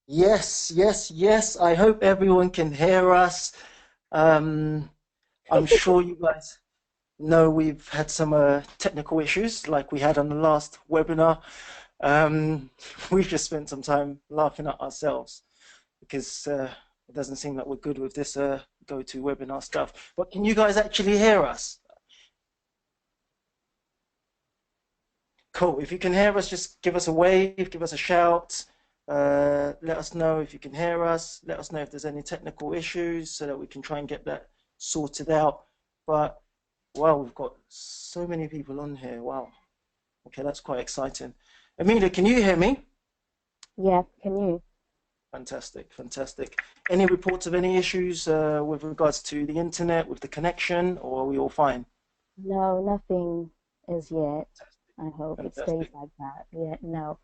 Yes, yes, yes. I hope everyone can hear us. Um, I'm sure you guys know we've had some technical issues like we had on the last webinar. Um, we've just spent some time laughing at ourselves because it doesn't seem like we're good with this go-to webinar stuff. But can you guys actually hear us? Cool. If you can hear us, just give us a wave, give us a shout. Let us know if you can hear us. Let us know if there's any technical issues so that we can try and get that sorted out. But wow, we've got so many people on here. Wow. Okay, that's quite exciting. Amelia, can you hear me? Yeah, can you? Fantastic, fantastic. Any reports of any issues with regards to the internet, with the connection, or are we all fine? No, nothing as yet. I hope it stays Fantastic. like that. Yeah, no.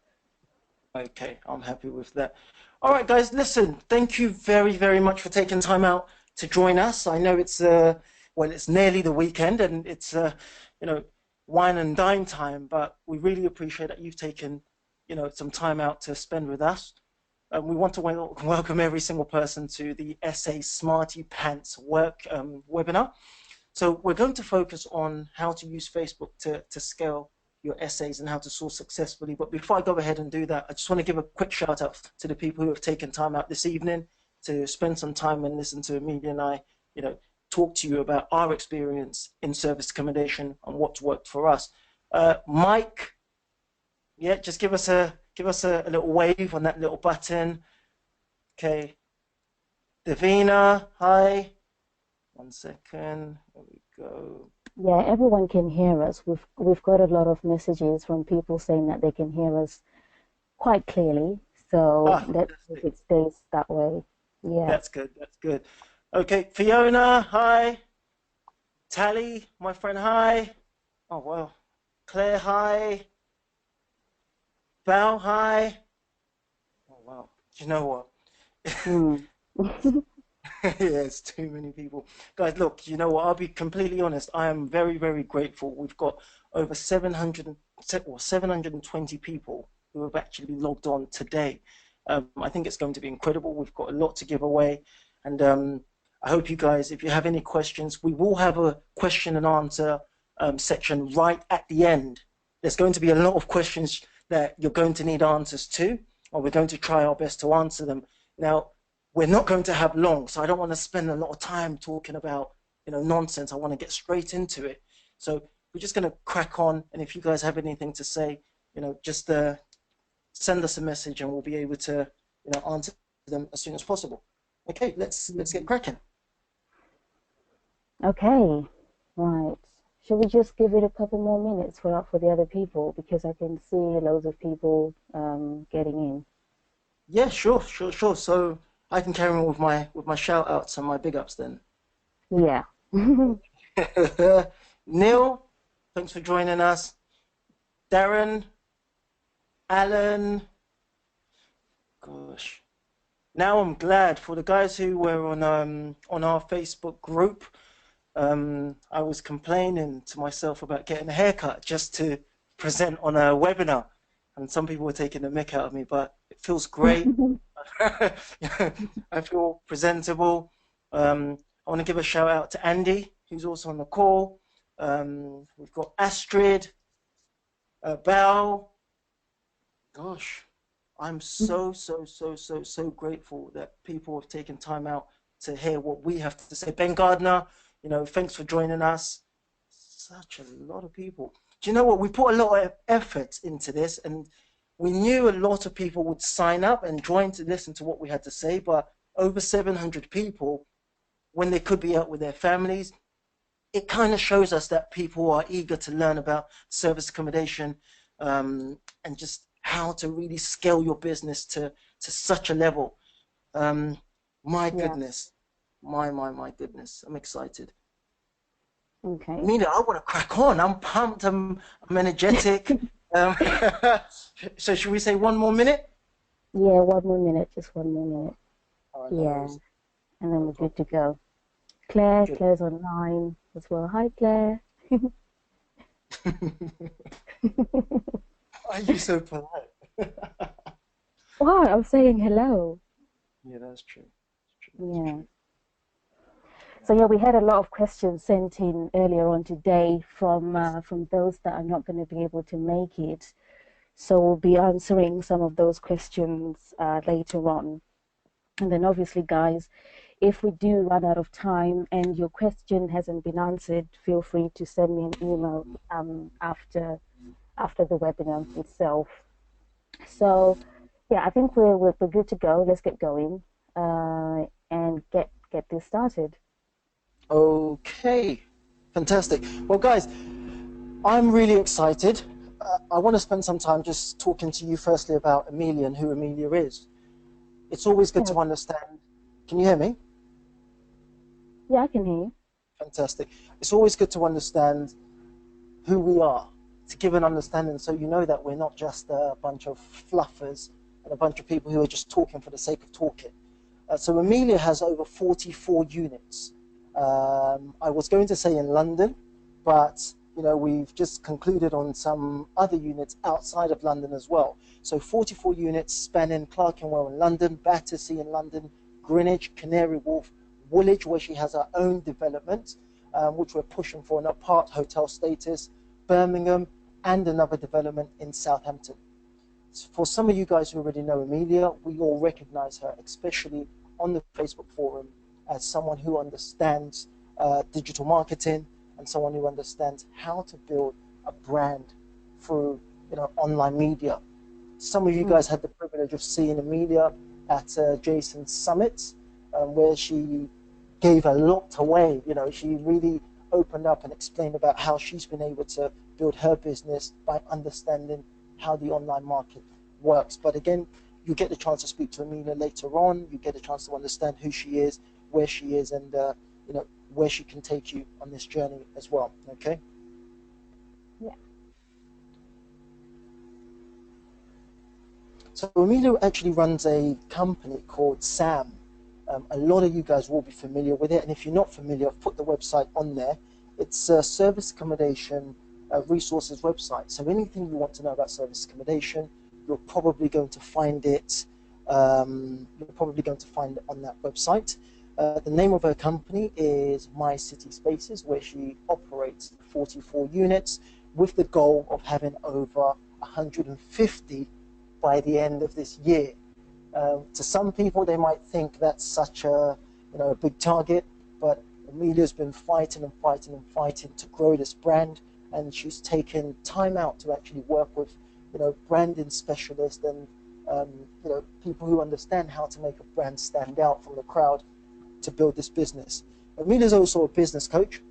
Okay, I'm happy with that. All right, guys, listen, thank you very, very much for taking time out to join us. I know it's well, it's nearly the weekend and it's you know, wine and dine time, but we really appreciate that you've taken, some time out to spend with us. We want to welcome every single person to the SA Smarty Pants work webinar. So we're going to focus on how to use Facebook to scale your essays and how to source successfully. But before I go ahead and do that, I just want to give a quick shout out to the people who have taken time out this evening to spend some time and listen to Amelia and I, you know, talk to you about our experience in service accommodation and what's worked for us. Mike, yeah, just give us a little wave on that little button. Okay. Davina, hi. One second. Here we go. Yeah, everyone can hear us. We've got a lot of messages from people saying that they can hear us quite clearly. So Ah, let's hope fantastic. it stays that way. Yeah. That's good. That's good. Okay, Fiona, hi. Tally, my friend, hi. Oh, well. Claire, hi. Val, hi. Oh, wow. Do you know what? Hmm. Yeah, it's too many people. Guys, look, you know what? I'll be completely honest. I am very, very grateful. We've got over 720 people who have actually logged on today. I think it's going to be incredible. We've got a lot to give away. And I hope you guys, if you have any questions, we will have a question and answer section right at the end. There's going to be a lot of questions that you're going to need answers to, or we're going to try our best to answer them. Now, we're not going to have long, so I don't want to spend a lot of time talking about nonsense. I want to get straight into it. So we're just going to crack on, and if you guys have anything to say, just send us a message, and we'll be able to answer them as soon as possible. Okay, let's get cracking. Okay. Right. Should we just give it a couple more minutes for the other people because I can see loads of people getting in. Yeah, sure, sure, sure. So I can carry on with my shout outs and my big ups then. Yeah. Neil, thanks for joining us. Darren, Alan, gosh. Now I'm glad for the guys who were on our Facebook group. I was complaining to myself about getting a haircut just to present on a webinar, and some people were taking the mick out of me, but it feels great. I feel presentable. I want to give a shout out to Andy, who's also on the call. We've got Astrid, Belle. Gosh, I'm so grateful that people have taken time out to hear what we have to say. Ben Gardner, thanks for joining us. Such a lot of people. Do you know what? We put a lot of effort into this, and we knew a lot of people would sign up and join to listen to what we had to say, but over 700 people, when they could be out with their families, it kind of shows us that people are eager to learn about service accommodation and just how to really scale your business to such a level. Um, my Yeah. goodness, my goodness, I'm excited. Okay. Mina, I want to crack on. I'm pumped. I'm energetic. Um, so should we say one more minute? Yeah, one more minute, just one more minute. Oh, no Yeah, worries. and then No we're good problem. to go. Claire, Good. Claire's online as well. Hi, Claire. Why are you so polite? Wow, I'm saying hello. Yeah, that's true. That's true. That's Yeah. true. So yeah, we had a lot of questions sent in earlier on today from those that are not going to be able to make it. So we'll be answering some of those questions later on. And then obviously, guys, if we do run out of time and your question hasn't been answered, feel free to send me an email after the webinar itself. So yeah, I think we're good to go. Let's get going and get this started. Okay, fantastic. Well, guys, I'm really excited. I want to spend some time just talking to you firstly about Amelia and who Amelia is. It's always good Yeah, to understand. Can you hear me? yeah, I can hear you. Fantastic. It's always good to understand who we are, to give an understanding so you know that we're not just a bunch of fluffers and a bunch of people who are just talking for the sake of talking. So Amelia has over 44 units. I was going to say in London, but we've just concluded on some other units outside of London as well. So 44 units spanning Clerkenwell in London, Battersea in London, Greenwich, Canary Wharf, Woolwich, where she has her own development, which we're pushing for an apart hotel status, Birmingham, and another development in Southampton. For some of you guys who already know Amelia, we all recognize her, especially on the Facebook forum, as someone who understands digital marketing and someone who understands how to build a brand through online media. Some of you Mm, guys had the privilege of seeing Amelia at Jason's summit, where she gave a lot away. She really opened up and explained about how she's been able to build her business by understanding how the online market works. But again, you get the chance to speak to Amelia later on. You get a chance to understand who she is, where she is, and where she can take you on this journey as well. Okay. yeah. So Amelia actually runs a company called SAM. A lot of you guys will be familiar with it, and if you're not familiar, I've put the website on there. It's a service accommodation resources website. So anything you want to know about service accommodation, you're probably going to find it. You're probably going to find it on that website. The name of her company is My City Spaces, where she operates 44 units with the goal of having over 150 by the end of this year. To some people, they might think that's such a big target, but Amelia's been fighting and fighting and fighting to grow this brand, and she's taken time out to actually work with branding specialists and people who understand how to make a brand stand out from the crowd to build this business. Amelia's also a business coach.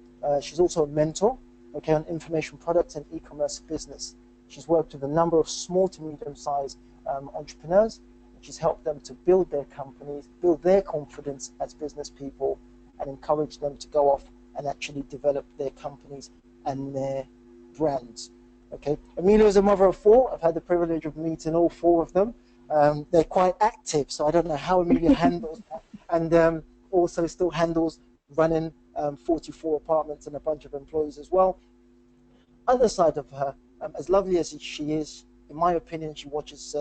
She's also a mentor, okay, on information products and e-commerce business. She's worked with a number of small to medium-sized entrepreneurs. She's helped them to build their companies, build their confidence as business people, and encourage them to go off and actually develop their companies and their brands. Okay, Amelia is a mother of four. I've had the privilege of meeting all four of them. They're quite active, so I don't know how Amelia handles that. And also still handles running 44 apartments and a bunch of employees as well. Other side of her, as lovely as she is, in my opinion, she watches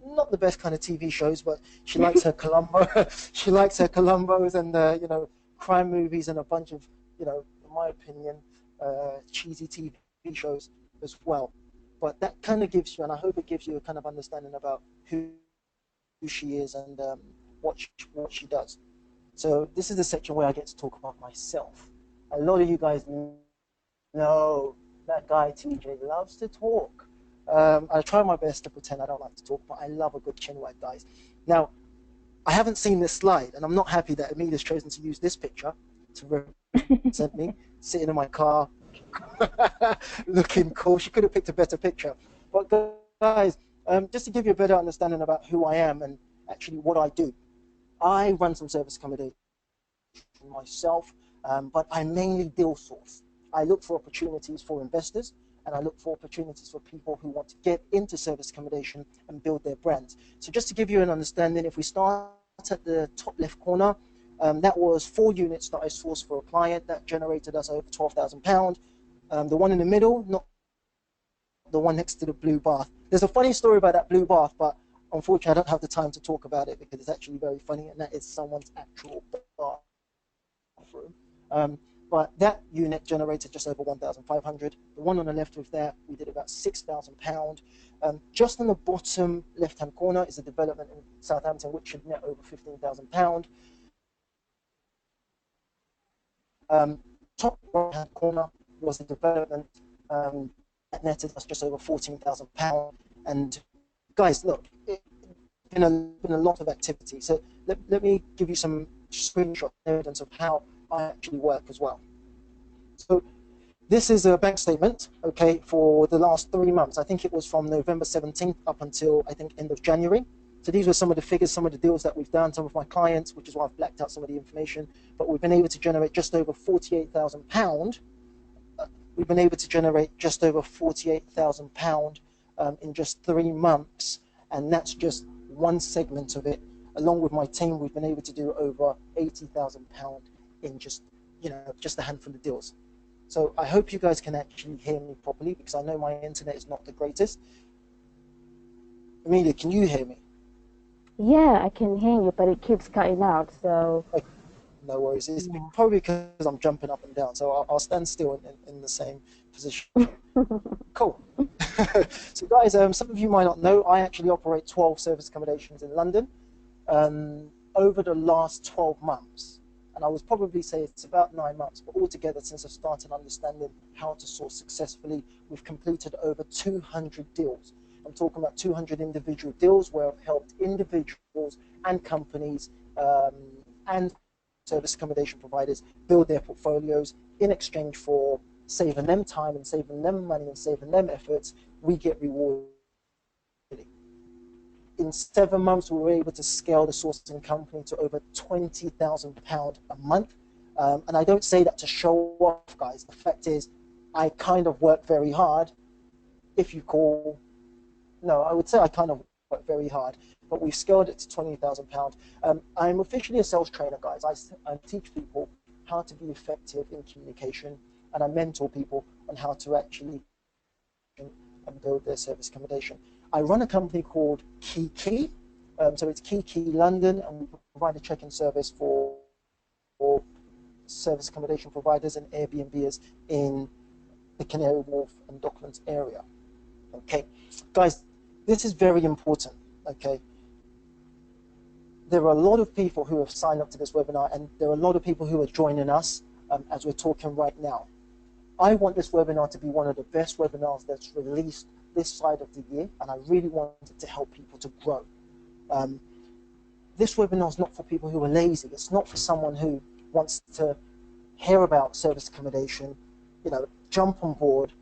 not the best kind of TV shows, but she likes her Columbo. She likes her Columbos and crime movies and a bunch of in my opinion, cheesy TV shows as well. But that kind of gives you, and I hope it gives you a kind of understanding about who she is and what she does. So this is the section where I get to talk about myself. A lot of you guys know that guy TJ loves to talk. I try my best to pretend I don't like to talk, but I love a good chin wag, guys. Now, I haven't seen this slide, and I'm not happy that Amelia's chosen to use this picture to represent me, sitting in my car, looking cool. She could have picked a better picture. But guys, just to give you a better understanding about who I am and actually what I do, I run some service accommodation myself, but I mainly deal source. I look for opportunities for investors and I look for opportunities for people who want to get into service accommodation and build their brands. So just to give you an understanding, if we start at the top left corner, that was 4 units that I sourced for a client that generated us over £12,000. The one in the middle, not the one next to the blue bath. There's a funny story about that blue bath, but unfortunately, I don't have the time to talk about it because it's actually very funny, and that is someone's actual bathroom. But that unit generated just over 1,500. The one on the left with that, we did about £6,000. Just on the bottom left-hand corner is a development in Southampton, which should net over £15,000. Top right-hand corner was the development that netted us just over £14,000. And guys, look, it's been a lot of activity. So let me give you some screenshot evidence of how I actually work as well. So this is a bank statement, okay, for the last 3 months. I think it was from November 17th up until, I think, end of January. So these were some of the figures, some of the deals that we've done, some of my clients, which is why I've blacked out some of the information. But we've been able to generate just over £48,000. We've been able to generate just over £48,000 in just 3 months. And that's just one segment of it. Along with my team, we've been able to do over £80,000 in just a handful of deals. So I hope you guys can actually hear me properly, because I know my internet is not the greatest. Amelia, can you hear me? Yeah, I can hear you, but it keeps cutting out. So Okay, no worries. It's probably because I'm jumping up and down. So I'll stand still in the same position. Cool. So guys, some of you might not know, I actually operate 12 service accommodations in London over the last 12 months. And I would probably say it's about 9 months, but altogether, since I've started understanding how to source successfully, we've completed over 200 deals. I'm talking about 200 individual deals where I've helped individuals and companies and service accommodation providers build their portfolios in exchange for saving them time and saving them money and saving them efforts. We get rewarded. In 7 months, we were able to scale the sourcing company to over £20,000 a month. And I don't say that to show off, guys. The fact is, I kind of work very hard. I would say I kind of work very hard, but we've scaled it to £20,000. I'm officially a sales trainer, guys. I teach people how to be effective in communication, and I mentor people on how to actually and build their service accommodation. I run a company called Key. So it's Key London, and we provide a check-in service for service accommodation providers and Airbnbs in the Canary Wharf and Docklands area. Okay, guys, this is very important. Okay, there are a lot of people who have signed up to this webinar, and there are a lot of people who are joining us as we're talking right now. I want this webinar to be one of the best webinars that's released this side of the year, and I really want it to help people to grow. This webinar is not for people who are lazy. It's not for someone who wants to hear about service accommodation, jump on board,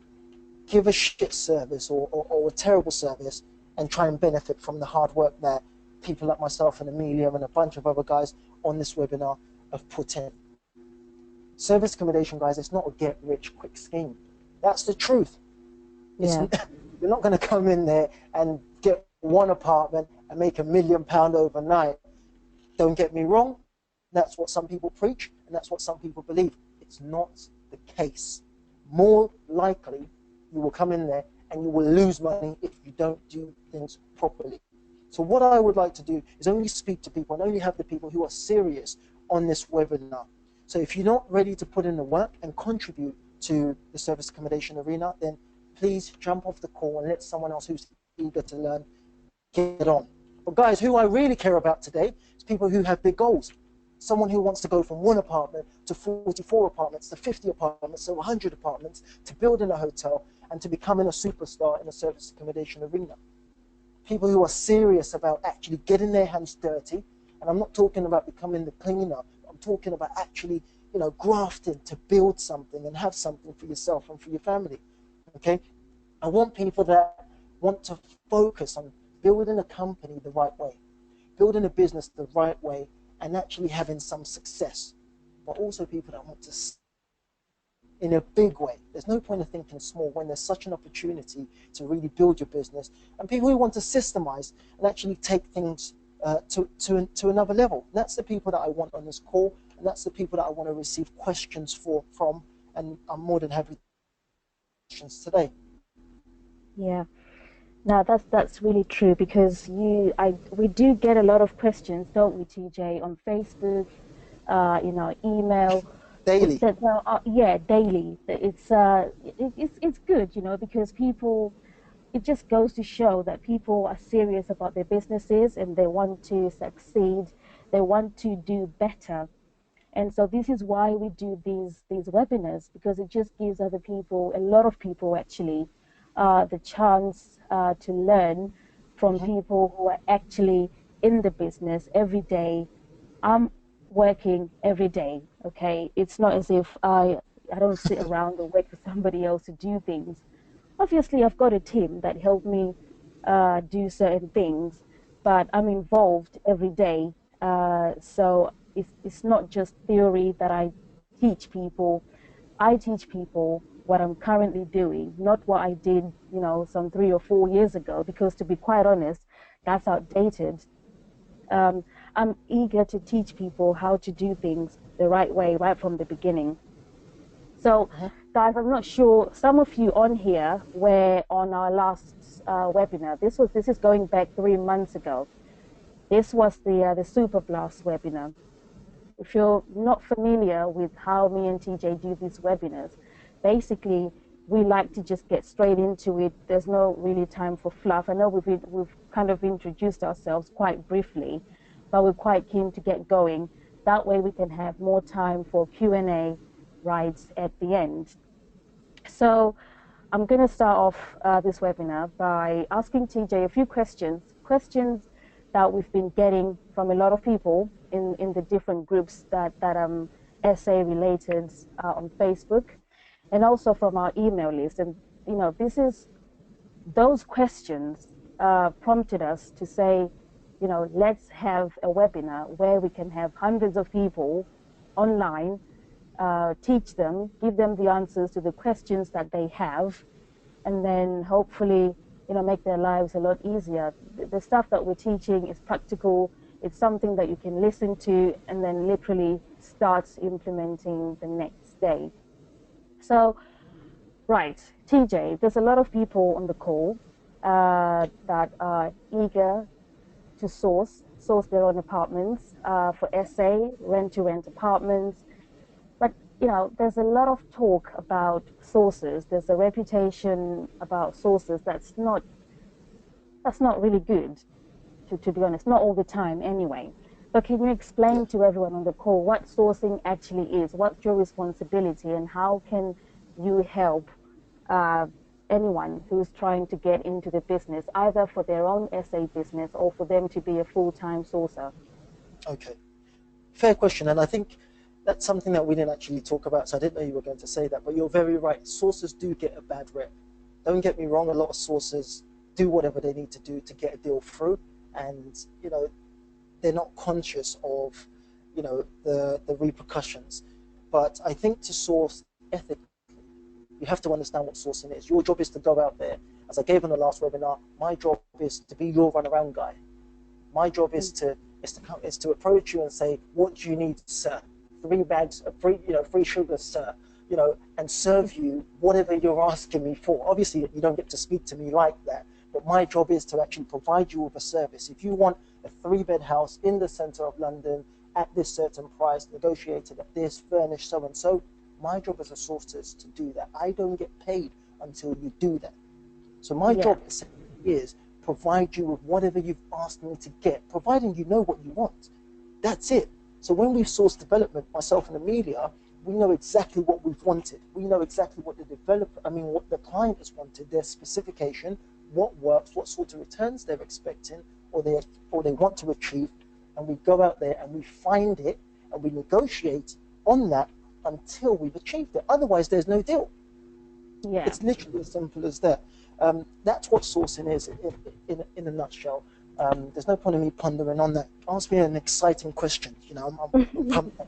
give a shit service or a terrible service, and try and benefit from the hard work that people like myself and Amelia and a bunch of other guys on this webinar have put in. Service accommodation, guys, it's not a get-rich-quick scheme. That's the truth. yeah, You're not going to come in there and get one apartment and make £1 million overnight. Don't get me wrong. That's what some people preach, and that's what some people believe. It's not the case. More likely, you will come in there and you will lose money if you don't do things properly. So what I would like to do is only speak to people and only have the people who are serious on this webinar. So if you're not ready to put in the work and contribute to the service accommodation arena, then please jump off the call and let someone else who's eager to learn get on. But guys, who I really care about today is people who have big goals. Someone who wants to go from 1 apartment to 44 apartments to 50 apartments to 100 apartments, to building a hotel and to becoming a superstar in the service accommodation arena. People who are serious about actually getting their hands dirty, and I'm not talking about becoming the cleaner. I'm talking about actually, grafting to build something and have something for yourself and for your family. Okay, I want people that want to focus on building a company the right way, building a business the right way, and actually having some success. But also people that want to in a big way. There's no point in thinking small when there's such an opportunity to really build your business, and people who want to systemize and actually take things to another level. That's the people that I want on this call, and that's the people that I want to receive questions from, and I'm more than happy to questions today. yeah. Now that's really true because we do get a lot of questions, don't we, TJ, on Facebook, email. Daily. Yeah, daily. It's good, because people. It just goes to show that people are serious about their businesses and they want to succeed. They want to do better. And so this is why we do these webinars, because it just gives other people, a lot of people actually, the chance to learn from Hmm. people who are actually in the business every day. I'm working every day, okay? It's not as if I don't sit around and wait for somebody else to do things. Obviously, I've got a team that help me do certain things, but I'm involved every day. So it's not just theory that I teach people. I teach people what I'm currently doing, not what I did, some 3 or 4 years ago, because to be quite honest, that's outdated. Um, I'm eager to teach people how to do things the right way, right from the beginning. So, Hmm. guys, I'm not sure. Some of you on here were on our last webinar. This is going back 3 months ago. This was the Super Blast webinar. If you're not familiar with how me and TJ do these webinars, basically we like to just get straight into it. There's no really time for fluff. I know we've kind of introduced ourselves quite briefly, but we're quite keen to get going. That way we can have more time for Q&A right at the end. So I'm going to start off this webinar by asking TJ a few questions that we've been getting from a lot of people in the different groups that SA related on Facebook, and also from our email list. And this is those questions prompted us to say, let's have a webinar where we can have hundreds of people online, teach them, give them the answers to the questions that they have, and then hopefully, make their lives a lot easier. The stuff that we're teaching is practical. It's something that you can listen to and then literally start implementing the next day. So, right, TJ, there's a lot of people on the call that are eager to source their own apartments for SA, rent-to-rent apartments. But there's a lot of talk about sources. There's a reputation about sources that's not really good, to be honest, not all the time anyway. But can you Yeah. explain to everyone on the call what sourcing actually is? What's your responsibility, and how can you help uh, anyone who's trying to get into the business, either for their own SA business or for them to be a full-time sourcer? Okay. Fair question, and I think that's something that we didn't actually talk about, so I didn't know you were going to say that, but you're very right. Sources do get a bad rep. Don't get me wrong, a lot of sources do whatever they need to do to get a deal through, and they're not conscious of the repercussions. But I think to source ethically, you have to understand what sourcing is. Your job is to go out there. As I gave on the last webinar, my job is to be your runaround guy. My job Mm. is to approach you and say, "What do you need, sir? 3 bags of free sugar, sir." And serve you whatever you're asking me for. Obviously, you don't get to speak to me like that, but my job is to actually provide you with a service. If you want a 3-bed house in the centre of London at this certain price, negotiated at this, furnished so and so, my job as a source is to do that. I don't get paid until you do that. So my Yeah, job is provide you with whatever you've asked me to get, providing you know what you want. That's it. So when we source development, myself and Amelia, we know exactly what we've wanted. We know exactly what what the client has wanted, their specification, what works, what sort of returns they're expecting, or they want to achieve, and we go out there and we find it and we negotiate on that until we've achieved it. Otherwise, there's no deal. yeah. It's literally as simple as that. That's what sourcing is in a nutshell. There's no point in me pondering on that. Ask me an exciting question. I'm pumped.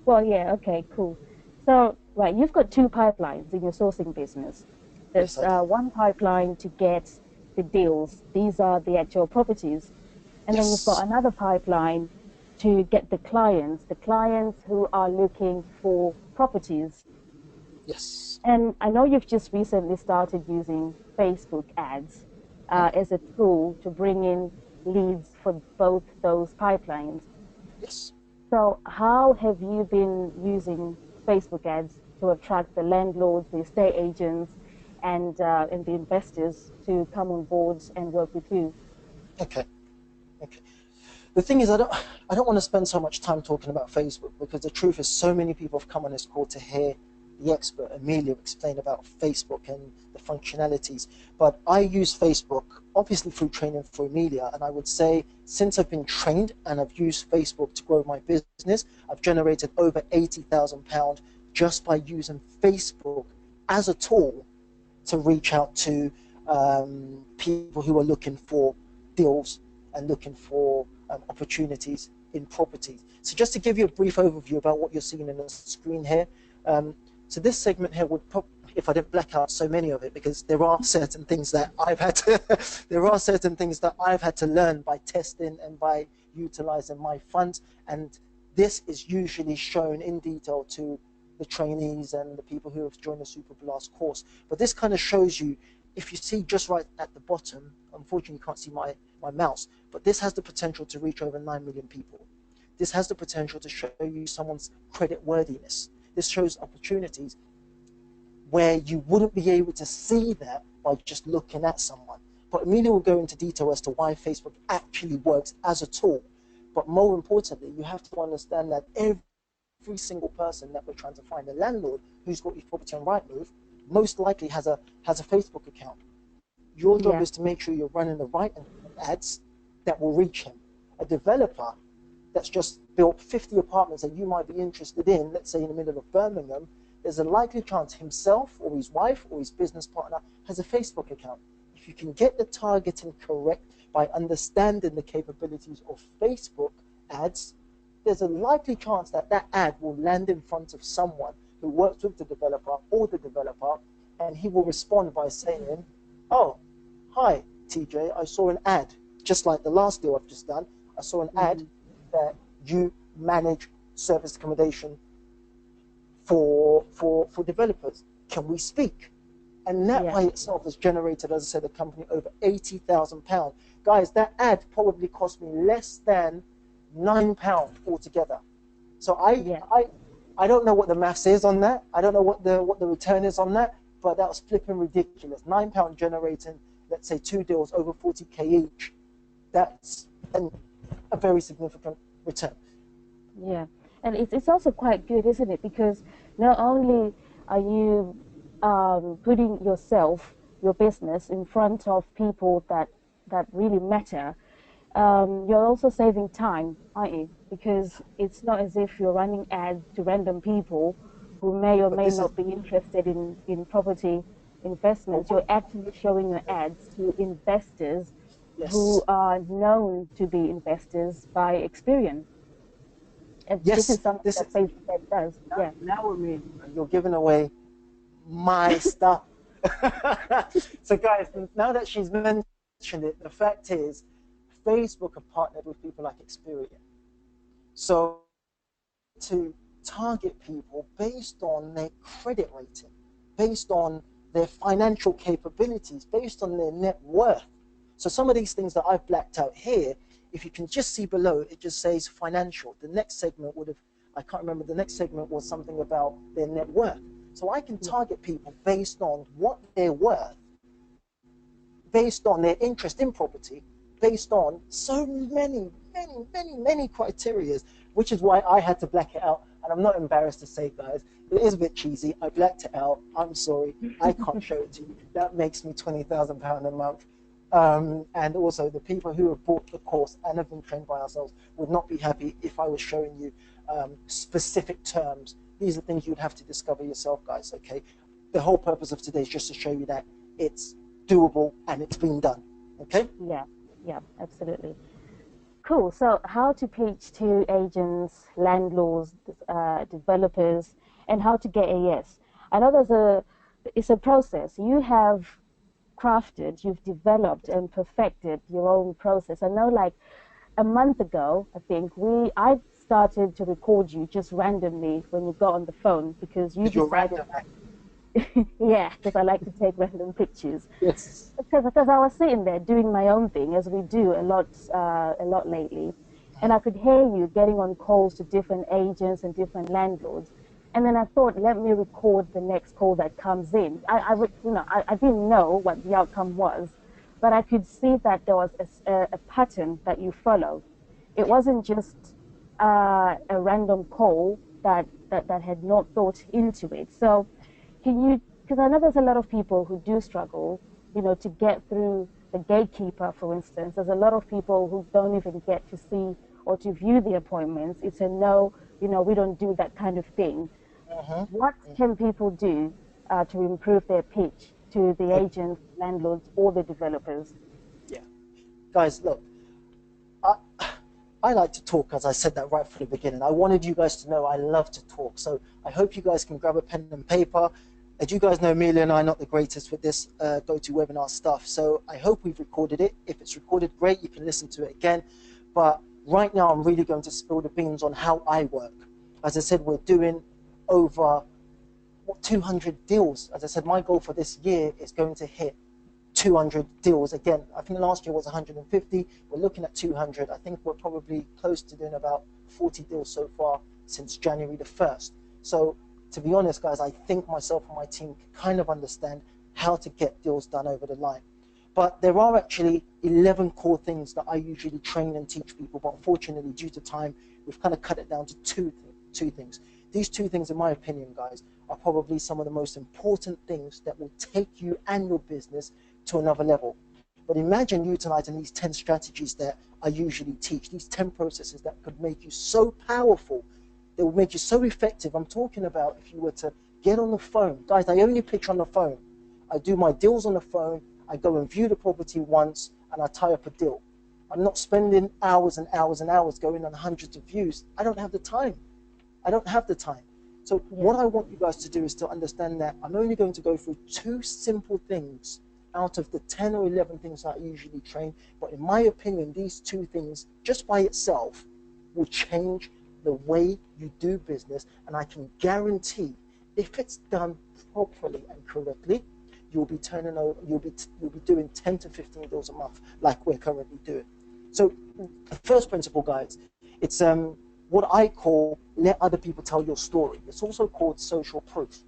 Well, yeah, okay, cool. So, right, you've got two pipelines in your sourcing business. Yes, There's I do. one pipeline to get the deals. These are the actual properties. And then you've got Yes, another pipeline to get the clients who are looking for properties. yes. And I know you've just recently started using Facebook ads as a tool to bring in leads for both those pipelines. Yes. So how have you been using Facebook ads to attract the landlords, the estate agents, and the investors to come on board and work with you? Okay. Okay. The thing is, I don't want to spend so much time talking about Facebook because the truth is, so many people have come on this call to hear the expert Amelia explain about Facebook and the functionalities. But I use Facebook obviously through training for Amelia, and I would say since I've been trained and I've used Facebook to grow my business, I've generated over £80,000 just by using Facebook as a tool to reach out to people who are looking for deals and looking for opportunities in properties. So just to give you a brief overview about what you're seeing on the screen here. So this segment here would probably, if I didn't black out so many of it, because there are certain things that I've had to, there are certain things that I've had to learn by testing and by utilizing my funds. And this is usually shown in detail to the trainees and the people who have joined the Super Blast course. But this kind of shows you, if you see just right at the bottom, unfortunately you can't see my mouse, but this has the potential to reach over 9 million people. This has the potential to show you someone's credit worthiness. This shows opportunities where you wouldn't be able to see that by just looking at someone. But Amelia will go into detail as to why Facebook actually works as a tool. But more importantly, you have to understand that every single person that we're trying to find, a landlord who's got his property on Rightmove, most likely has a Facebook account. Your job Yeah, is to make sure you're running the right ads that will reach him. A developer that's just built 50 apartments that you might be interested in, let's say in the middle of Birmingham, there's a likely chance himself or his wife or his business partner has a Facebook account. If you can get the targeting correct by understanding the capabilities of Facebook ads, there's a likely chance that that ad will land in front of someone who works with the developer or the developer, and he will respond by saying, oh, hi, TJ, I saw an ad, just like the last deal I've just done. I saw an ad that you manage service accommodation for developers. Can we speak? And that yeah, by itself has generated, as I said, a company over £80,000. Guys, that ad probably cost me less than £9 altogether. So yeah. I don't know what the maths is on that. I don't know what the return is on that, but that was flipping ridiculous. £9 generating, let's say, 2 deals over 40k each. That's a very significant return. Yeah, and it's also quite good, isn't it? Because not only are you putting yourself, your business, in front of people that really matter, you're also saving time, aren't you? Because it's not as if you're running ads to random people who may or But may this is, not be interested in property investments. but You're actually showing your ads to investors who yes, are known to be investors by experience. And this yes, is something this that is, Facebook Ad does. Yeah, now Amelia, you're giving away my stuff. So guys, now that she's mentioned it, the fact is Facebook have partnered with people like Experian. So to target people based on their credit rating, based on their financial capabilities, based on their net worth. So some of these things that I've blacked out here, if you can just see below, it just says financial. The next segment would have, I can't remember, the next segment was something about their net worth. So I can yeah, target people based on what they're worth, based on their interest in property, based on so many criteria, which is why I had to black it out. And I'm not embarrassed to say, guys, it is a bit cheesy. I blacked it out. I'm sorry. I can't show it to you. That makes me £20,000 a month. And also, the people who have bought the course and have been trained by ourselves would not be happy if I was showing you specific terms. These are things you'd have to discover yourself, guys. Okay. The whole purpose of today is just to show you that it's doable and it's been done. Okay. yeah, yeah, absolutely. Cool. So, how to pitch to agents, landlords, developers, and how to get a yes. I know it's a process. You have crafted, you've developed and perfected your own process. I know, like a month ago, I think I started to record you just randomly when you got on the phone because you Because you're decided random. Yeah, because I like to take random pictures. Yes. Because I was sitting there doing my own thing, as we do a lot lately, and I could hear you getting on calls to different agents and different landlords. And then I thought, let me record the next call that comes in. I didn't know what the outcome was, but I could see that there was a pattern that you followed. It wasn't just a random call that had not thought into it. So can you, because I know there's a lot of people who do struggle, to get through the gatekeeper, for instance. There's a lot of people who don't even get to see or to view the appointments. It's a no, we don't do that kind of thing. Uh-huh. What can people do to improve their pitch to the Okay. agents, landlords, or the developers? Yeah. Guys, look, I, I like to talk, as I said that right from the beginning. I wanted you guys to know I love to talk. So I hope you guys can grab a pen and paper. As you guys know, Amelia and I are not the greatest with this GoToWebinar stuff. So I hope we've recorded it. If it's recorded, great. You can listen to it again. But right now, I'm really going to spill the beans on how I work. As I said, we're doing over 200 deals. As I said, my goal for this year is going to hit 200 deals. Again, I think last year was 150. We're looking at 200. I think we're probably close to doing about 40 deals so far since January the 1st. So to be honest, guys, I think myself and my team can kind of understand how to get deals done over the line. But there are actually 11 core things that I usually train and teach people. But unfortunately, due to time, we've kind of cut it down to two things. These two things, in my opinion, guys, are probably some of the most important things that will take you and your business to another level. But imagine utilizing these 10 strategies that I usually teach, these 10 processes that could make you so powerful, that will make you so effective. I'm talking about if you were to get on the phone. Guys, I only pitch on the phone. I do my deals on the phone. I go and view the property once, and I tie up a deal. I'm not spending hours and hours and hours going on hundreds of views. I don't have the time. I don't have the time. So what I want you guys to do is to understand that I'm only going to go through two simple things out of the 10 or 11 things that I usually train. But in my opinion, these two things just by itself will change the way you do business. And I can guarantee if it's done properly and correctly, you'll be turning over, you'll be doing 10 to 15 deals a month like we're currently doing. So the first principle, guys, it's what I call let other people tell your story. It's also called social proof.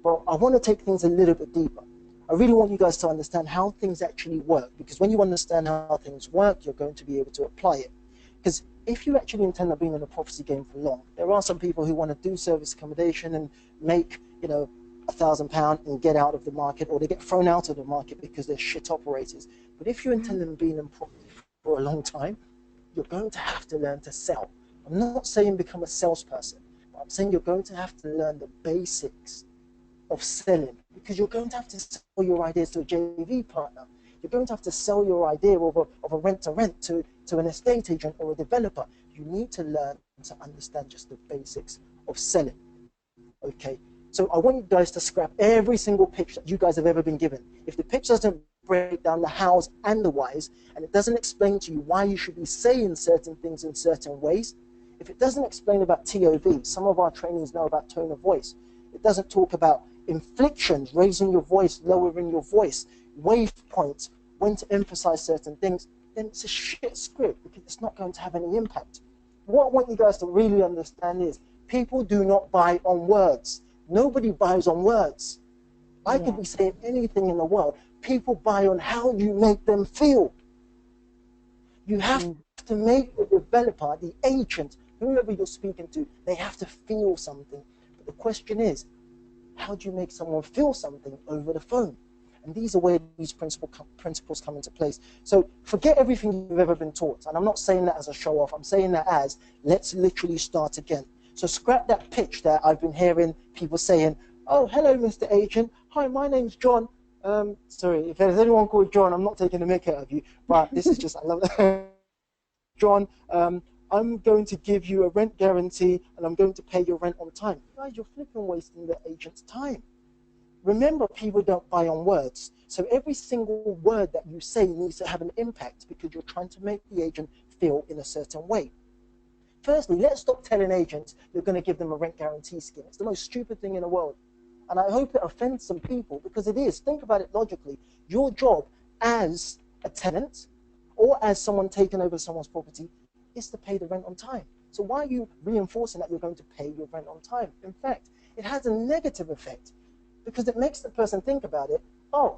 But I want to take things a little bit deeper. I really want you guys to understand how things actually work, because when you understand how things work, you're going to be able to apply it. Because if you actually intend on being in the property game for long, there are some people who want to do service accommodation and make, £1,000 and get out of the market, or they get thrown out of the market because they're shit operators. But if you intend on being in property for a long time, you're going to have to learn to sell. I'm not saying become a salesperson, but I'm saying you're going to have to learn the basics of selling, because you're going to have to sell your ideas to a JV partner. You're going to have to sell your idea of a rent-to-rent to an estate agent or a developer. You need to learn to understand just the basics of selling. Okay, so I want you guys to scrap every single pitch that you guys have ever been given. If the pitch doesn't break down the hows and the whys, and it doesn't explain to you why you should be saying certain things in certain ways, if it doesn't explain about TOV, some of our trainees know about tone of voice. It doesn't talk about inflections, raising your voice, lowering your voice, wave points, when to emphasize certain things, then it's a shit script because it's not going to have any impact. What I want you guys to really understand is people do not buy on words. Nobody buys on words. I could be saying anything in the world. People buy on how you make them feel. You have to make the developer, the agent, whoever you're speaking to, they have to feel something. But the question is, how do you make someone feel something over the phone? And these are where these principles come into place. So forget everything you've ever been taught. And I'm not saying that as a show off. I'm saying that as, let's literally start again. So scrap that pitch that I've been hearing people saying, oh, hello, Mr. Agent. Hi, my name's John. Sorry, if there's anyone called John, I'm not taking a mick out of you. But this is just, I love that. John, I'm going to give you a rent guarantee and I'm going to pay your rent on time. Guys, you're flipping wasting the agent's time. Remember, people don't buy on words. So every single word that you say needs to have an impact because you're trying to make the agent feel in a certain way. Firstly, let's stop telling agents you're going to give them a rent guarantee scheme. It's the most stupid thing in the world. And I hope it offends some people, because it is. Think about it logically. Your job as a tenant or as someone taking over someone's property is to pay the rent on time. So why are you reinforcing that you're going to pay your rent on time? In fact, it has a negative effect, because it makes the person think about it. Oh,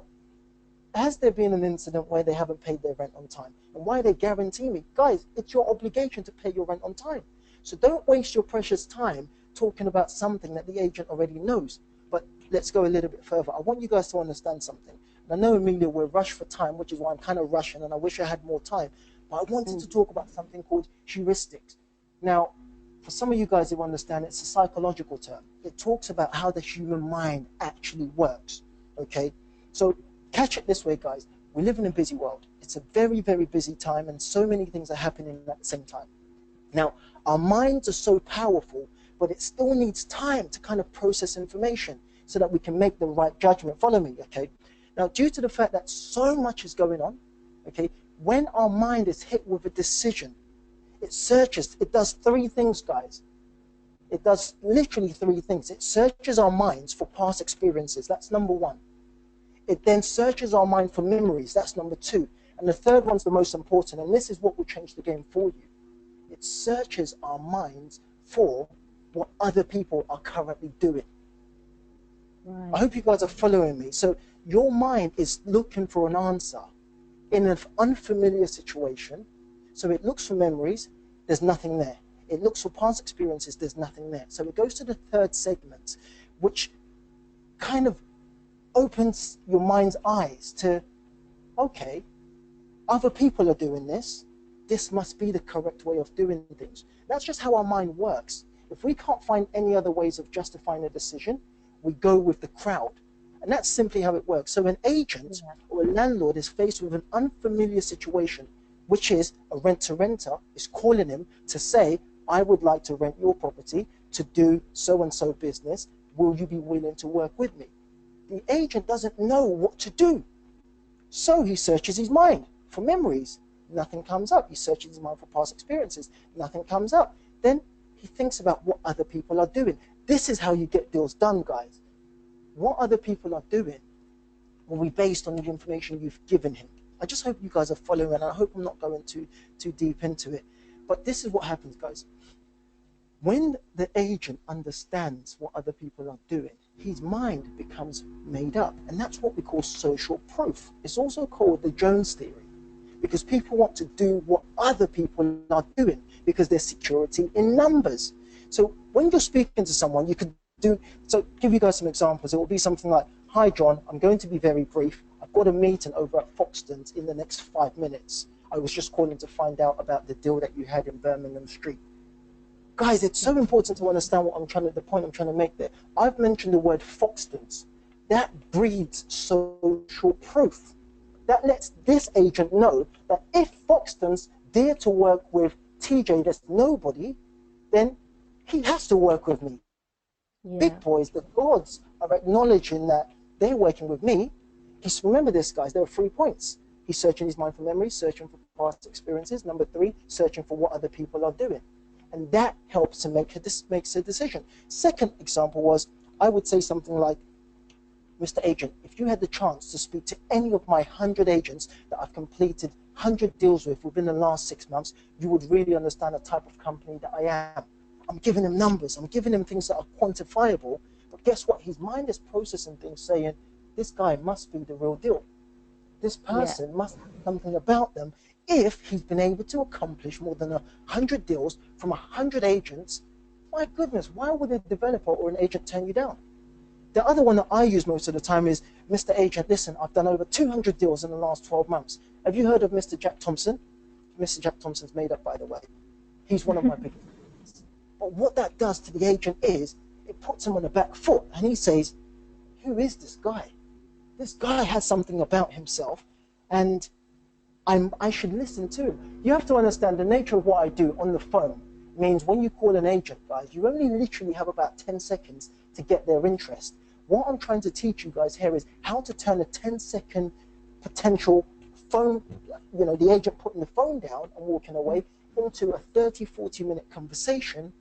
has there been an incident where they haven't paid their rent on time? And why they guarantee me? Guys, it's your obligation to pay your rent on time. So don't waste your precious time talking about something that the agent already knows. But let's go a little bit further. I want you guys to understand something. And I know, Amelia, we're rushed for time, which is why I'm kind of rushing, and I wish I had more time. But I wanted to talk about something called heuristics. Now, for some of you guys who understand, it's a psychological term. It talks about how the human mind actually works, okay? So catch it this way, guys. We live in a busy world. It's a very, very busy time, and so many things are happening at the same time. Now, our minds are so powerful, but it still needs time to kind of process information so that we can make the right judgment. Follow me, okay? Now, due to the fact that so much is going on, okay, when our mind is hit with a decision, it searches, it does three things, guys. It does literally three things. It searches our minds for past experiences. That's number one. It then searches our mind for memories. That's number two. And the third one's the most important, and this is what will change the game for you. It searches our minds for what other people are currently doing. Right. I hope you guys are following me. So your mind is looking for an answer in an unfamiliar situation. So it looks for memories, there's nothing there. It looks for past experiences, there's nothing there. So it goes to the third segment, which kind of opens your mind's eyes to, okay, other people are doing this. This must be the correct way of doing things. That's just how our mind works. If we can't find any other ways of justifying a decision, we go with the crowd. And that's simply how it works. So an agent or a landlord is faced with an unfamiliar situation, which is a rent-to-renter is calling him to say, I would like to rent your property to do so-and-so business. Will you be willing to work with me? The agent doesn't know what to do. So he searches his mind for memories. Nothing comes up. He searches his mind for past experiences. Nothing comes up. Then he thinks about what other people are doing. This is how you get deals done, guys. What other people are doing will be based on the information you've given him. I just hope you guys are following, and I hope I'm not going too deep into it. But this is what happens, guys. When the agent understands what other people are doing, his mind becomes made up. And that's what we call social proof. It's also called the Jones theory, because people want to do what other people are doing because there's security in numbers. So when you're speaking to someone, you could do, so give you guys some examples. It will be something like, hi John, I'm going to be very brief. I've got a meeting over at Foxton's in the next 5 minutes. I was just calling to find out about the deal that you had in Birmingham Street. Guys, it's so important to understand the point I'm trying to make there. I've mentioned the word Foxton's. That breeds social proof. That lets this agent know that if Foxton's dare to work with TJ, that's nobody, then he has to work with me. Yeah. Big boys, the gods are acknowledging that they're working with me. Just remember this, guys, there are 3 points. He's searching his mind for memories, searching for past experiences. Number 3, searching for what other people are doing. And that helps to make a decision. Second example was, I would say something like, Mr. Agent, if you had the chance to speak to any of my 100 agents that I've completed 100 deals with within the last 6 months, you would really understand the type of company that I am. I'm giving him numbers. I'm giving him things that are quantifiable. But guess what? His mind is processing things saying, this guy must be the real deal. This person must have something about them if he's been able to accomplish more than 100 deals from 100 agents. My goodness, why would a developer or an agent turn you down? The other one that I use most of the time is, Mr. Agent, listen, I've done over 200 deals in the last 12 months. Have you heard of Mr. Jack Thompson? Mr. Jack Thompson's made up, by the way. He's one of my biggest clients. But what that does to the agent is, it puts him on the back foot, and he says, who is this guy? This guy has something about himself, and I should listen to him. You have to understand the nature of what I do on the phone means when you call an agent, guys, you only literally have about 10 seconds to get their interest. What I'm trying to teach you guys here is how to turn a 10-second potential phone, the agent putting the phone down and walking away, into a 30, 40-minute conversation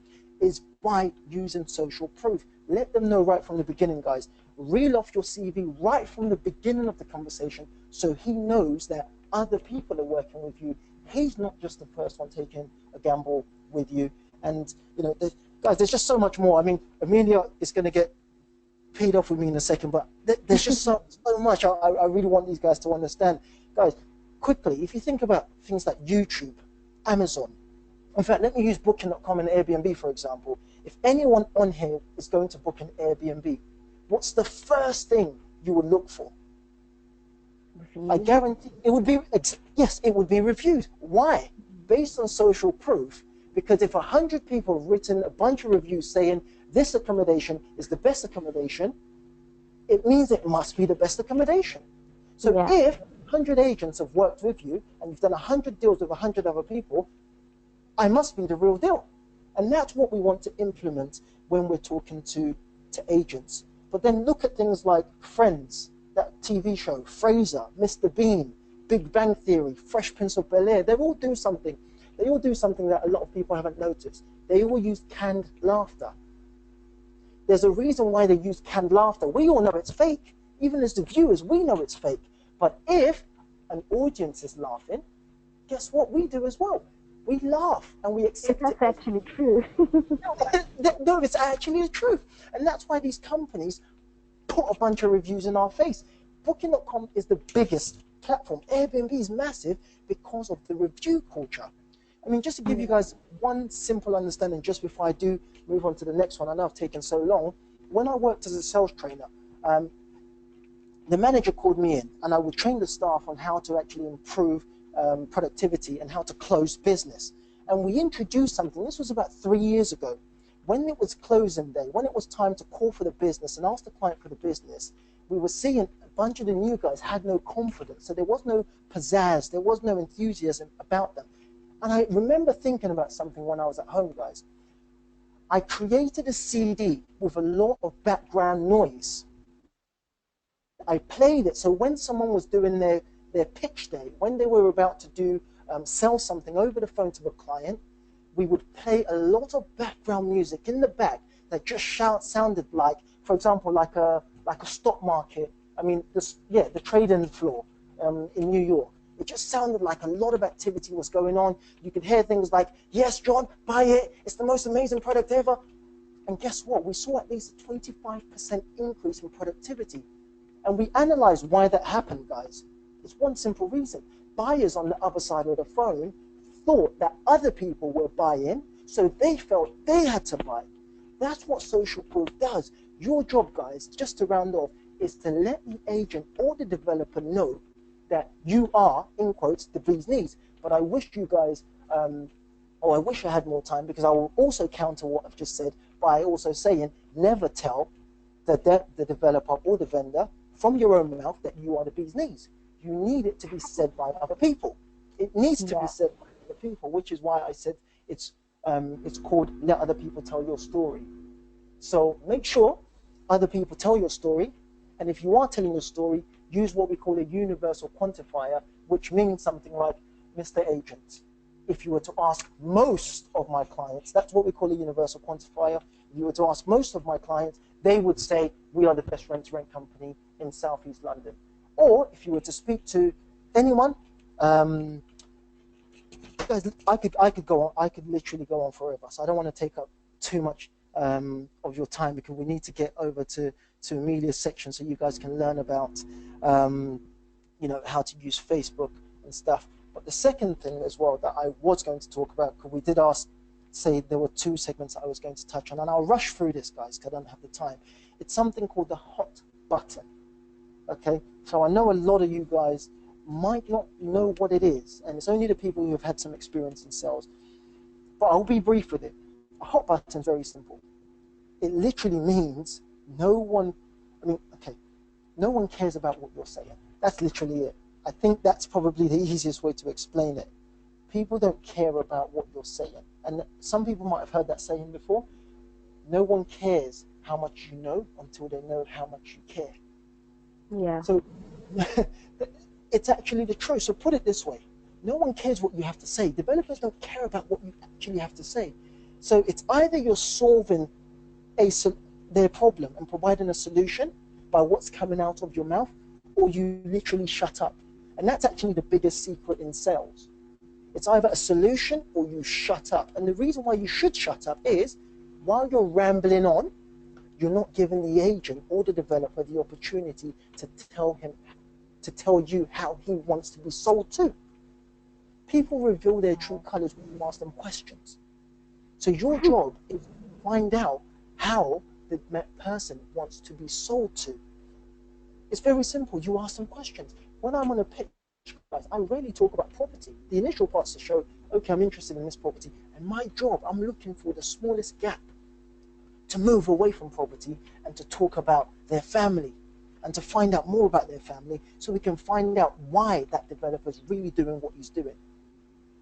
is by using social proof. Let them know right from the beginning, guys. Reel off your CV right from the beginning of the conversation so he knows that other people are working with you. He's not just the first one taking a gamble with you. And, you know, guys, there's just so much more. I mean, Amelia is going to get paid off with me in a second, but there's just so much I really want these guys to understand. Guys, quickly, if you think about things like YouTube, Amazon, in fact, let me use Booking.com and Airbnb, for example. If anyone on here is going to book an Airbnb, what's the first thing you would look for? I guarantee it would be, yes, it would be reviewed. Why? Based on social proof. Because if 100 people have written a bunch of reviews saying this accommodation is the best accommodation, it means it must be the best accommodation. So if 100 agents have worked with you and you've done 100 deals with 100 other people, I must be the real deal. And that's what we want to implement when we're talking to agents. But then look at things like Friends, that TV show, Frasier, Mr. Bean, Big Bang Theory, Fresh Prince of Bel-Air. They all do something. They all do something that a lot of people haven't noticed. They all use canned laughter. There's a reason why they use canned laughter. We all know it's fake. Even as the viewers, we know it's fake. But if an audience is laughing, guess what we do as well? We laugh and we accept it. That's actually true. No, it's actually the truth. And that's why these companies put a bunch of reviews in our face. Booking.com is the biggest platform. Airbnb is massive because of the review culture. I mean, just to give you guys one simple understanding, just before I do move on to the next one, I know I've taken so long. When I worked as a sales trainer, the manager called me in and I would train the staff on how to actually improve productivity and how to close business. And we introduced something, this was about 3 years ago. When it was closing day, when it was time to call for the business and ask the client for the business, we were seeing a bunch of the new guys had no confidence. So there was no pizzazz, there was no enthusiasm about them. And I remember thinking about something when I was at home, guys. I created a CD with a lot of background noise. I played it, so when someone was doing their pitch day, when they were about to do sell something over the phone to a client, we would play a lot of background music in the back that just sounded like, for example, like a stock market. I mean, the trading floor in New York. It just sounded like a lot of activity was going on. You could hear things like, yes, John, buy it. It's the most amazing product ever. And guess what? We saw at least a 25% increase in productivity. And we analyzed why that happened, guys. It's one simple reason. Buyers on the other side of the phone thought that other people were buying, so they felt they had to buy. That's what social proof does. Your job, guys, just to round off, is to let the agent or the developer know that you are, in quotes, the bee's knees. But I wish you guys, or I wish I had more time, because I will also counter what I've just said by also saying, never tell the developer or the vendor from your own mouth that you are the bee's knees. You need it to be said by other people. It needs to be said by other people, which is why I said it's called Let Other People Tell Your Story. So make sure other people tell your story, and if you are telling your story, use what we call a universal quantifier, which means something like, Mr. Agent, if you were to ask most of my clients, that's what we call a universal quantifier. If you were to ask most of my clients, they would say, we are the best rent-to-rent company in Southeast London. Or if you were to speak to anyone, guys, I could go on. I could literally go on forever. So I don't want to take up too much of your time, because we need to get over to Amelia's section so you guys can learn about you know, how to use Facebook and stuff. But the second thing as well that I was going to talk about, because we did say there were 2 segments I was going to touch on, and I'll rush through this, guys, because I don't have the time. It's something called the hot button. Okay, so I know a lot of you guys might not know what it is, and it's only the people who have had some experience in sales. But I'll be brief with it. A hot button is very simple. It literally means no one cares about what you're saying. That's literally it. I think that's probably the easiest way to explain it. People don't care about what you're saying. And some people might have heard that saying before. No one cares how much you know until they know how much you care. Yeah. So it's actually the truth. So put it this way. No one cares what you have to say. Developers don't care about what you actually have to say. So it's either you're solving their problem and providing a solution by what's coming out of your mouth, or you literally shut up. And that's actually the biggest secret in sales. It's either a solution or you shut up. And the reason why you should shut up is, while you're rambling on, you're not giving the agent or the developer the opportunity to tell you how he wants to be sold to. People reveal their true colors when you ask them questions. So your job is to find out how the person wants to be sold to. It's very simple. You ask them questions. When I'm on a pitch, guys, I rarely talk about property. The initial part's to show, okay, I'm interested in this property, and my job, I'm looking for the smallest gap to move away from property and to talk about their family and to find out more about their family, so we can find out why that developer is really doing what he's doing.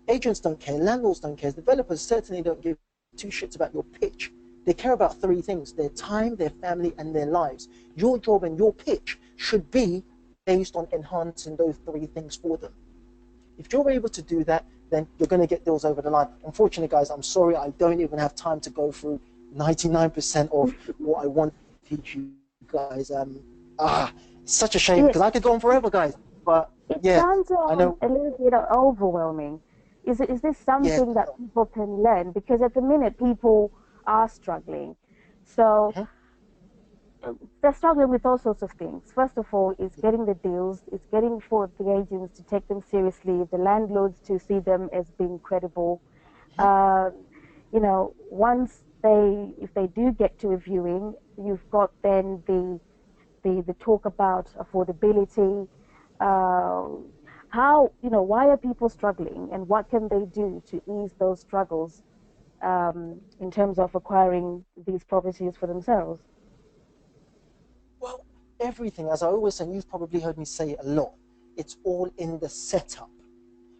Agents don't care, landlords don't care, developers certainly don't give two shits about your pitch. They care about three things: their time, their family, and their lives. Your job and your pitch should be based on enhancing those three things for them. If you're able to do that, then you're going to get deals over the line. Unfortunately, guys, I'm sorry, I don't even have time to go through 99% of what I want to teach you guys. It's such a shame, because I could go on forever, guys. But it sounds I know a little bit overwhelming. Is this something that people can learn? Because at the minute, people are struggling. So they're struggling with all sorts of things. First of all, it's getting the deals. It's getting for the agents to take them seriously, the landlords to see them as being credible. You know, if they do get to a viewing, you've got then the talk about affordability. How, why are people struggling, and what can they do to ease those struggles in terms of acquiring these properties for themselves? Well, everything, as I always say, and you've probably heard me say it a lot, it's all in the setup.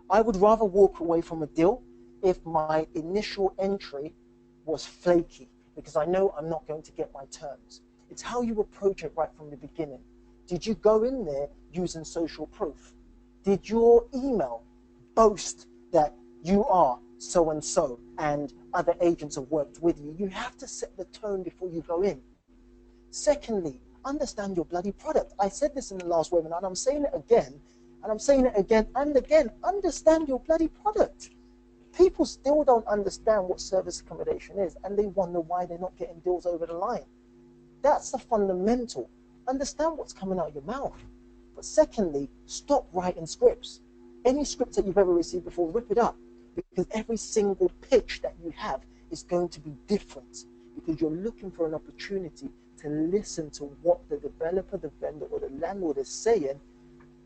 I would rather walk away from a deal if my initial entry was flaky, because I know I'm not going to get my terms. It's how you approach it right from the beginning. Did you go in there using social proof? Did your email boast that you are so-and-so and other agents have worked with you? You have to set the tone before you go in. Secondly, understand your bloody product. I said this in the last webinar, and I'm saying it again, and I'm saying it again and again. Understand your bloody product. People still don't understand what service accommodation is, and they wonder why they're not getting deals over the line. That's the fundamental. Understand what's coming out of your mouth. But secondly, stop writing scripts. Any script that you've ever received before, rip it up, because every single pitch that you have is going to be different, because you're looking for an opportunity to listen to what the developer, the vendor, or the landlord is saying,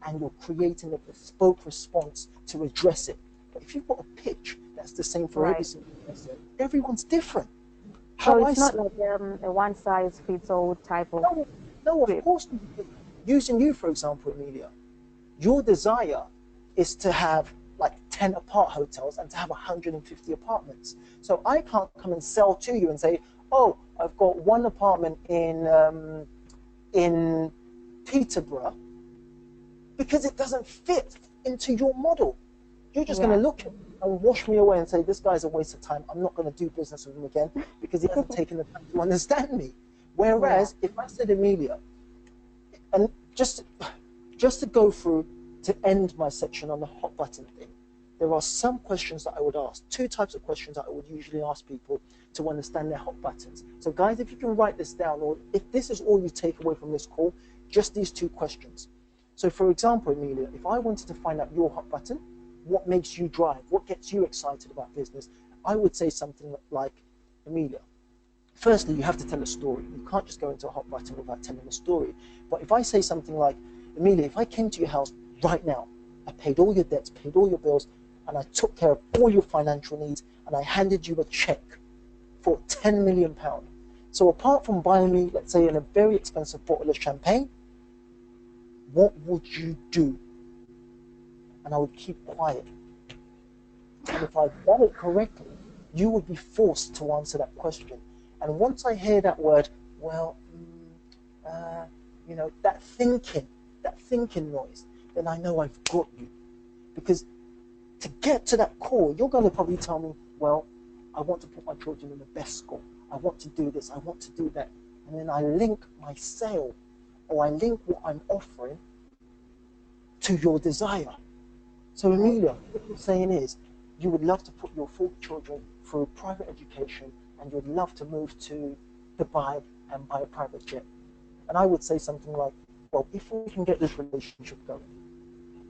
and you're creating a bespoke response to address it. But if you've got a pitch that's the same for every single person, everyone's different. So it's not like a one-size-fits-all type of No, of course not. Using you, for example, Amelia, your desire is to have like 10 apart hotels and to have 150 apartments. So I can't come and sell to you and say, oh, I've got one apartment in Peterborough, because it doesn't fit into your model. You're just going to look at and wash me away and say, this guy's a waste of time. I'm not going to do business with him again because he hasn't taken the time to understand me. Whereas if I said, Amelia, and just to go through to end my section on the hot button thing, there are some questions that I would ask, two types of questions that I would usually ask people to understand their hot buttons. So guys, if you can write this down, or if this is all you take away from this call, just these two questions. So for example, Amelia, if I wanted to find out your hot button, what makes you drive, what gets you excited about business, I would say something like, Amelia, firstly, you have to tell a story. You can't just go into a hot button without telling a story. But if I say something like, Amelia, if I came to your house right now, I paid all your debts, paid all your bills, and I took care of all your financial needs, and I handed you a check for £10 million. So apart from buying me, let's say, a very expensive bottle of champagne, what would you do? And I would keep quiet. And if I've done it correctly, you would be forced to answer that question. And once I hear that word, well, that thinking noise, then I know I've got you. Because to get to that core, you're going to probably tell me, well, I want to put my children in the best school. I want to do this. I want to do that. and then I link my sale, or I link what I'm offering to your desire. So Amelia, what you're saying is you would love to put your 4 children through private education, and you'd love to move to Dubai and buy a private jet. And I would say something like, well, if we can get this relationship going,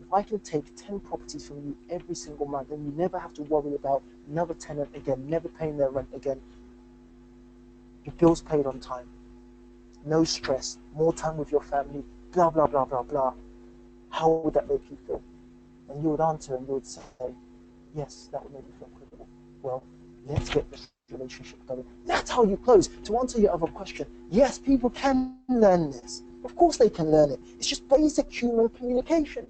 if I can take 10 properties from you every single month, and you never have to worry about another tenant again, never paying their rent again, your bills paid on time, no stress, more time with your family, blah, blah, blah, blah, blah, how would that make you feel? And you would answer and you would say, yes, that would make me feel incredible. Well, let's get this relationship going. That's how you close. To answer your other question, yes, people can learn this. Of course they can learn it. It's just basic human communication.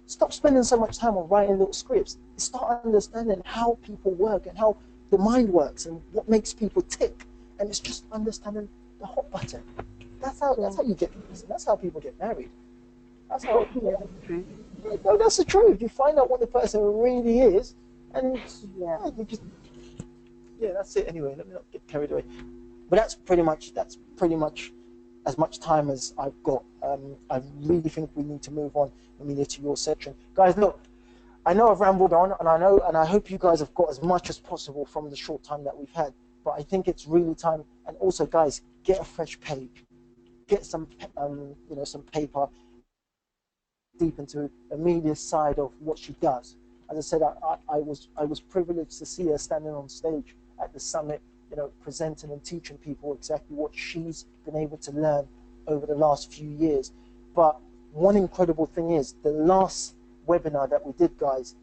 Stop spending so much time on writing little scripts. Start understanding how people work and how the mind works and what makes people tick. And it's just understanding the hot button. That's how you get. That's how people get married. That's how. Yeah, that's true. No, that's the truth. You find out what the person really is, and you just that's it. Anyway, let me not get carried away. But that's pretty much as much time as I've got. I really think we need to move on, Amelia, to your section, guys. Look, I know I've rambled on, and I hope you guys have got as much as possible from the short time that we've had. But I think it's really time. And also, guys, get a fresh page, get some some paper deep into Amelia's side of what she does. As I said, I was privileged to see her standing on stage at the summit, presenting and teaching people exactly what she's been able to learn over the last few years. But one incredible thing is the last webinar that we did, guys,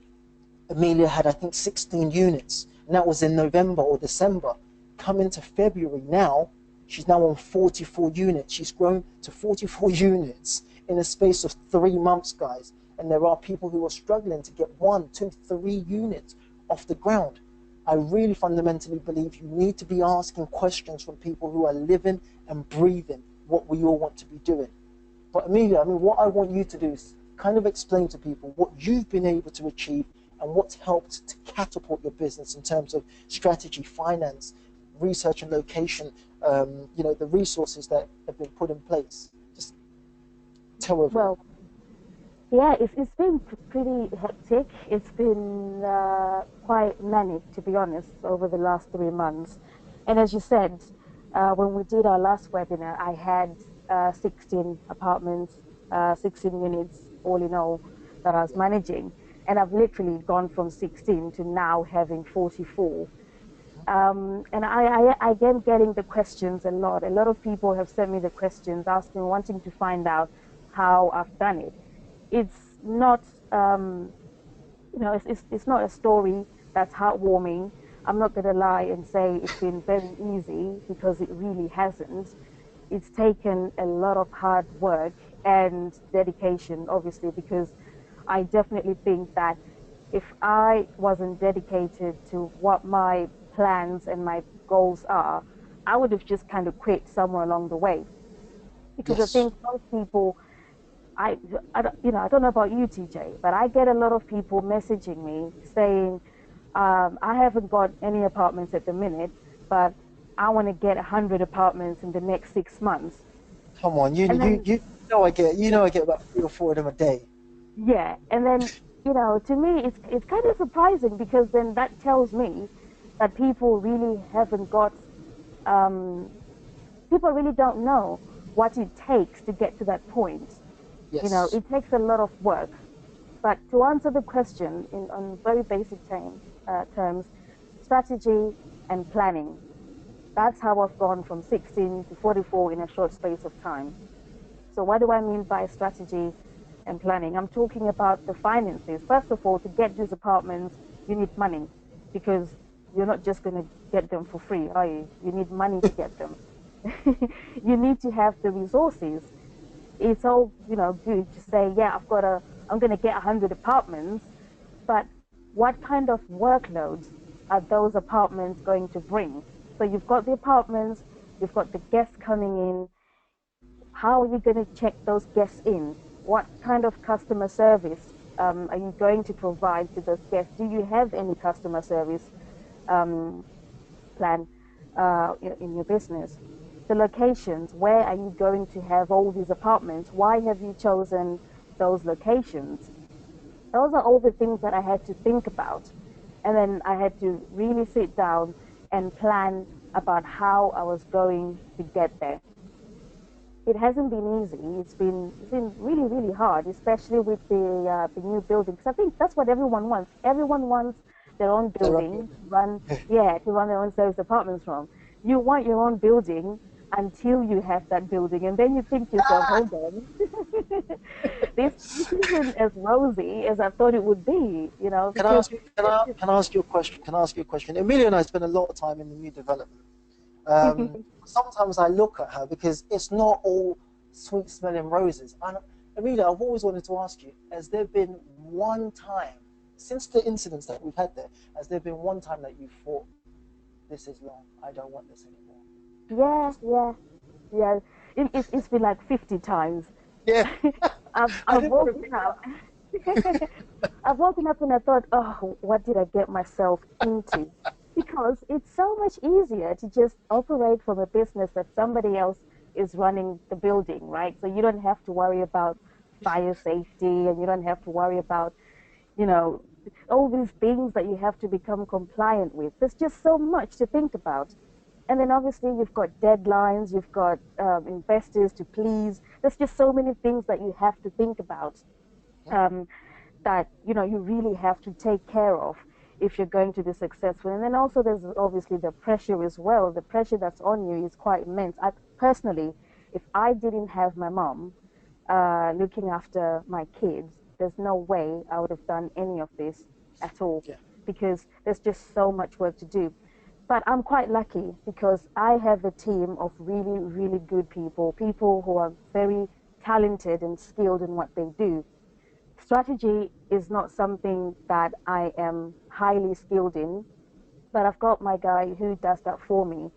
Amelia had, I think, 16 units, and that was in November or December. Come into February now, she's now on 44 units. She's grown to 44 units in a space of 3 months, guys. And there are people who are struggling to get 1, 2, 3 units off the ground. I really fundamentally believe you need to be asking questions from people who are living and breathing what we all want to be doing. But Amelia, I mean, what I want you to do is kind of explain to people what you've been able to achieve and what's helped to catapult your business in terms of strategy, finance, research and location, the resources that have been put in place. Just tell everyone. Well, yeah, it's been pretty hectic. It's been quite manic, to be honest, over the last 3 months. And as you said, when we did our last webinar, I had 16 apartments, 16 units, all in all, that I was managing. And I've literally gone from 16 to now having 44. And I again getting the questions a lot. A lot of people have sent me the questions asking, wanting to find out how I've done it. It's not, it's not a story that's heartwarming. I'm not going to lie and say it's been very easy, because it really hasn't. It's taken a lot of hard work and dedication, obviously, because I definitely think that if I wasn't dedicated to what my plans and my goals are, I would have just kind of quit somewhere along the way. Because I think most people, I don't know about you, TJ, but I get a lot of people messaging me saying, I haven't got any apartments at the minute, but I want to get 100 apartments in the next 6 months. Come on, you know I get about 3 or 4 of them a day. Yeah, and then to me it's kind of surprising, because then that tells me that people really haven't got, people really don't know what it takes to get to that point. Yes. It takes a lot of work. But to answer the question on very basic terms, strategy and planning. That's how I've gone from 16 to 44 in a short space of time. So what do I mean by strategy and planning? I'm talking about the finances. First of all, to get these apartments, you need money, because you're not just going to get them for free, are you? You need money to get them. You need to have the resources. It's all, good to say, yeah, I'm going to get 100 apartments, but what kind of workloads are those apartments going to bring? So you've got the apartments, you've got the guests coming in. How are you going to check those guests in? What kind of customer service are you going to provide to those guests? Do you have any customer service plan in your business? the locations. Where are you going to have all these apartments? Why have you chosen those locations? Those are all the things that I had to think about. And then I had to really sit down and plan about how I was going to get there. It hasn't been easy. It's been really, really hard, especially with the new building. Because I think that's what everyone wants. Everyone wants their own They're up building to run, yeah, to run their own service apartments from. You want your own building until you have that building, and then you think to yourself, hold on, this isn't as rosy as I thought it would be, Can I because ask you? Can I ask you a question? Can I ask you a question? Amelia and I spend a lot of time in the new development. Sometimes I look at her because it's not all sweet smelling roses. And Amelia, I've always wanted to ask you: has there been one time since the incidents that we've had there? Has there been one time that you thought, "This is long. I don't want this anymore"? yeah, yeah, yeah. It's been like 50 times. Yeah, I I've didn't want to woken up. I've woken up and I thought, oh, what did I get myself into? Because it's so much easier to just operate from a business that somebody else is running the building, right? So you don't have to worry about fire safety, and you don't have to worry about, you know, all these things that you have to become compliant with. There's just so much to think about. And then obviously you've got deadlines, you've got investors to please. There's just so many things that you have to think about, um, that you really have to take care of if you're going to be successful. And then also there's obviously the pressure as well. The pressure that's on you is quite immense. I personally, if I didn't have my mom looking after my kids, there's no way I would have done any of this at all, Yeah. because there's just so much work to do. But I'm quite lucky because I have a team of really, really good people who are very talented and skilled in what they do. Strategy is not something that I am highly skilled in, but I've got my guy who does that for me.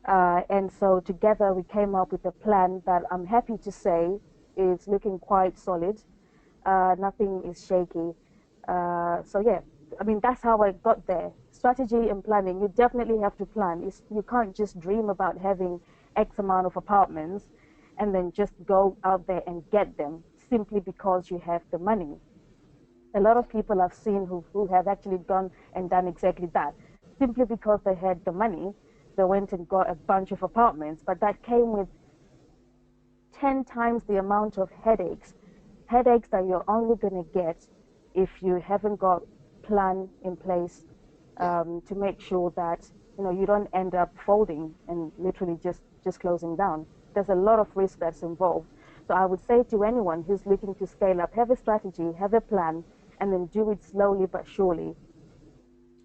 And so together we came up with a plan that I'm happy to say is looking quite solid. Nothing is shaky. So yeah, I mean, that's how I got there. Strategy and planning. You definitely have to plan. You can't just dream about having X amount of apartments and then just go out there and get them simply because you have the money. A lot of people I've seen who have actually gone and done exactly that. Simply because they had the money, they went and got a bunch of apartments, but that came with 10 times the amount of headaches that you're only going to get if you haven't got plan in place, Yeah. to make sure that you don't end up folding and literally just closing down. There's a lot of risk that's involved. So I would say to anyone who's looking to scale up, have a strategy, have a plan, and then do it slowly but surely.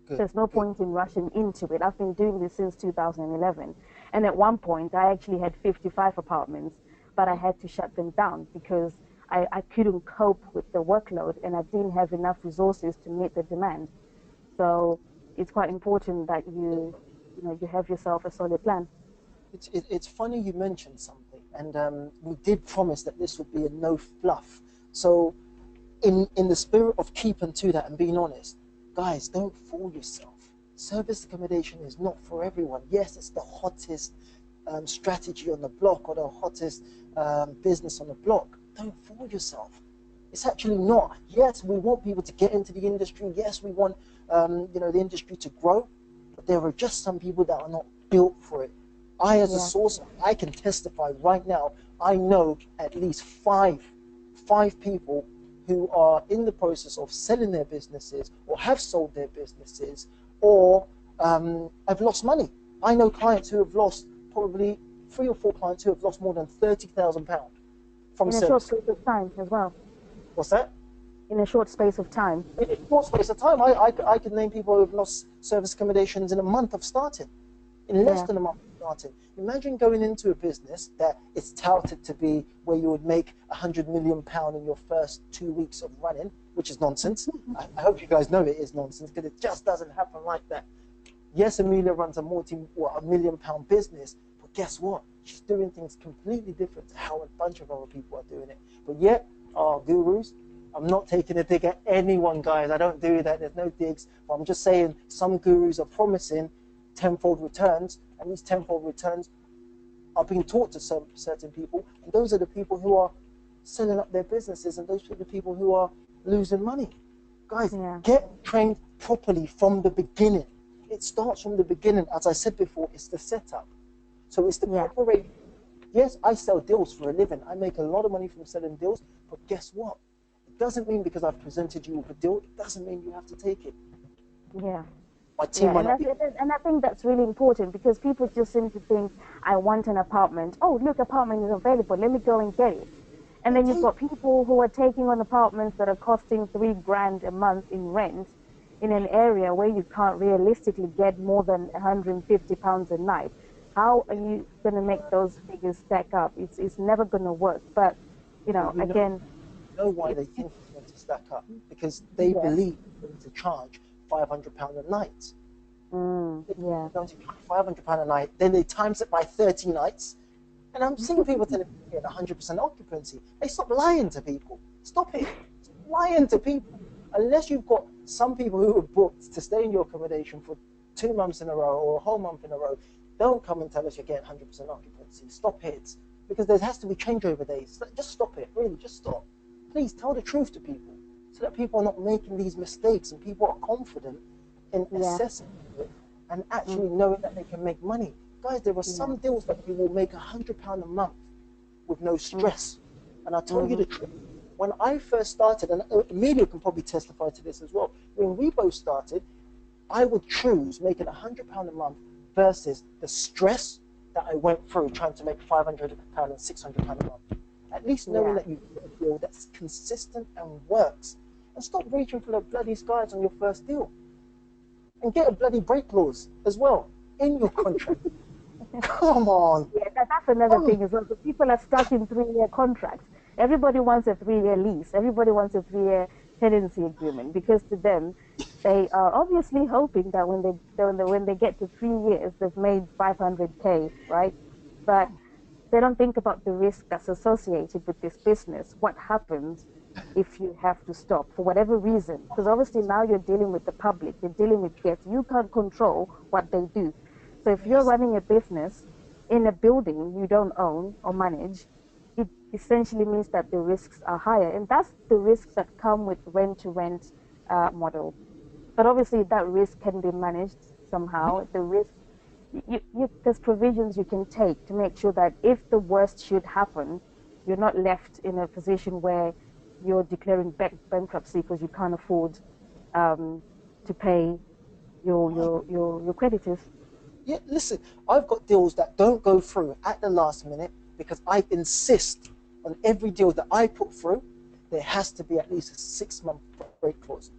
Good. There's no Good. point in rushing into it. I've been doing this since 2011. And at one point, I actually had 55 apartments, but I had to shut them down because I couldn't cope with the workload and I didn't have enough resources to meet the demand. So it's quite important that you have yourself a solid plan. It's funny you mentioned something, and we did promise that this would be a no fluff. So, in the spirit of keeping to that and being honest, guys, don't fool yourself. Service accommodation is not for everyone. Yes, it's the hottest strategy on the block or the hottest business on the block. Don't fool yourself. It's actually not. Yes, we want people to get into the industry. Yes, we want the industry to grow, but there are just some people that are not built for it. I, as a Yeah, source, I can testify right now. I know at least five people who are in the process of selling their businesses or have sold their businesses or have lost money. I know clients who have lost, probably 3 or 4 clients who have lost more than £30,000 from in a short service. space of time as well. What's that? In a short space of time. In a short space of time, I can name people who have lost service accommodations in a month of starting, in less Yeah, than a month of starting. Imagine going into a business that is touted to be where you would make £100 million in your first 2 weeks of running, which is nonsense. I hope you guys know it is nonsense because it just doesn't happen like that. Yes, Amelia runs £1 million business, but guess what? She's doing things completely different to how a bunch of other people are doing it. But yet, our gurus, I'm not taking a dig at anyone, guys. I don't do that. There's no digs. But I'm just saying some gurus are promising tenfold returns, and these tenfold returns are being taught to some certain people, and those are the people who are selling up their businesses, and those are the people who are losing money. Guys, get trained properly from the beginning. It starts from the beginning. As I said before, it's the setup. So it's the preparation. Yes, I sell deals for a living. I make a lot of money from selling deals, but guess what? It doesn't mean because I've presented you with a deal, it doesn't mean you have to take it. Yeah. My team might not be... And I think that's really important, because people just seem to think, I want an apartment. Oh, look, apartment is available. Let me go and get it. And then you've got people who are taking on apartments that are costing $3,000 a month in rent in an area where you can't realistically get more than £150 a night. How are you going to make those figures stack up? It's never going to work. But, you know, again... You know why they think it's going to stack up? Because they believe they're going to charge £500 a night. They're going to charge £500 a night, then they times it by 30 nights. And I'm seeing people telling me at 100% occupancy. Hey, stop lying to people. Stop it. Stop lying to people. Unless you've got some people who are booked to stay in your accommodation for 2 months in a row or a whole month in a row, don't come and tell us you're getting 100% occupancy. Stop it. Because there has to be changeover days. Just stop it. Really, just stop. Please tell the truth to people so that people are not making these mistakes and people are confident in assessing it and actually knowing that they can make money. Guys, there are some deals that you will make £100 a month with no stress. And I'll tell you the truth. When I first started, and Amelia can probably testify to this as well, when we both started, I would choose making £100 a month versus the stress that I went through trying to make £500 and £600 a month. At least knowing that you get a deal that's consistent and works. And stop reaching for the bloody skies on your first deal. And get a bloody break clause as well in your contract. Come on. Yeah, that's another thing as well. So people are stuck in 3-year contracts. Everybody wants a 3-year lease. Everybody wants a 3-year tenancy agreement, because to them, they are obviously hoping that when they get to 3 years, they've made 500K, right? But they don't think about the risk that's associated with this business. What happens if you have to stop for whatever reason? Because obviously now you're dealing with the public, you're dealing with guests. You can't control what they do. So if you're running a business in a building you don't own or manage, it essentially means that the risks are higher. And that's the risks that come with rent-to-rent model. But obviously that risk can be managed somehow. The risk, there's provisions you can take to make sure that if the worst should happen, you're not left in a position where you're declaring bankruptcy because you can't afford to pay your creditors. Yeah, listen, I've got deals that don't go through at the last minute because I insist on every deal that I put through, there has to be at least a 6-month break clause.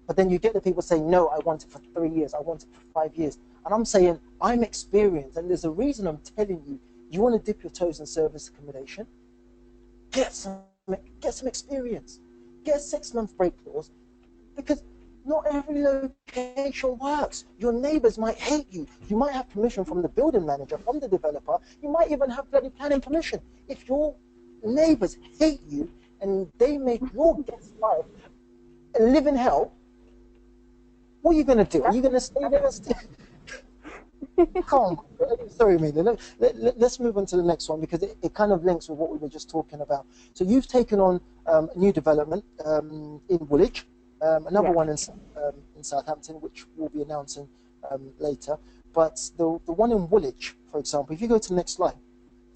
But then you get the people saying, no, I want it for 3 years, I want it for 5 years. And I'm saying, I'm experienced, and there's a reason I'm telling you, you want to dip your toes in service accommodation? Get some experience. Get a 6-month break clause, because not every location works. Your neighbors might hate you. You might have permission from the building manager, from the developer. You might even have bloody planning permission. If your neighbors hate you and they make your guest life a living hell, what are you going to do? Are you going to stay there and stay? Come on. Sorry, Amelia. Let's move on to the next one, because it kind of links with what we were just talking about. So you've taken on a new development in Woolwich. Another one in Southampton, which we'll be announcing later. But the one in Woolwich, for example, if you go to the next slide,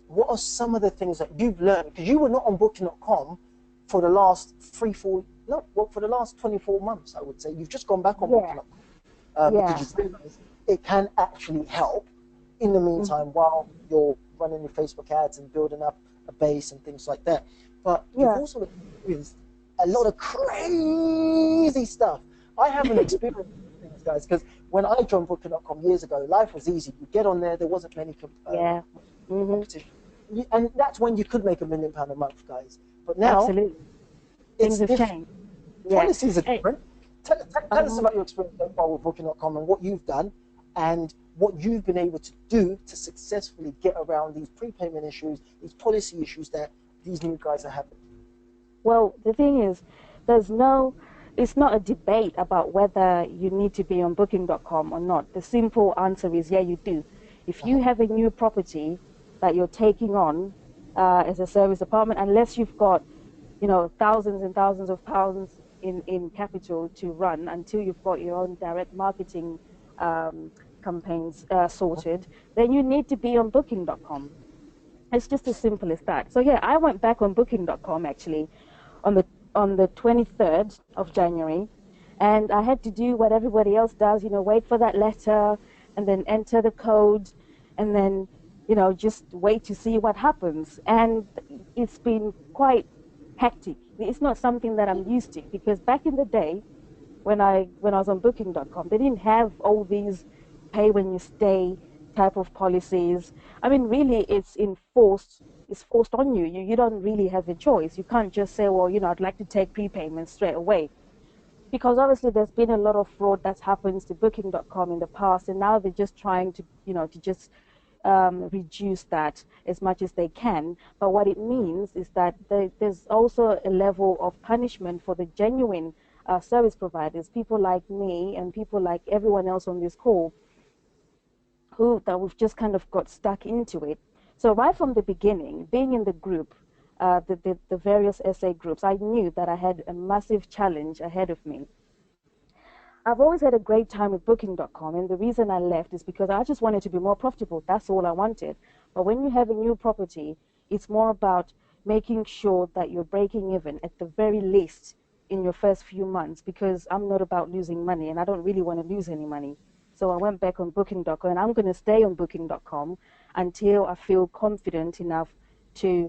what are some of the things that you've learned? Because you were not on Booking.com for the last for the last 24 months, I would say. You've just gone back on Booking.com because you've realized it can actually help in the meantime while you're running your Facebook ads and building up a base and things like that. But you've also experienced a lot of crazy stuff. I haven't experienced things, guys, because when I joined Booking.com years ago, life was easy. You get on there, there wasn't many competition. And that's when you could make £1 million a month, guys. But now, things have changed. Policies are different. Tell us about your experience so far with Booking.com and what you've done and what you've been able to do to successfully get around these prepayment issues, these policy issues that these new guys are having. Well, the thing is, it's not a debate about whether you need to be on Booking.com or not. The simple answer is, yeah, you do. If you have a new property that you're taking on as a service apartment, unless you've got, thousands and thousands of pounds in capital to run until you've got your own direct marketing um, campaigns sorted, then you need to be on booking.com. It's just as simple as that. So yeah, I went back on booking.com actually on the 23rd of January, and I had to do what everybody else does, wait for that letter and then enter the code and then, just wait to see what happens. And it's been quite hectic. It's not something that I'm used to, because back in the day when I was on booking.com, they didn't have all these pay when you stay type of policies. I mean, really, it's forced on you. You don't really have a choice. You can't just say, well, I'd like to take prepayments straight away, because obviously there's been a lot of fraud that's happened to booking.com in the past, and now they're just trying to, to just reduce that as much as they can. But what it means is that there's also a level of punishment for the genuine service providers, people like me and people like everyone else on this call, who that we've just kind of got stuck into it. So right from the beginning, being in the group, the various SA groups, I knew that I had a massive challenge ahead of me. I've always had a great time with booking.com, and the reason I left is because I just wanted to be more profitable. That's all I wanted. But when you have a new property, it's more about making sure that you're breaking even at the very least in your first few months, because I'm not about losing money and I don't really want to lose any money. So I went back on booking.com, and I'm going to stay on booking.com until I feel confident enough to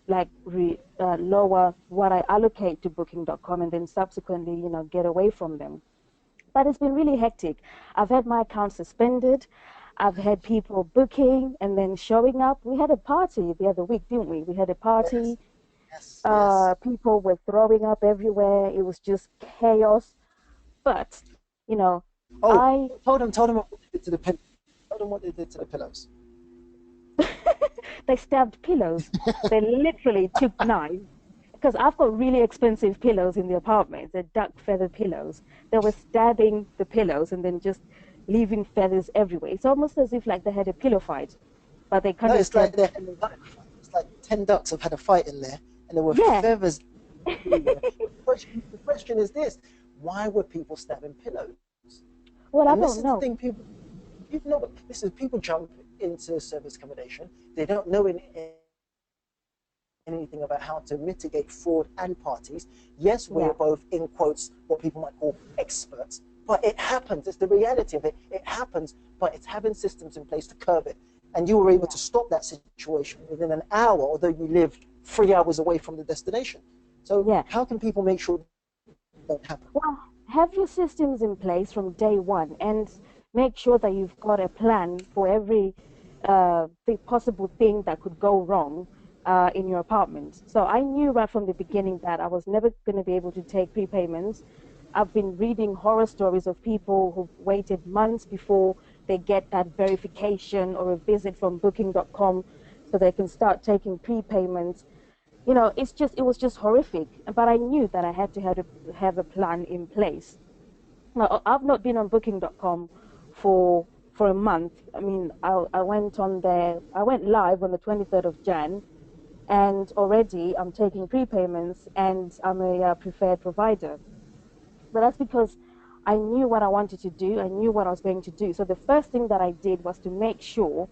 lower what I allocate to booking.com, and then subsequently, get away from them. But it's been really hectic. I've had my account suspended. I've had people booking and then showing up. We had a party the other week, didn't we? We had a Yes, party. yes, yes. People were throwing up everywhere. It was just chaos. But, you know, Oh, I told them what they did to the pillows. Told them what they did to the pillows. they stabbed pillows. They literally took knives, because I've got really expensive pillows in the apartment. They're duck feather pillows. They were stabbing the pillows and then just leaving feathers everywhere. It's almost as if like they had a pillow fight, but they No, kind of it's like stabbed they the had a pillows. duck fight. It's like 10 ducks have had a fight in there, and there were Yeah. feathers everywhere. The question is this: why were people stabbing pillows? Well, I And this don't is the know. thing: people know. This is people jump into service accommodation. They don't know anything about how to mitigate fraud and parties. Yes, we're Yeah. both in quotes what people might call experts, but it happens. It's the reality of it. It happens, but it's having systems in place to curb it. And you were able Yeah. to stop that situation within an hour, although you lived 3 hours away from the destination. So Yeah. how can people make sure that don't happen? Well, have your systems in place from day one, and make sure that you've got a plan for every the possible thing that could go wrong in your apartment. So I knew right from the beginning that I was never going to be able to take prepayments. I've been reading horror stories of people who've waited months before they get that verification or a visit from booking.com so they can start taking prepayments. It was just horrific. But I knew that I had to have a plan in place. Now, I've not been on booking.com for a month. I mean, I went on there, I went live on the 23rd of Jan, and already I'm taking prepayments, and I'm a preferred provider. But that's because I knew what I wanted to do. I knew what I was going to do. So the first thing that I did was to make sure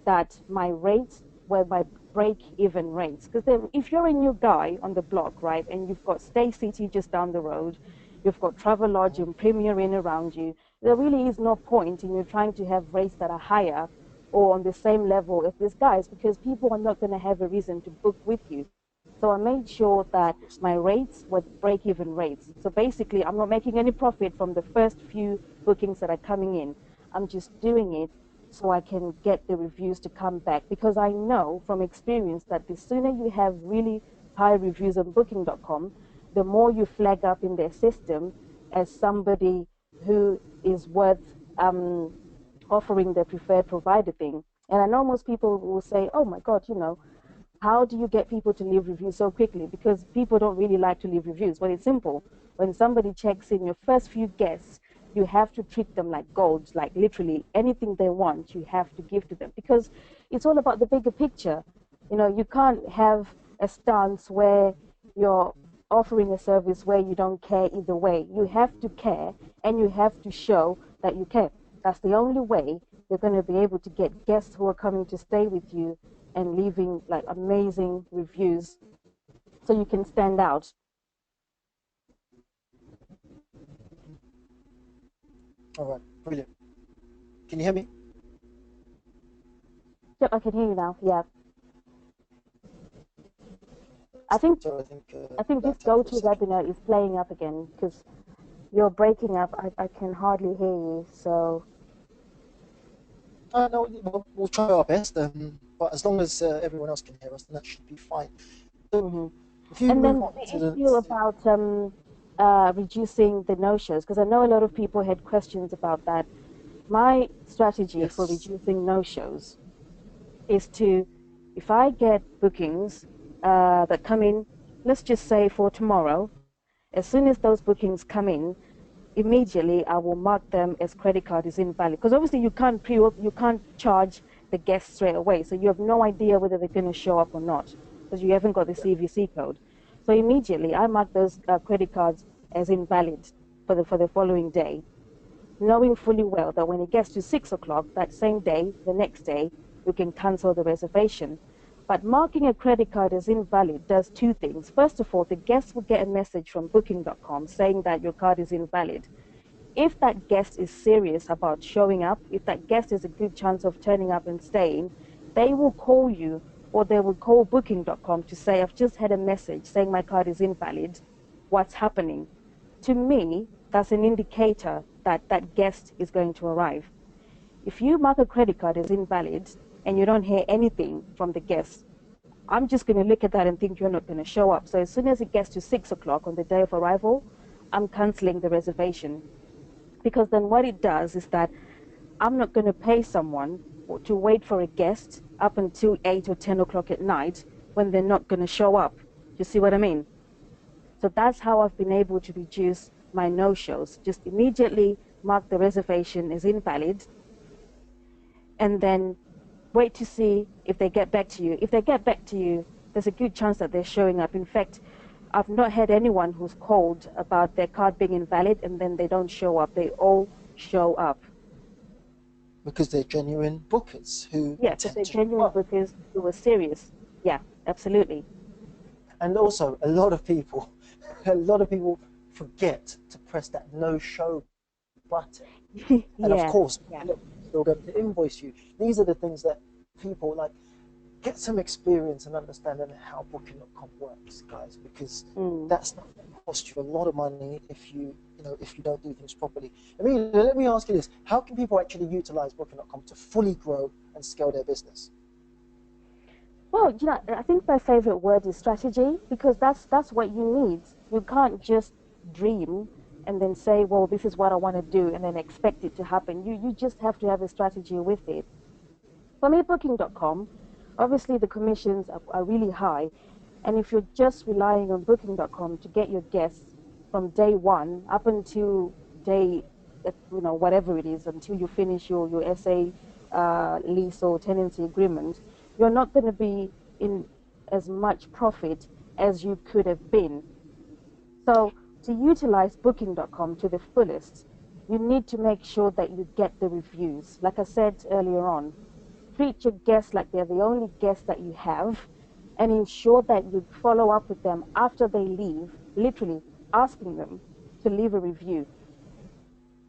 that my rates were my break-even rates. Because if you're a new guy on the block, right, and you've got Stay City just down the road, you've got Travelodge and Premier Inn around you, there really is no point in you trying to have rates that are higher or on the same level as these guys, because people are not going to have a reason to book with you. So I made sure Of that course. my rates were break-even rates. So basically, I'm not making any profit from the first few bookings that are coming in. I'm just doing it so I can get the reviews to come back, because I know from experience that the sooner you have really high reviews on booking.com, the more you flag up in their system as somebody who is worth offering the preferred provider thing. And I know most people will say, oh my God, how do you get people to leave reviews so quickly? Because people don't really like to leave reviews. Well, it's simple. When somebody checks in, your first few guests you have to treat them like gold, like literally anything they want, you have to give to them, because it's all about the bigger picture. You know, you can't have a stance where you're offering a service where you don't care either way. You have to care, and you have to show that you care. That's the only way you're going to be able to get guests who are coming to stay with you and leaving like amazing reviews so you can stand out. All right, brilliant. Can you hear me? Yep, I can hear you now. Yeah. I think So I think this that for a second. GoToWebinar is playing up again because you're breaking up. I can hardly hear you. So No, we'll try our best. But as long as everyone else can hear us, then that should be fine. So hmm if you and move then on the to the issue about reducing the no-shows, because I know a lot of people had questions about that. My strategy for yes, reducing no-shows is to, if I get bookings that come in, let's just say for tomorrow, as soon as those bookings come in, immediately I will mark them as credit card is invalid. Because obviously you can't charge the guests straight away, so you have no idea whether they're going to show up or not because you haven't got the CVC code. So immediately I mark those credit cards as invalid for the following day, knowing fully well that when it gets to 6 o'clock that same day, the next day, you can cancel the reservation. But marking a credit card as invalid does two things. First of all, the guest will get a message from booking.com saying that your card is invalid. If that guest is serious about showing up, if that guest has a good chance of turning up and staying, they will call you, or they will call booking.com to say, I've just had a message saying my card is invalid. What's happening? To me, that's an indicator that that guest is going to arrive. If you mark a credit card as invalid and you don't hear anything from the guest, I'm just going to look at that and think you're not going to show up. So as soon as it gets to 6 o'clock on the day of arrival, I'm canceling the reservation. Because then what it does is that I'm not going to pay someone to wait for a guest up until 8 or 10 o'clock at night when they're not going to show up. You see what I mean? So that's how I've been able to reduce my no-shows. Just immediately mark the reservation as invalid and then wait to see if they get back to you. If they get back to you, there's a good chance that they're showing up. In fact, I've not had anyone who's called about their card being invalid and then they don't show up. They all show up. because they're genuine bookers who Yeah, because intend they're to show genuine up. bookers who were serious. Yeah, absolutely. And also, a lot of people, a lot of people forget to press that no-show button. And of Yeah, course, yeah. still going to invoice you. These are the things that people like get some experience and understanding how Booking.com works, guys, because Mm. that's not going to cost you a lot of money if you don't do things properly. I mean, let me ask you this: how can people actually utilize Booking.com to fully grow and scale their business? Well, I think my favorite word is strategy because that's what you need. You can't just dream and then say, well, this is what I want to do and then expect it to happen. You just have to have a strategy with it. For me, Booking.com, obviously the commissions are really high. And if you're just relying on Booking.com to get your guests from day one up until day, whatever it is, until you finish your SA lease or tenancy agreement, you're not going to be in as much profit as you could have been. So to utilize Booking.com to the fullest, you need to make sure that you get the reviews. Like I said earlier on, treat your guests like they're the only guests that you have and ensure that you follow up with them after they leave, literally asking them to leave a review.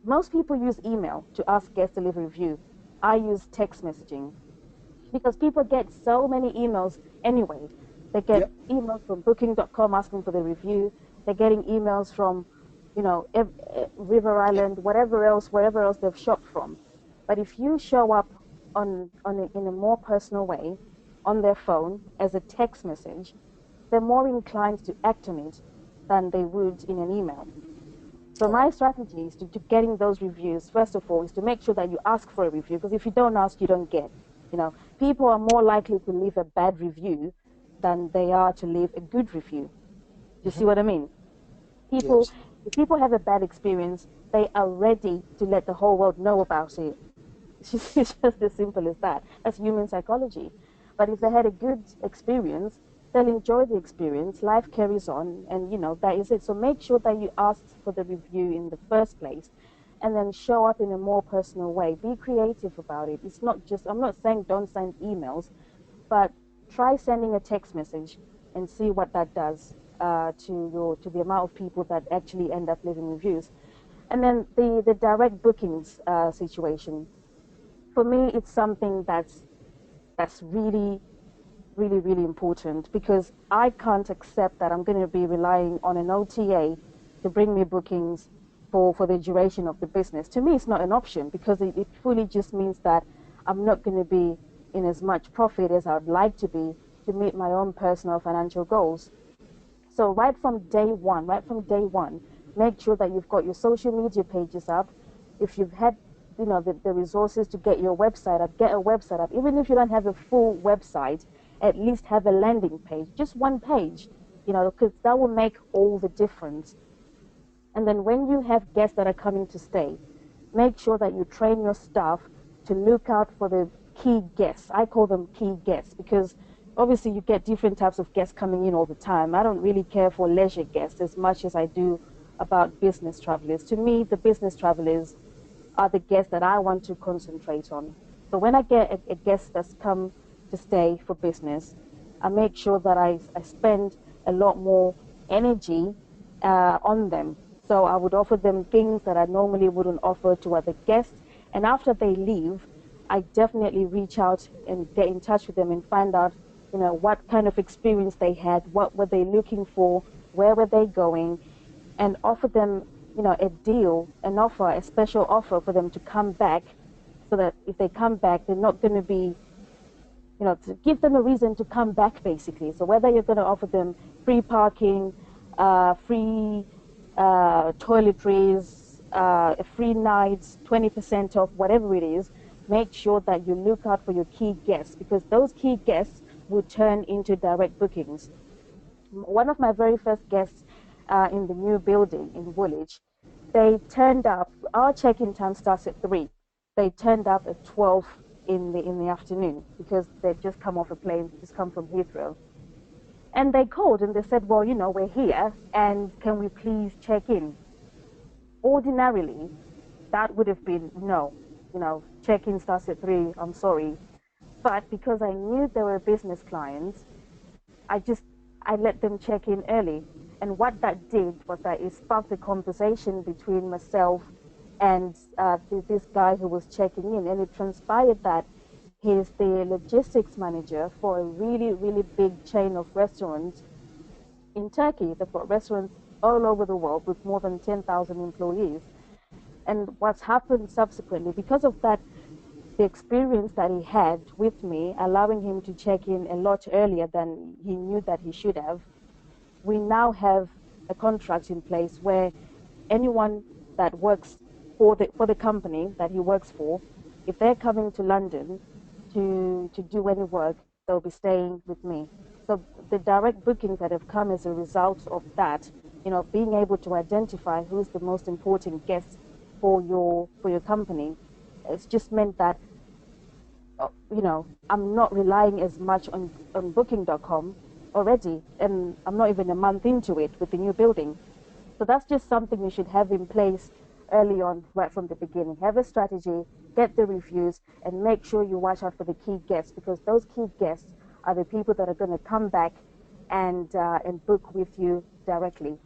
Most people use email to ask guests to leave a review. I use text messaging because people get so many emails anyway. They get Yep. emails from booking.com asking for the review. They're getting emails from, River Island, whatever else, wherever else they've shopped from. But if you show up in a more personal way on their phone as a text message, they're more inclined to act on it than they would in an email. So All right. my strategy is to getting those reviews, first of all, is to make sure that you ask for a review, because if you don't ask, you don't get. People are more likely to leave a bad review than they are to leave a good review. You see Mm-hmm. what I mean? Yeah, If people have a bad experience, they are ready to let the whole world know about it. It's just as simple as that. That's human psychology. But if they had a good experience, they'll enjoy the experience. Life carries on, and that is it. So make sure that you ask for the review in the first place, and then show up in a more personal way. Be creative about it. It's not just, I'm not saying don't send emails, but try sending a text message and see what that does to the amount of people that actually end up leaving reviews. And then the direct bookings situation, for me, it's something that's really, really, really important, because I can't accept that I'm going to be relying on an OTA to bring me bookings for the duration of the business. To me, it's not an option, because it fully just means that I'm not going to be in as much profit as I would like to be to meet my own personal financial goals. So right from day one, make sure that you've got your social media pages up. If you've had, the resources to get your website up, get a website up. Even if you don't have a full website, at least have a landing page, just one page, because that will make all the difference. And then when you have guests that are coming to stay, make sure that you train your staff to look out for the key guests. I call them key guests, because obviously you get different types of guests coming in all the time. I don't really care for leisure guests as much as I do about business travelers. To me, the business travelers are the guests that I want to concentrate on. So when I get a guest that's come to stay for business, I make sure that I spend a lot more energy on them. So I would offer them things that I normally wouldn't offer to other guests. And after they leave, I definitely reach out and get in touch with them and find out, what kind of experience they had, what were they looking for, where were they going, and offer them, a deal, an offer, a special offer for them to come back, so that if they come back, they're not going to be, to give them a reason to come back, basically. So whether you're going to offer them free parking, free toiletries, free nights, 20% off, whatever it is, make sure that you look out for your key guests, because those key guests will turn into direct bookings. One of my very first guests in the new building in Woolwich, they turned up. Our check-in time starts at 3. They turned up at 12 in the afternoon, because they've just come off a plane, just come from Heathrow. And they called and they said, well, we're here, and can we please check in? Ordinarily, that would have been no. Check-in starts at 3, I'm sorry. But because I knew they were business clients, I let them check in early. And what that did was that it sparked a conversation between myself and this guy who was checking in. And it transpired that he's the logistics manager for a really, really big chain of restaurants in Turkey. They've got restaurants all over the world with more than 10,000 employees. And what's happened subsequently, because of that, the experience that he had with me, allowing him to check in a lot earlier than he knew that he should have, we now have a contract in place where anyone that works for the company that he works for, if they're coming to London to do any work, they'll be staying with me. So the direct bookings that have come as a result of that, being able to identify who's the most important guest for your company, it's just meant that I'm not relying as much on booking.com already, and I'm not even a month into it with the new building. So that's just something you should have in place early on, right from the beginning. Have a strategy, get the reviews, and make sure you watch out for the key guests, because those key guests are the people that are going to come back and book with you directly.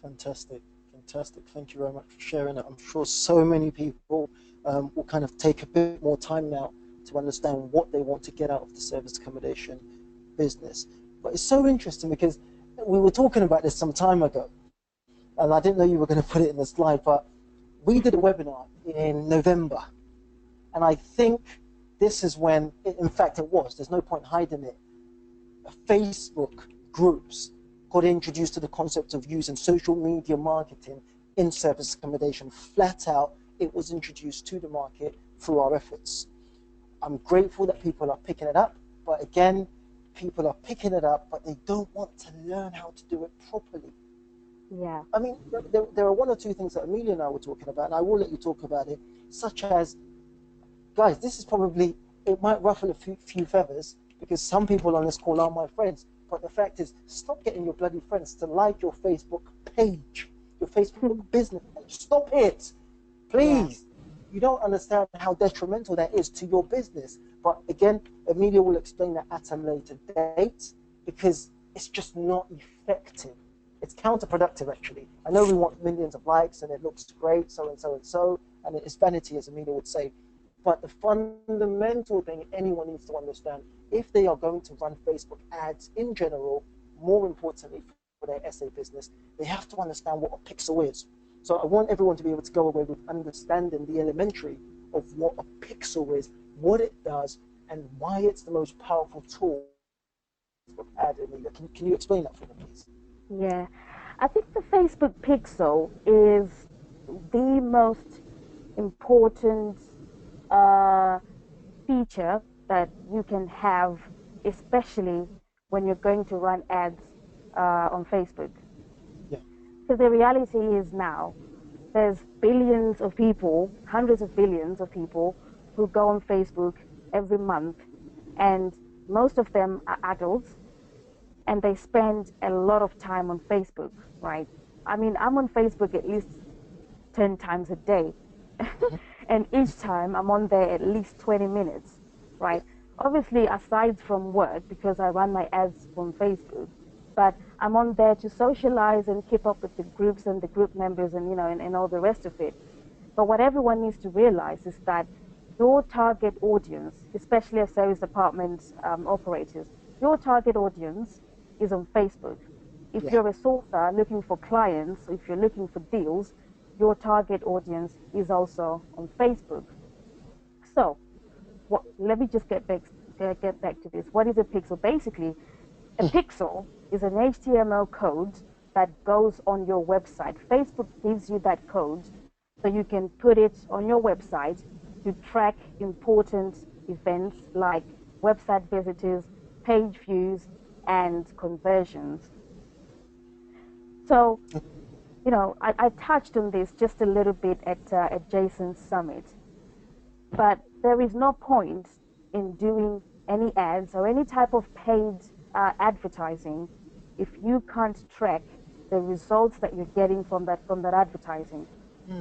Fantastic, fantastic. Thank you very much for sharing it. I'm sure so many people will kind of take a bit more time now to understand what they want to get out of the service accommodation business. But it's so interesting, because we were talking about this some time ago, and I didn't know you were going to put it in the slide, but we did a webinar in November, and I think this is when, in fact it was, there's no point hiding it, Facebook groups got introduced to the concept of using social media marketing in service accommodation. Flat out, it was introduced to the market through our efforts. I'm grateful that people are picking it up, but again, people are picking it up, but they don't want to learn how to do it properly. Yeah. I mean, there are one or two things that Amelia and I were talking about, and I will let you talk about it, such as, guys, this is probably, it might ruffle a few feathers because some people on this call are my friends. But the fact is, stop getting your bloody friends to like your Facebook page, your Facebook business page. Stop it, Yeah. please. You don't understand how detrimental that is to your business. But again, Amelia will explain that at a later date because it's just not effective. It's counterproductive, actually. I know we want millions of likes and it looks great, so and so and so, and it's vanity, as Amelia would say. But the fundamental thing anyone needs to understand, if they are going to run Facebook ads in general, more importantly for their essay business, they have to understand what a pixel is. So I want everyone to be able to go away with understanding the elementary of what a pixel is, what it does, and why it's the most powerful tool for ad. Amelia, can you explain that for me, please? Yeah. I think the Facebook pixel is the most important uh, feature that you can have, especially when you're going to run ads on Facebook. Yeah. Because the reality is now there's billions of people, hundreds of billions of people who go on Facebook every month, and most of them are adults and they spend a lot of time on Facebook, right? I mean, I'm on Facebook at least 10 times a day. And each time I'm on there at least 20 minutes, Yeah. right? Obviously, aside from work, because I run my ads from Facebook, but I'm on there to socialize and keep up with the groups and the group members and, and all the rest of it. But what everyone needs to realize is that your target audience, especially as service department operators, your target audience is on Facebook. If Yeah. you're a sourcer looking for clients, if you're looking for deals, your target audience is also on Facebook. So, let me just get back to this. What is a pixel? Basically, a pixel is an HTML code that goes on your website. Facebook gives you that code so you can put it on your website to track important events like website visitors, page views, and conversions. So, I touched on this just a little bit at Jason's summit, but there is no point in doing any ads or any type of paid advertising if you can't track the results that you're getting from that advertising.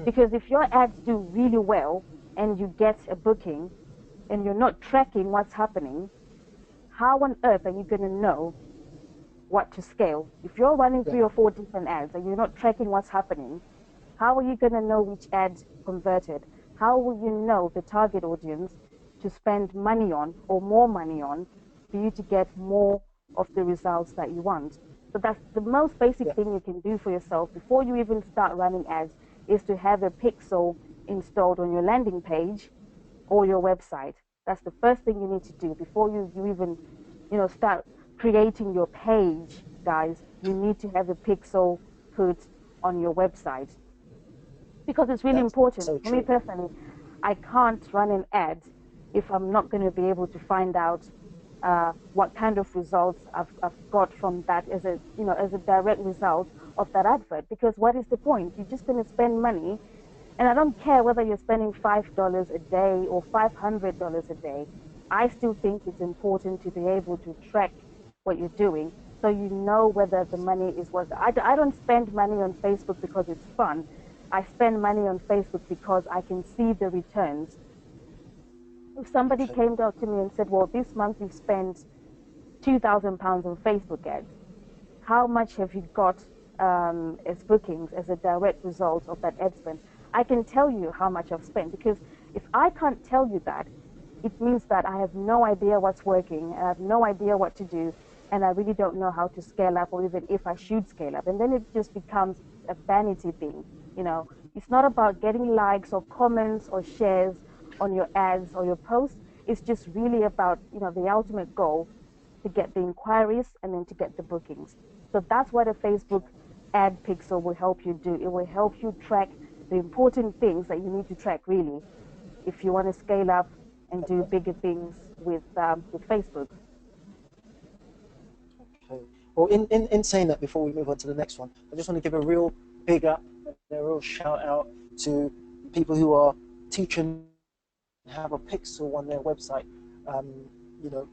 Because if your ads do really well and you get a booking and you're not tracking what's happening, how on earth are you going to know what to scale? If you're running Yeah. 3 or 4 different ads and you're not tracking what's happening, how are you going to know which ad converted? How will you know the target audience to spend money on or more money on for you to get more of the results that you want? So that's the most basic Yeah. thing you can do for yourself before you even start running ads, is to have a pixel installed on your landing page or your website. That's the first thing you need to do before you even, start creating your page, guys. You need to have a pixel put on your website because it's really That's important. so For me true. personally, I can't run an ad if I'm not going to be able to find out what kind of results I've got from that as a direct result of that advert. Because what is the point? You're just going to spend money, and I don't care whether you're spending $5 a day or $500 a day. I still think it's important to be able to track what you're doing so you know whether the money is worth it. I don't spend money on Facebook because it's fun. I spend money on Facebook because I can see the returns. If somebody Okay. came out to me and said, well, this month you've spent £2,000 on Facebook ads, how much have you got as bookings as a direct result of that ad spend? I can tell you how much I've spent, because if I can't tell you that, it means that I have no idea what's working, I have no idea what to do, and I really don't know how to scale up, or even if I should scale up. And then it just becomes a vanity thing. You know, it's not about getting likes or comments or shares on your ads or your posts. It's just really about, the ultimate goal, to get the inquiries and then to get the bookings. So that's what a Facebook ad pixel will help you do. It will help you track the important things that you need to track, really, if you want to scale up and do Okay. bigger things with Facebook. Okay. Well, in saying that, before we move on to the next one, I just want to give a real big up, a real shout out to people who are teaching, have a pixel on their website. Um, you know,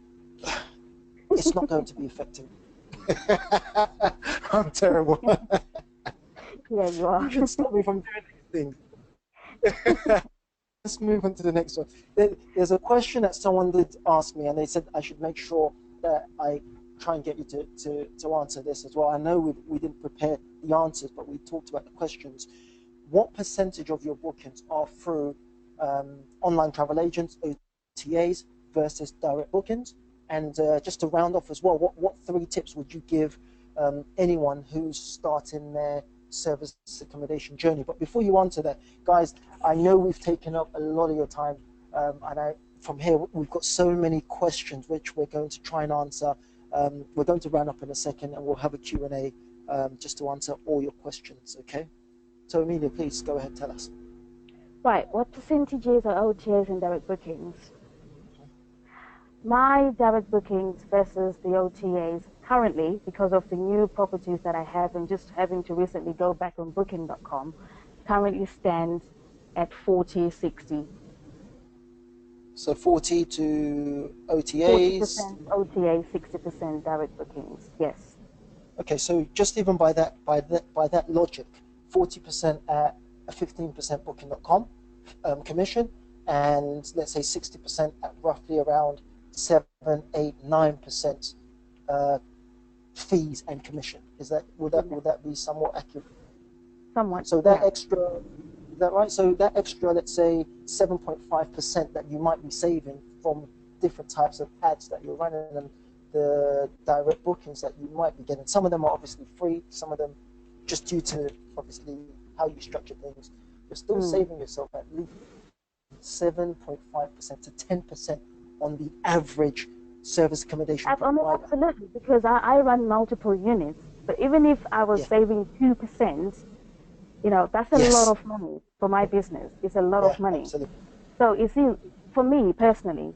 it's not going to be effective. I'm terrible. Yeah, you are. You should stop me from doing these things. Let's move on to the next one. There's a question that someone did ask me, and they said I should make sure that I try and get you to answer this as well. I know we didn't prepare the answers, but we talked about the questions. What percentage of your bookings are through online travel agents, OTAs, versus direct bookings? And just to round off as well, what three tips would you give anyone who's starting their service accommodation journey? But before you answer that, guys, I know we've taken up a lot of your time, and from here we've got so many questions which we're going to try and answer. We're going to round up in a second, and we'll have a Q&A just to answer all your questions, okay? So Amelia, please go ahead, tell us. Right, what percentages are OTAs and direct bookings? My direct bookings versus the OTAs currently, because of the new properties that I have and just having to recently go back on booking.com, currently stand at 40-60. So 40 to OTAs. 40% OTA, 60% direct bookings. Yes. Okay, so just even by that logic, 40% at a 15% booking.com commission, and let's say 60% at roughly around 7, 8, 9% fees and commission. Would that be somewhat accurate? Somewhat. So that extra, is that right? So that extra, let's say 7.5% that you might be saving from different types of ads that you're running and the direct bookings that you might be getting. Some of them are obviously free, some of them just due to obviously how you structure things. You're still saving yourself at least 7.5% to 10% on the average service accommodation provider. Absolutely, because I run multiple units. But even if I was saving 2%, that's a lot of money for my business. It's a lot of money. Absolutely. So you see, for me personally,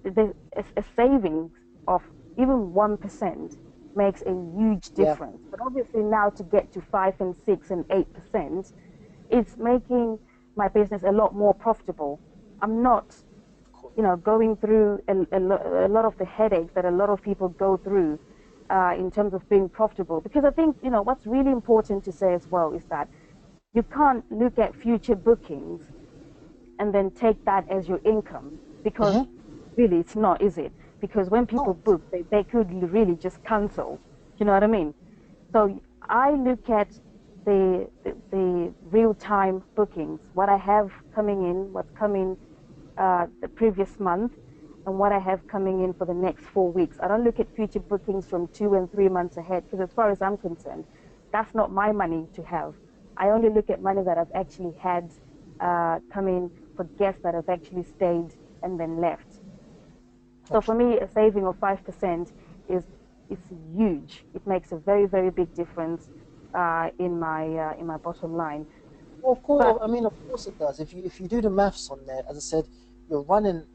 a savings of even 1% makes a huge difference. But obviously now to get to 5 and 6 and 8%, it's making my business a lot more profitable. I'm not, going through a lot of the headaches that a lot of people go through in terms of being profitable. Because I think, what's really important to say as well is that you can't look at future bookings and then take that as your income, because really it's not, is it? Because when people book, they could really just cancel. You know what I mean? So I look at the real-time bookings, what I have coming in, what's coming the previous month, and what I have coming in for the next 4 weeks. I don't look at future bookings from 2 and 3 months ahead, because as far as I'm concerned, that's not my money to have. I only look at money that I've actually had come in for guests that have actually stayed and then left. So for me, a saving of 5% is huge. It makes a very, very big difference in my bottom line. Well, of course, of course it does. If you do the maths on there, as I said, you're running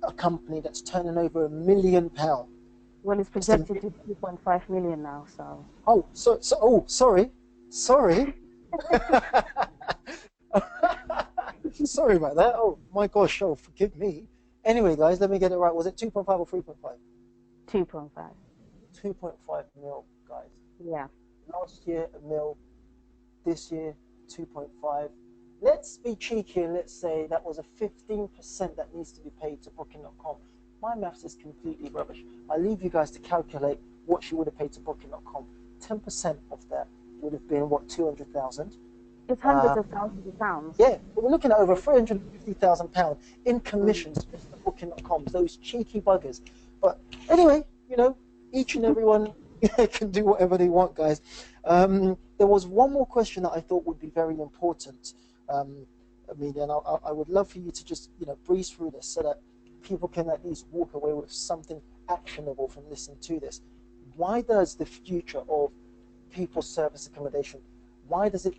a company that's turning over £1 million. Well, it's projected to 2.5 million now. So. Sorry. Sorry about that. Oh my gosh. Oh, forgive me. Anyway, guys, let me get it right. Was it 2.5 or 3.5? 2.5. 2.5 mil, guys. Yeah. Last year, £1 million. This year, 2.5. Let's be cheeky and let's say that was a 15% that needs to be paid to Booking.com. My maths is completely rubbish. I leave you guys to calculate what she would have paid to Booking.com. 10% of that would have been, what, 200,000? It's hundreds of thousands of pounds. Yeah, we're looking at over £350,000 in commissions just for Booking.com, those cheeky buggers. But anyway, each and everyone can do whatever they want, guys. There was one more question that I thought would be very important. Amelia, and I would love for you to just, breeze through this so that people can at least walk away with something actionable from listening to this. Why does the future of people's service accommodation, why does it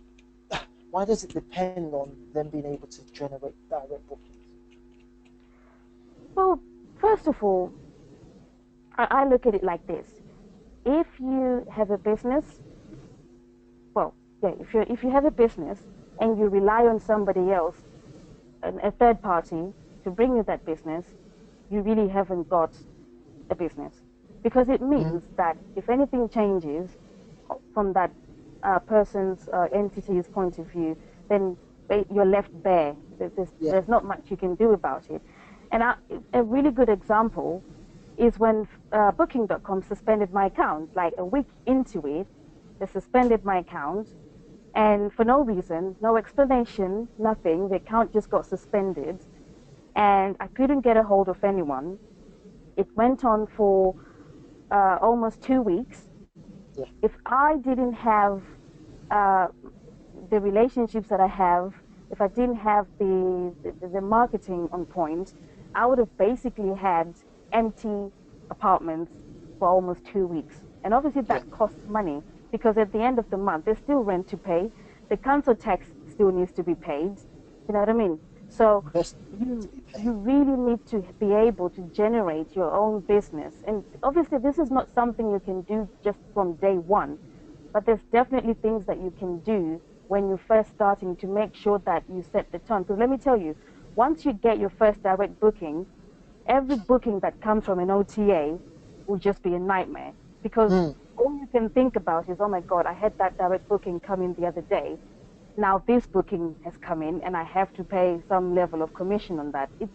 depend on them being able to generate direct bookings? Well, first of all, I look at it like this. if you have a business, well, yeah, if you have a business and you rely on somebody else, a third party, to bring you that business, you really haven't got a business, because it Mm. means that if anything changes from that person's entity's point of view, then you're left bare. Yeah. There's not much you can do about it. And a really good example is when Booking.com suspended my account. Like a week into it, they suspended my account, and for no reason, no explanation, nothing. The account just got suspended, and I couldn't get a hold of anyone. It went on for almost 2 weeks. Yeah. If I didn't have uh, the relationships that I have, if I didn't have the marketing on point, I would have basically had empty apartments for almost 2 weeks. And obviously Yeah. that costs money, because at the end of the month, there's still rent to pay. The council tax still needs to be paid. You know what I mean? So Investment to you be you paid. really need to be able to generate your own business. And obviously this is not something you can do just from day one, but there's definitely things that you can do when you're first starting to make sure that you set the tone. Because let me tell you, once you get your first direct booking, every booking that comes from an OTA will just be a nightmare, because Mm. all you can think about is, oh my God, I had that direct booking come in the other day. Now this booking has come in and I have to pay some level of commission on that. It's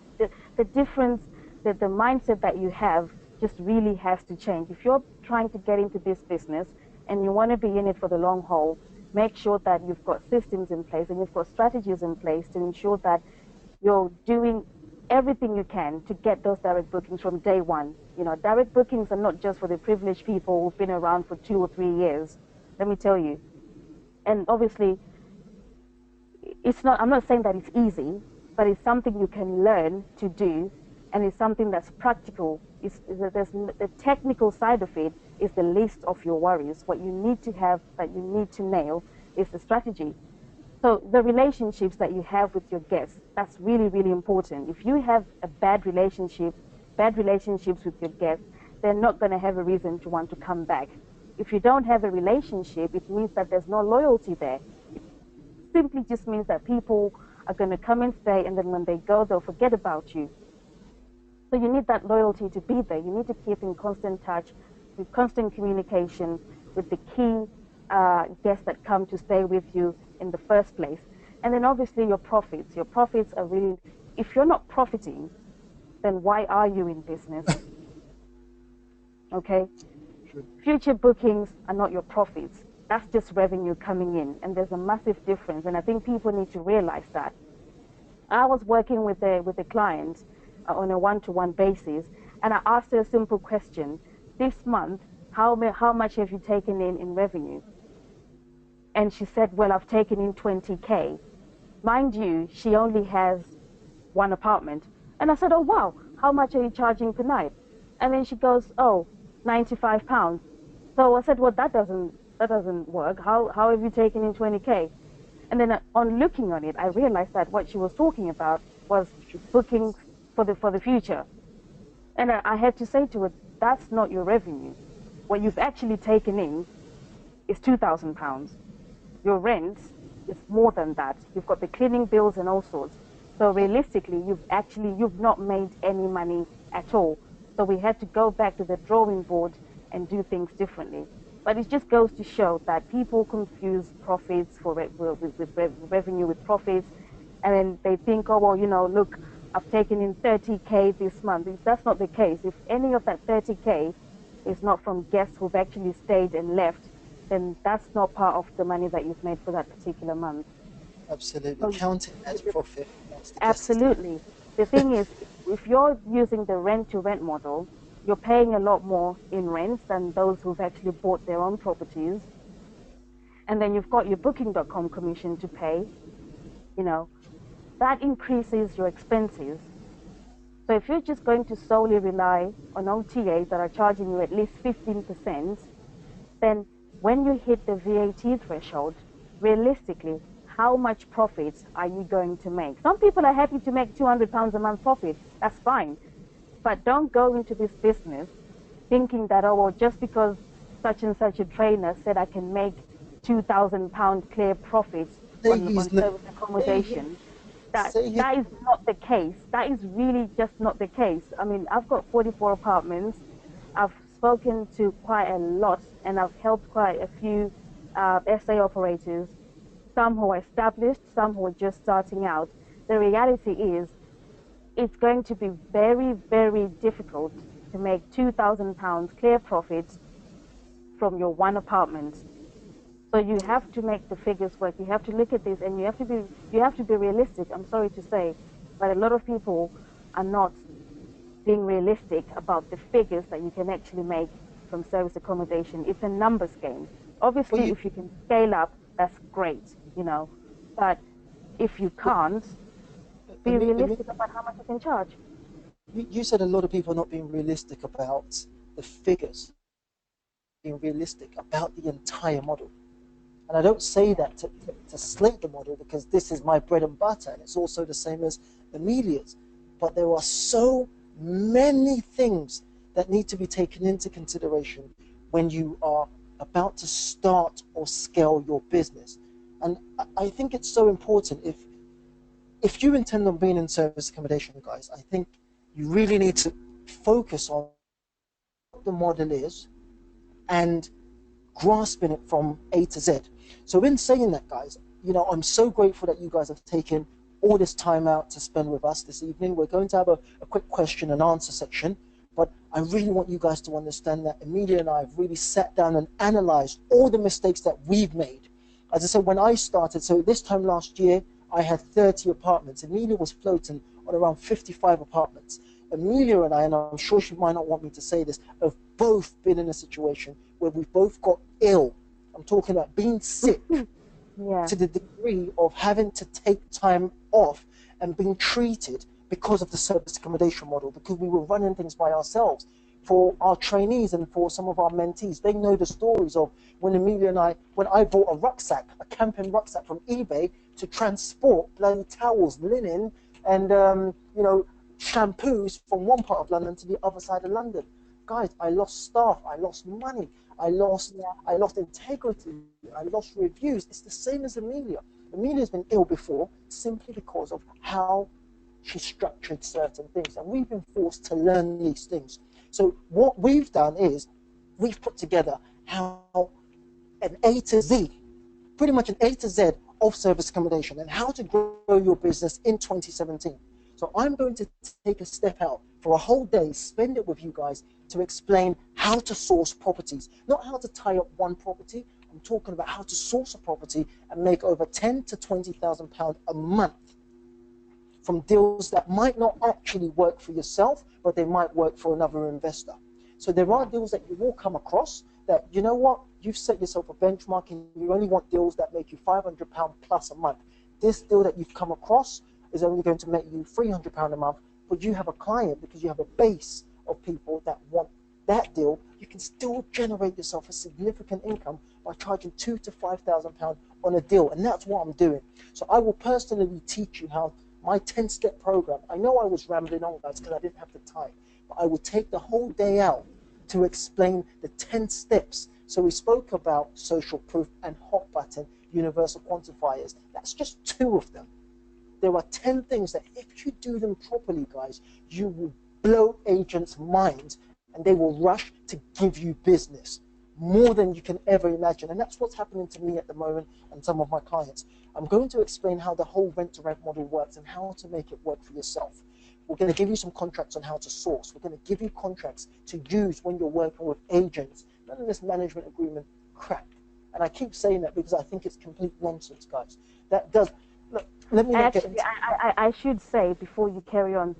the difference, that the mindset that you have just really has to change. If you're trying to get into this business and you want to be in it for the long haul, make sure that you've got systems in place and you've got strategies in place to ensure that you're doing everything you can to get those direct bookings from day one. You know, direct bookings are not just for the privileged people who've been around for 2 or 3 years. Let me tell you. And obviously, it's not, I'm not saying that it's easy, but it's something you can learn to do, and it's something that's practical. There's the technical side of it is the least of your worries. What you need to have, that you need to nail, is the strategy. So the relationships that you have with your guests, that's really, really important. If you have a bad relationships with your guests, they're not going to have a reason to want to come back. If you don't have a relationship, it means that there's no loyalty there. Simply just means that people are going to come and stay, and then when they go, they'll forget about you. So you need that loyalty to be there. You need to keep in constant touch, with constant communication with the key guests that come to stay with you in the first place. And then obviously your profits. Your profits are really, if you're not profiting, then why are you in business? Okay? True. Future bookings are not your profits. That's just revenue coming in. And there's a massive difference. And I think people need to realize that. I was working with a client on a one-to-one basis, and I asked her a simple question: this month, how much have you taken in revenue? And she said, well, I've taken in 20K. Mind you, she only has one apartment. And I said, oh wow, how much are you charging per night? And then she goes, oh, £95. So I said, well, that doesn't work. How have you taken in 20K? And then on looking on it, I realized that what she was talking about was bookings for the future. And I had to say to her, that's not your revenue. What you've actually taken in is £2,000. Your rent is more than that. You've got the cleaning bills and all sorts. So realistically, you've not made any money at all. So we had to go back to the drawing board and do things differently. But it just goes to show that people confuse profits with revenue with profits, and then they think, oh well, look, I've taken in 30K this month. That's not the case. If any of that 30K is not from guests who've actually stayed and left, then that's not part of the money that you've made for that particular month. Absolutely. So Count it as profit once the guest is left. absolutely. The thing is, if you're using the rent-to-rent model, you're paying a lot more in rents than those who've actually bought their own properties. And then you've got your Booking.com commission to pay, you know, that increases your expenses. So if you're just going to solely rely on OTAs that are charging you at least 15%, then when you hit the VAT threshold, realistically, how much profit are you going to make? Some people are happy to make £200 a month profit. That's fine. But don't go into this business thinking that, oh, well, just because such and such a trainer said I can make £2,000 clear profits Say on he's not. service accommodation. That Say he. that is not the case. That is really just not the case. I mean, I've got 44 apartments. I've spoken to quite a lot, and I've helped quite a few SA operators, some who are established, some who are just starting out. The reality is, it's going to be very, very difficult to make £2,000 clear profit from your one apartment. So you have to make the figures work. You have to look at this, and you have to be realistic. I'm sorry to say, but a lot of people are not being realistic about the figures that you can actually make from service accommodation. It's a numbers game. Well, Obviously, if you can scale up, that's great, But if you can't, be realistic about how much you can charge. you said a lot of people are not being realistic about the figures, being realistic about the entire model. And I don't say that to slate the model, because this is my bread and butter, and it's also the same as Amelia's. But there are so many things that need to be taken into consideration when you are about to start or scale your business. And I think it's so important, if you intend on being in service accommodation, guys, I think you really need to focus on what the model is and grasping it from A to Z. So in saying that, guys, I'm so grateful that you guys have taken all this time out to spend with us this evening. We're going to have a quick question and answer section, but I really want you guys to understand that Amelia and I have really sat down and analyzed all the mistakes that we've made. As I said, when I started, so this time last year, I had 30 apartments. Amelia was floating on around 55 apartments. Amelia and I, and I'm sure she might not want me to say this, have both been in a situation where we've both got ill. I'm talking about being sick Yeah. to the degree of having to take time off and being treated because of the service accommodation model, because we were running things by ourselves. For our trainees and for some of our mentees, they know the stories of when Amelia and when I bought a rucksack, a camping rucksack from eBay to transport bloody towels, linen, and shampoos from one part of London to the other side of London. Guys, I lost staff, I lost money, I lost integrity, I lost reviews. It's the same as Amelia. Amelia's been ill before simply because of how she structured certain things, and we've been forced to learn these things. So what we've done is we've put together how an A to Z, pretty much an A to Z of service accommodation and how to grow your business in 2017. So I'm going to take a step out for a whole day, spend it with you guys to explain how to source properties, not how to tie up one property. I'm talking about how to source a property and make over £10,000 to £20,000 a month from deals that might not actually work for yourself, but they might work for another investor. So there are deals that you will come across that, you know what, you've set yourself a benchmark and you only want deals that make you £500 plus a month. This deal that you've come across is only going to make you £300 a month, but you have a client because you have a base of people that want that deal. You can still generate yourself a significant income by charging £2,000 to £5,000 on a deal, and that's what I'm doing. So I will personally teach you how my 10-step program. I know I was rambling on, guys, because I didn't have the time, but I will take the whole day out to explain the 10 steps. So we spoke about social proof and hot button universal quantifiers. That's just 2 of them. There are 10 things that if you do them properly, guys, you will blow agents' minds and they will rush to give you business more than you can ever imagine. And that's what's happening to me at the moment and some of my clients. I'm going to explain how the whole rent-to-rent model works and how to make it work for yourself. We're going to give you some contracts on how to source. We're going to give you contracts to use when you're working with agents. None of this management agreement crap. And I keep saying that because I think it's complete nonsense, guys. That does... Look, let me not get into... I should say, before you carry on,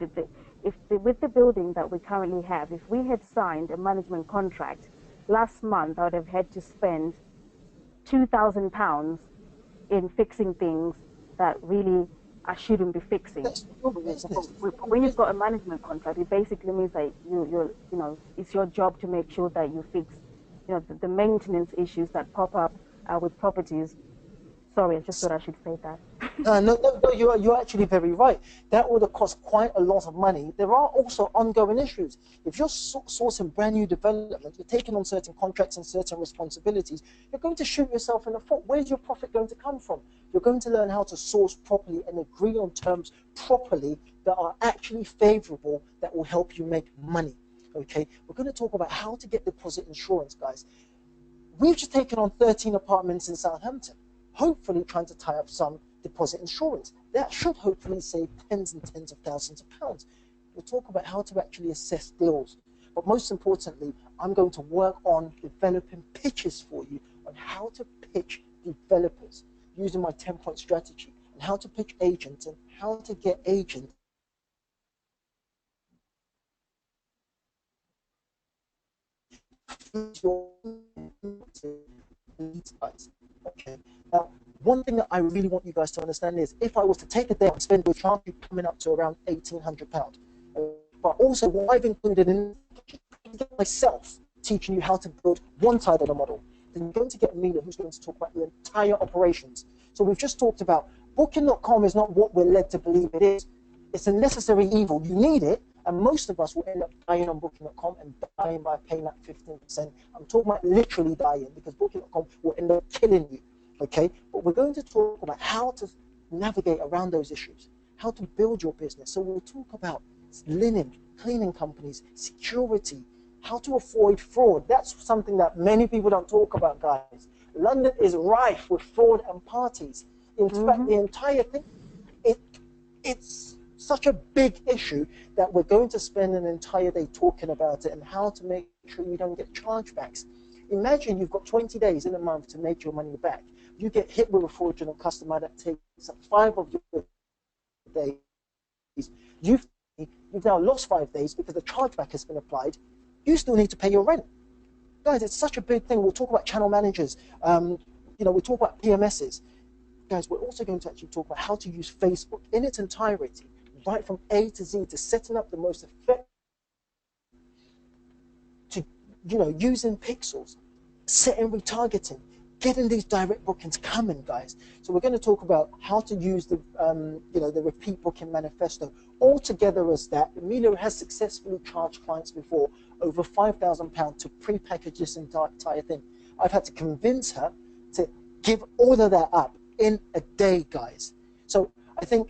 with the building that we currently have, if we had signed a management contract last month, I would have had to spend £2,000 in fixing things that really I shouldn't be fixing. That's your business. When you've got a management contract, it basically means that it's your job to make sure that you fix, the maintenance issues that pop up with properties. Sorry, I just thought I should say that. No, you're actually very right. That would have cost quite a lot of money. There are also ongoing issues. If you're sourcing brand new development, you're taking on certain contracts and certain responsibilities, you're going to shoot yourself in the foot. Where's your profit going to come from? You're going to learn how to source properly and agree on terms properly that are actually favorable, that will help you make money. Okay, we're going to talk about how to get deposit insurance, guys. We've just taken on 13 apartments in Southampton, hopefully trying to tie up some deposit insurance. That should hopefully save tens and tens of thousands of pounds. We'll talk about how to actually assess deals. But most importantly, I'm going to work on developing pitches for you on how to pitch developers using my 10-point strategy, and how to pitch agents and how to get agents your leads, guys. Okay. Now, one thing that I really want you guys to understand is, if I was to take a day and spend with charge coming up to around £1,800, but also what I've included in myself teaching you how to build one side of the model, then you're going to get Amelia, who's going to talk about the entire operations. So we've just talked about Booking.com is not what we're led to believe it is. It's a necessary evil. You need it, and most of us will end up dying on Booking.com and dying by paying that 15%. I'm talking about literally dying, because Booking.com will end up killing you. Okay, but we're going to talk about how to navigate around those issues, how to build your business. So we'll talk about linen, cleaning companies, security, how to avoid fraud. That's something that many people don't talk about, guys. London is rife with fraud and parties. In fact, the entire thing, it's such a big issue that we're going to spend an entire day talking about it, and how to make sure you don't get chargebacks. Imagine you've got 20 days in a month to make your money back. You get hit with a fraudulent customer that takes up 5 of your days. You've now lost 5 days because the chargeback has been applied. You still need to pay your rent. Guys, it's such a big thing. We'll talk about channel managers. We'll talk about PMSs. Guys, we're also going to actually talk about how to use Facebook in its entirety, right from A to Z, to setting up the most effective, to, using pixels, setting retargeting, getting these direct bookings coming, guys. So we're going to talk about how to use the, the repeat booking manifesto. All together as that, Amelia has successfully charged clients before over £5,000 to pre-package this entire thing. I've had to convince her to give all of that up in a day, guys. So I think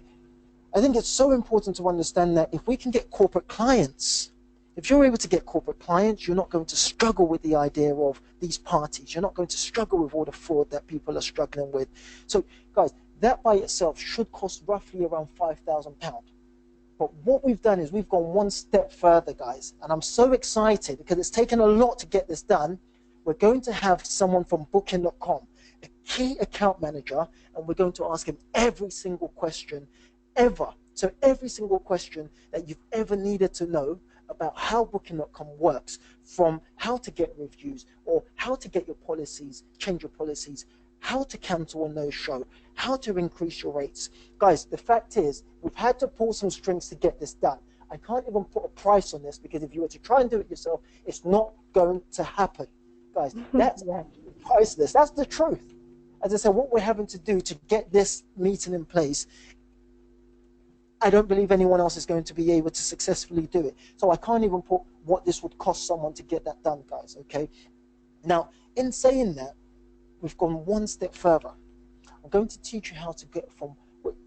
it's so important to understand that if we can get corporate clients, if you're able to get corporate clients, you're not going to struggle with the idea of these parties. You're not going to struggle with all the fraud that people are struggling with. So, guys, that by itself should cost roughly around £5,000. But what we've done is we've gone one step further, guys. And I'm so excited because it's taken a lot to get this done. We're going to have someone from Booking.com, a key account manager, and we're going to ask him every single question ever. So every single question that you've ever needed to know about how Booking.com works, from how to get reviews, or how to get your policies, change your policies, how to cancel a no-show, how to increase your rates. Guys, the fact is, we've had to pull some strings to get this done. I can't even put a price on this, because if you were to try and do it yourself, it's not going to happen. Guys, that's priceless. That's the truth. As I said, what we're having to do to get this meeting in place, I don't believe anyone else is going to be able to successfully do it. So I can't even put what this would cost someone to get that done, guys, okay? Now, in saying that, we've gone one step further. I'm going to teach you how to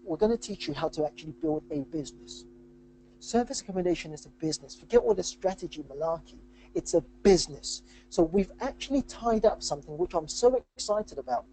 we're going to teach you how to actually build a business. Service accommodation is a business. Forget all the strategy malarkey. It's a business. So we've actually tied up something which I'm so excited about.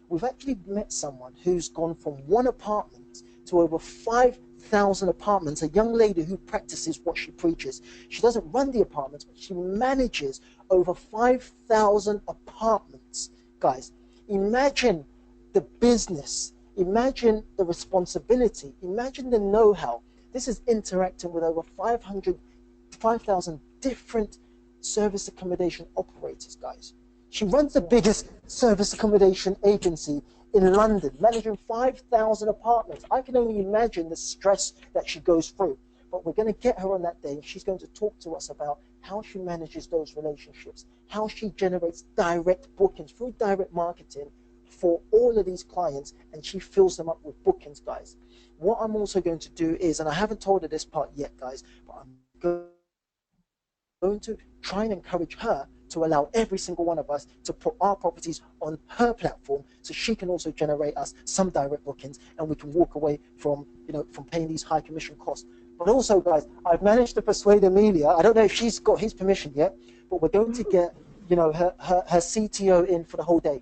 We've actually met someone who's gone from one apartment to over 5,000 apartments, a young lady who practices what she preaches. She doesn't run the apartments, but she manages over 5,000 apartments. Guys, imagine the business, imagine the responsibility, imagine the know-how. This is interacting with over 5,000 different service accommodation operators, guys. She runs the biggest service accommodation agency in London, managing 5,000 apartments. I can only imagine the stress that she goes through. But we're going to get her on that day, and she's going to talk to us about how she manages those relationships, how she generates direct bookings through direct marketing for all of these clients, and she fills them up with bookings, guys. What I'm also going to do is, and I haven't told her this part yet, guys, but I'm going to try and encourage her to allow every single one of us to put our properties on her platform, so she can also generate us some direct bookings, and we can walk away from, from paying these high commission costs. But also, guys, I've managed to persuade Amelia. I don't know if she's got his permission yet, but we're going to get, her CTO in for the whole day.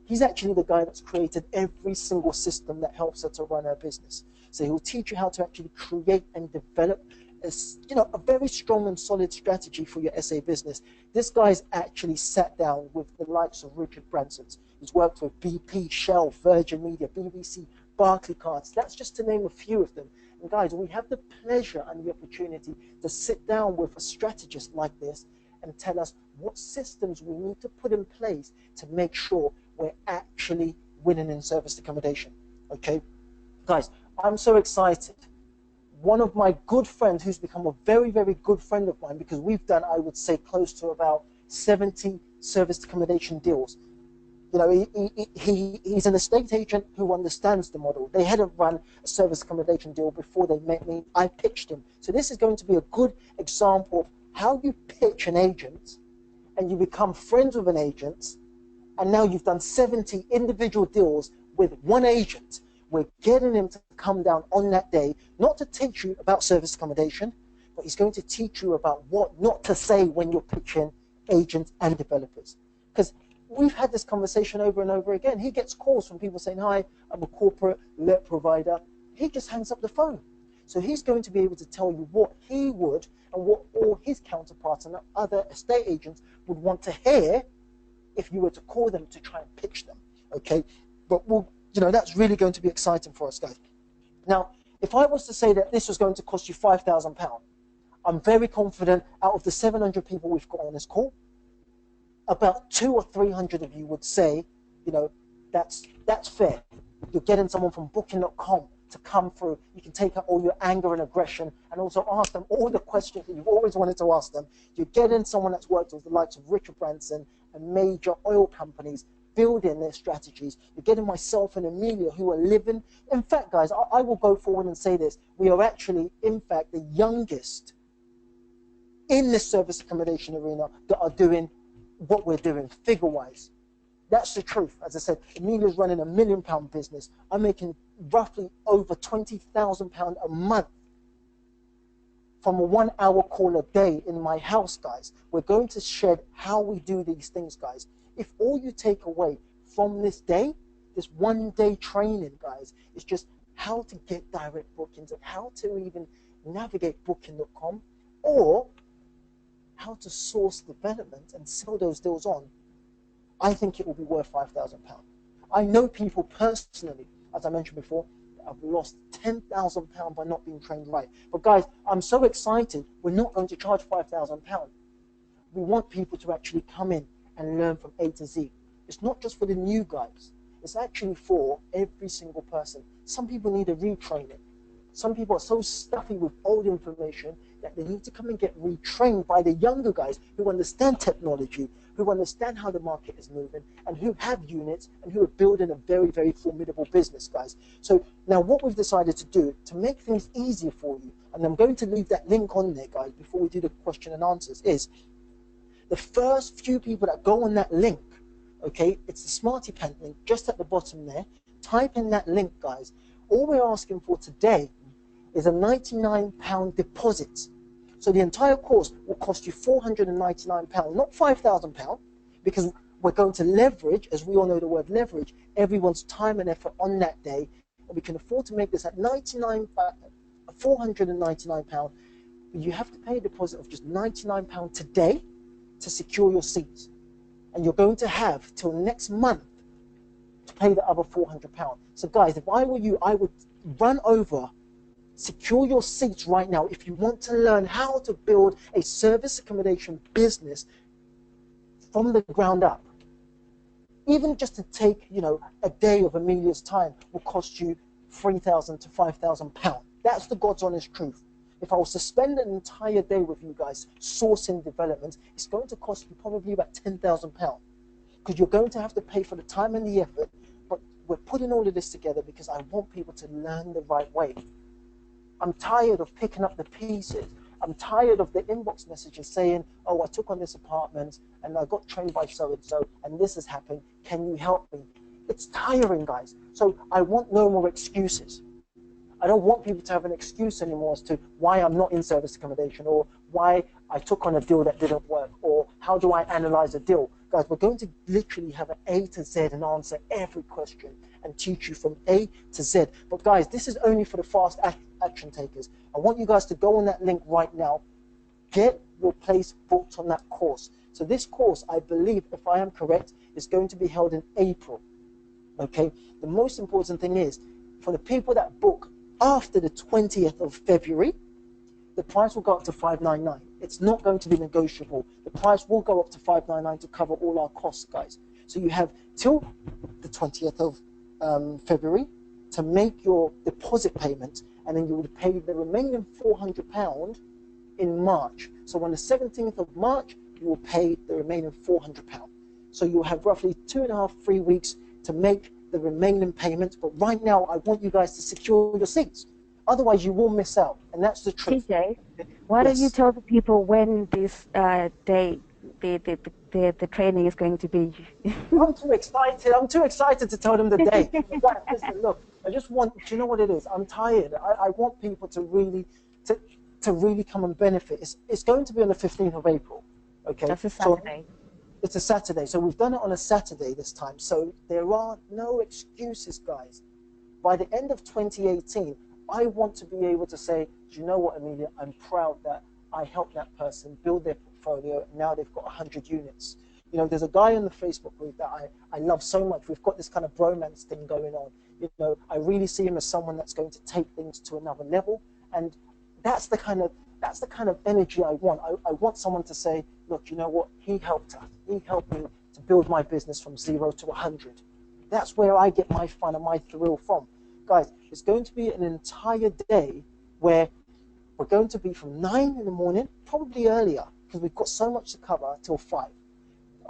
He's actually the guy that's created every single system that helps her to run her business. So he'll teach you how to actually create and develop a very strong and solid strategy for your SA business. This guy's actually sat down with the likes of Richard Branson's. He's worked with BP, Shell, Virgin Media, BBC, Barclaycards. That's just to name a few of them. And guys, we have the pleasure and the opportunity to sit down with a strategist like this and tell us what systems we need to put in place to make sure we're actually winning in serviced accommodation. Okay, guys, I'm so excited. One of my good friends, who's become a very, very good friend of mine, because we've done, I would say, close to about 70 serviced accommodation deals. He's an estate agent who understands the model. They hadn't run a service accommodation deal before they met me. I pitched him. So this is going to be a good example of how you pitch an agent and you become friends with an agent, and now you've done 70 individual deals with one agent. We're getting him to come down on that day, not to teach you about service accommodation, but he's going to teach you about what not to say when you're pitching agents and developers. Because we've had this conversation over and over again. He gets calls from people saying, hi, I'm a corporate let provider. He just hangs up the phone. So he's going to be able to tell you what he would and what all his counterparts and other estate agents would want to hear if you were to call them to try and pitch them. Okay, but that's really going to be exciting for us, guys. Now, if I was to say that this was going to cost you £5,000, I'm very confident out of the 700 people we've got on this call, about 200 or 300 of you would say, that's fair. You're getting someone from booking.com to come through. You can take out all your anger and aggression and also ask them all the questions that you've always wanted to ask them. You're getting someone that's worked with the likes of Richard Branson and major oil companies building their strategies. You're getting myself and Amelia, who are living. In fact, guys, I will go forward and say this. We are actually, in fact, the youngest in this service accommodation arena that are doing what we're doing, figure-wise. That's the truth. As I said, Amelia's running £1 million business. I'm making roughly over £20,000 a month from a 1 hour call a day in my house, guys. We're going to shed how we do these things, guys. If all you take away from this day, this 1 day training, guys, is just how to get direct bookings and how to even navigate booking.com, or how to source development and sell those deals on, I think it will be worth £5,000. I know people personally, as I mentioned before, that have lost £10,000 by not being trained right. But guys, I'm so excited. We're not going to charge £5,000. We want people to actually come in and learn from A to Z. It's not just for the new guys. It's actually for every single person. Some people need a retraining. Some people are so stuffy with old information that they need to come and get retrained by the younger guys who understand technology, who understand how the market is moving, and who have units and who are building a very, very formidable business, guys. So now what we've decided to do to make things easier for you, and I'm going to leave that link on there, guys, before we do the question and answers, is the first few people that go on that link, okay, it's the Smarty Pen link just at the bottom there. Type in that link, guys. All we're asking for today is a £99 deposit. So the entire course will cost you £499, not £5,000, because we're going to leverage, as we all know the word leverage, everyone's time and effort on that day, and we can afford to make this at £499. But you have to pay a deposit of just £99 today to secure your seats, and you're going to have till next month to pay the other £400. So guys, if I were you, I would run over, secure your seats right now if you want to learn how to build a service accommodation business from the ground up. Even just to take, a day of Amelia's time will cost you £3,000 to £5,000. That's the God's honest truth. If I was to spend an entire day with you guys sourcing developments, it's going to cost you probably about £10,000, because you're going to have to pay for the time and the effort we're putting all of this together because I want people to learn the right way. I'm tired of picking up the pieces. I'm tired of the inbox messages saying, oh, I took on this apartment and I got trained by so-and-so and this has happened. Can you help me? It's tiring, guys. So I want no more excuses. I don't want people to have an excuse anymore as to why I'm not in service accommodation or why I took on a deal that didn't work or how do I analyze a deal. Guys, we're going to literally have an A to Z and answer every question and teach you from A to Z. But guys, this is only for the fast action takers. I want you guys to go on that link right now. Get your place booked on that course. So this course, I believe, if I am correct, is going to be held in April. Okay? The most important thing is, for the people that book after the 20th of February, the price will go up to $599. It's not going to be negotiable. The price will go up to $599 to cover all our costs, guys. So you have till the 20th of February to make your deposit payment, and then you will pay the remaining £400 in March. So on the 17th of March, you will pay the remaining £400. So you'll have roughly 2.5, 3 weeks to make the remaining payments. But right now, I want you guys to secure your seats. Otherwise, you will miss out, and that's the truth. TJ, why don't you tell the people when this date, the training is going to be? I'm too excited. I'm too excited to tell them the day. Listen, look, I just want, do you know what it is? I'm tired. I want people to really come and benefit. It's going to be on the 15th of April. Okay. That's a Saturday. So it's a Saturday. So we've done it on a Saturday this time. So there are no excuses, guys. By the end of 2018, I want to be able to say, do you know what, Amelia? I'm proud that I helped that person build their portfolio. And now they've got 100 units. You know, there's a guy in the Facebook group that I love so much. We've got this kind of bromance thing going on. You know, I really see him as someone that's going to take things to another level. And that's the kind of energy I want. I want someone to say, look, you know what? He helped us. He helped me to build my business from 0 to 100. That's where I get my fun and my thrill from. Guys, it's going to be an entire day where we're going to be from 9 in the morning, probably earlier, because we've got so much to cover till 5.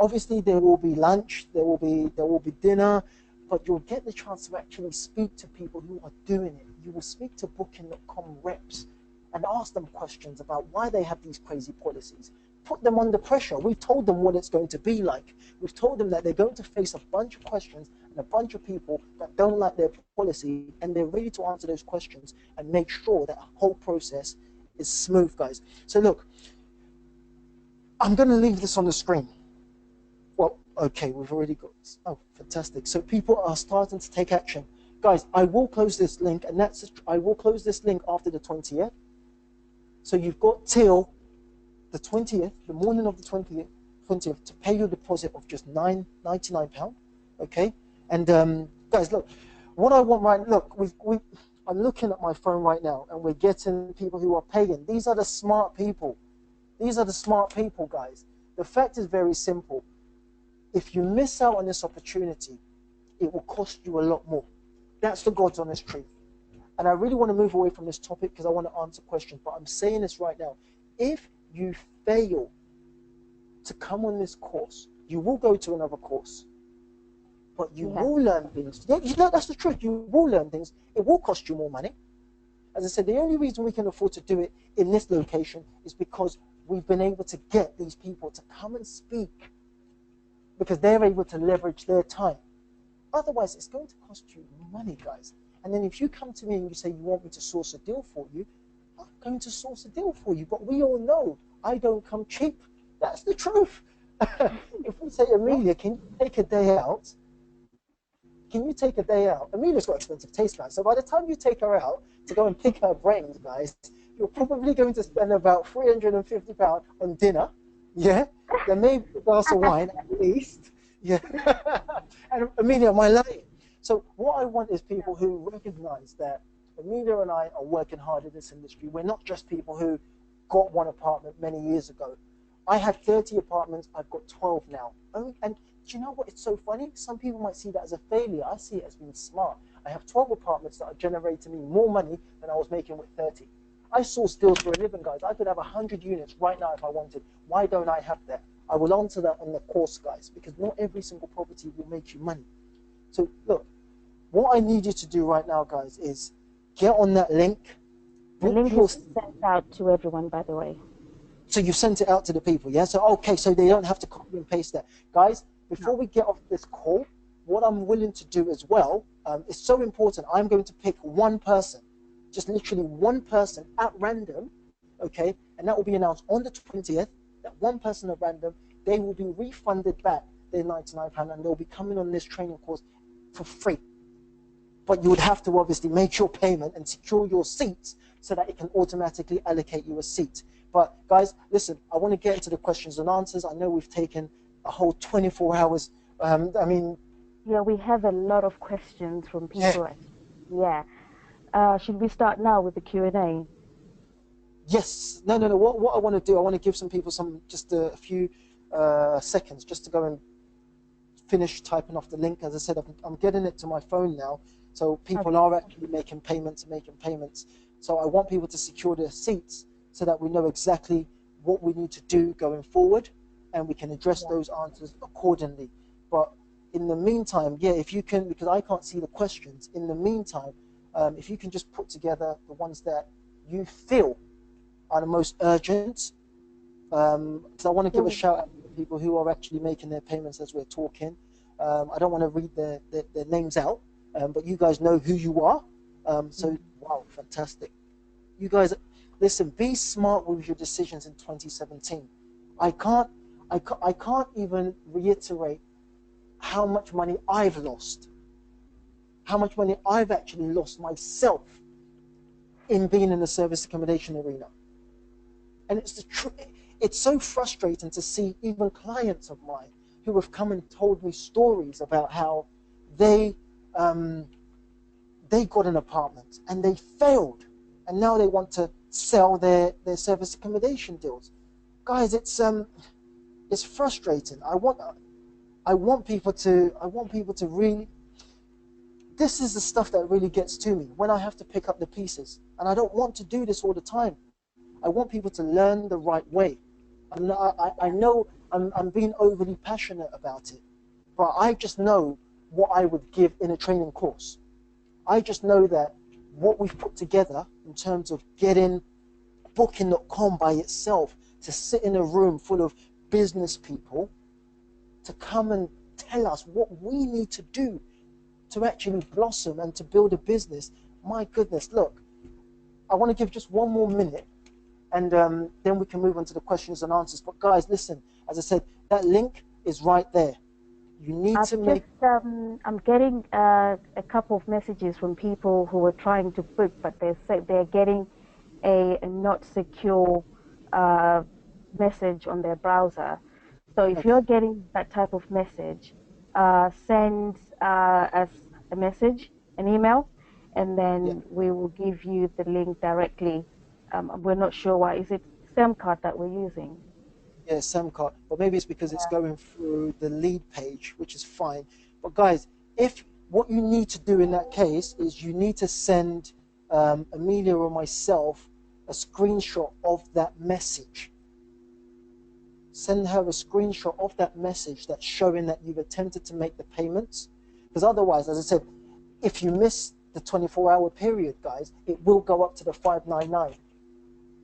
Obviously, there will be lunch, there will be dinner, but you'll get the chance to actually speak to people who are doing it. You will speak to Booking.com reps and ask them questions about why they have these crazy policies. Put them under pressure. We've told them what it's going to be like. We've told them that they're going to face a bunch of questions and a bunch of people that don't like their policy, and they're ready to answer those questions and make sure that whole process is smooth, guys. So look, I'm going to leave this on the screen. Well, okay, we've already got, oh, fantastic. So people are starting to take action. Guys, I will close this link, and I will close this link after the 20th. So you've got till the 20th, the morning of the 20th, to pay your deposit of just £99, okay? And guys, look, what I want right, look, I'm looking at my phone right now, and we're getting people who are paying. These are the smart people. These are the smart people, guys. The fact is very simple. If you miss out on this opportunity, it will cost you a lot more. That's the God's honest truth. And I really want to move away from this topic because I want to answer questions, but I'm saying this right now. If you fail to come on this course, you will go to another course, but you will learn things. Yeah, you know, that's the truth. You will learn things. It will cost you more money. As I said, the only reason we can afford to do it in this location is because we've been able to get these people to come and speak because they're able to leverage their time. Otherwise, it's going to cost you money, guys. And then if you come to me and you say you want me to source a deal for you, I'm going to source a deal for you. But we all know I don't come cheap. That's the truth. If we say, Amelia, can you take a day out? Can you take a day out? Amelia's got expensive taste, man. So by the time you take her out to go and pick her brains, guys, you're probably going to spend about £350 on dinner. Yeah? There may be a glass of wine at least. Yeah. And Amelia, am I lying? So what I want is people who recognize that Amelia and I are working hard in this industry. We're not just people who got one apartment many years ago. I had 30 apartments. I've got 12 now. And do you know what? It's so funny. Some people might see that as a failure. I see it as being smart. I have 12 apartments that are generating me more money than I was making with 30. I source deals for a living, guys. I could have 100 units right now if I wanted. Why don't I have that? I will answer that on the course, guys, because not every single property will make you money. So look, what I need you to do right now, guys, is get on that link, The book link your. is sent out to everyone, by the way. So you've sent it out to the people, yeah? So, okay, so they Yeah. don't have to copy and paste that. Guys, before No. we get off this call, what I'm willing to do as well is so important. I'm going to pick one person, just literally one person at random, okay? And that will be announced on the 20th. That one person at random, they will be refunded back their £99 and they'll be coming on this training course for free. But you would have to obviously make your payment and secure your seats so that it can automatically allocate you a seat. But guys, listen, I want to get into the questions and answers. I know we've taken a whole 24 hours. I mean, Yeah, we have a lot of questions from yeah, people. Yeah. Should we start now with the Q&A? yes, no, no, no. What I want to do, I want to give some people just a few seconds just to go and finish typing off the link. As I said, I'm getting it to my phone now, so people Okay. are actually making payments and making payments. So I want people to secure their seats so that we know exactly what we need to do going forward, and we can address Yeah. those answers accordingly. But in the meantime, yeah, if you can, because I can't see the questions. In the meantime, if you can just put together the ones that you feel are the most urgent, because I want to give a So, shout out to the people who are actually making their payments as we're talking. I don't want to read their names out, but you guys know who you are. So, wow, fantastic. You guys, listen, be smart with your decisions in 2017. I can't, I can't even reiterate how much money I've lost, how much money I've actually lost myself in being in the service accommodation arena. And it's so frustrating to see even clients of mine who have come and told me stories about how they um, they got an apartment and they failed, and now they want to sell their service accommodation deals. Guys, it's frustrating. I want people to really. This is the stuff that really gets to me when I have to pick up the pieces, and I don't want to do this all the time. I want people to learn the right way. I know I'm being overly passionate about it, but I just know what I would give in a training course. I just know that what we've put together in terms of getting booking.com by itself to sit in a room full of business people to come and tell us what we need to do to actually blossom and to build a business. My goodness, look, I want to give just one more minute and then we can move on to the questions and answers. But guys, listen, as I said, that link is right there. You need I've to just, make. I'm getting a couple of messages from people who are trying to book, but they're getting a not secure uh, message on their browser. So if you're Okay, getting that type of message, send us a message, an email, and yeah, then we will give you the link directly. We're not sure why. Is it SIM card that we're using? yeah, Samcart. But maybe it's because it's going through the lead page, which is fine. But guys, if what you need to do in that case is you need to send Amelia or myself a screenshot of that message. Send her a screenshot of that message that's showing that you've attempted to make the payments. Because otherwise, as I said, if you miss the 24-hour period, guys, it will go up to the 599.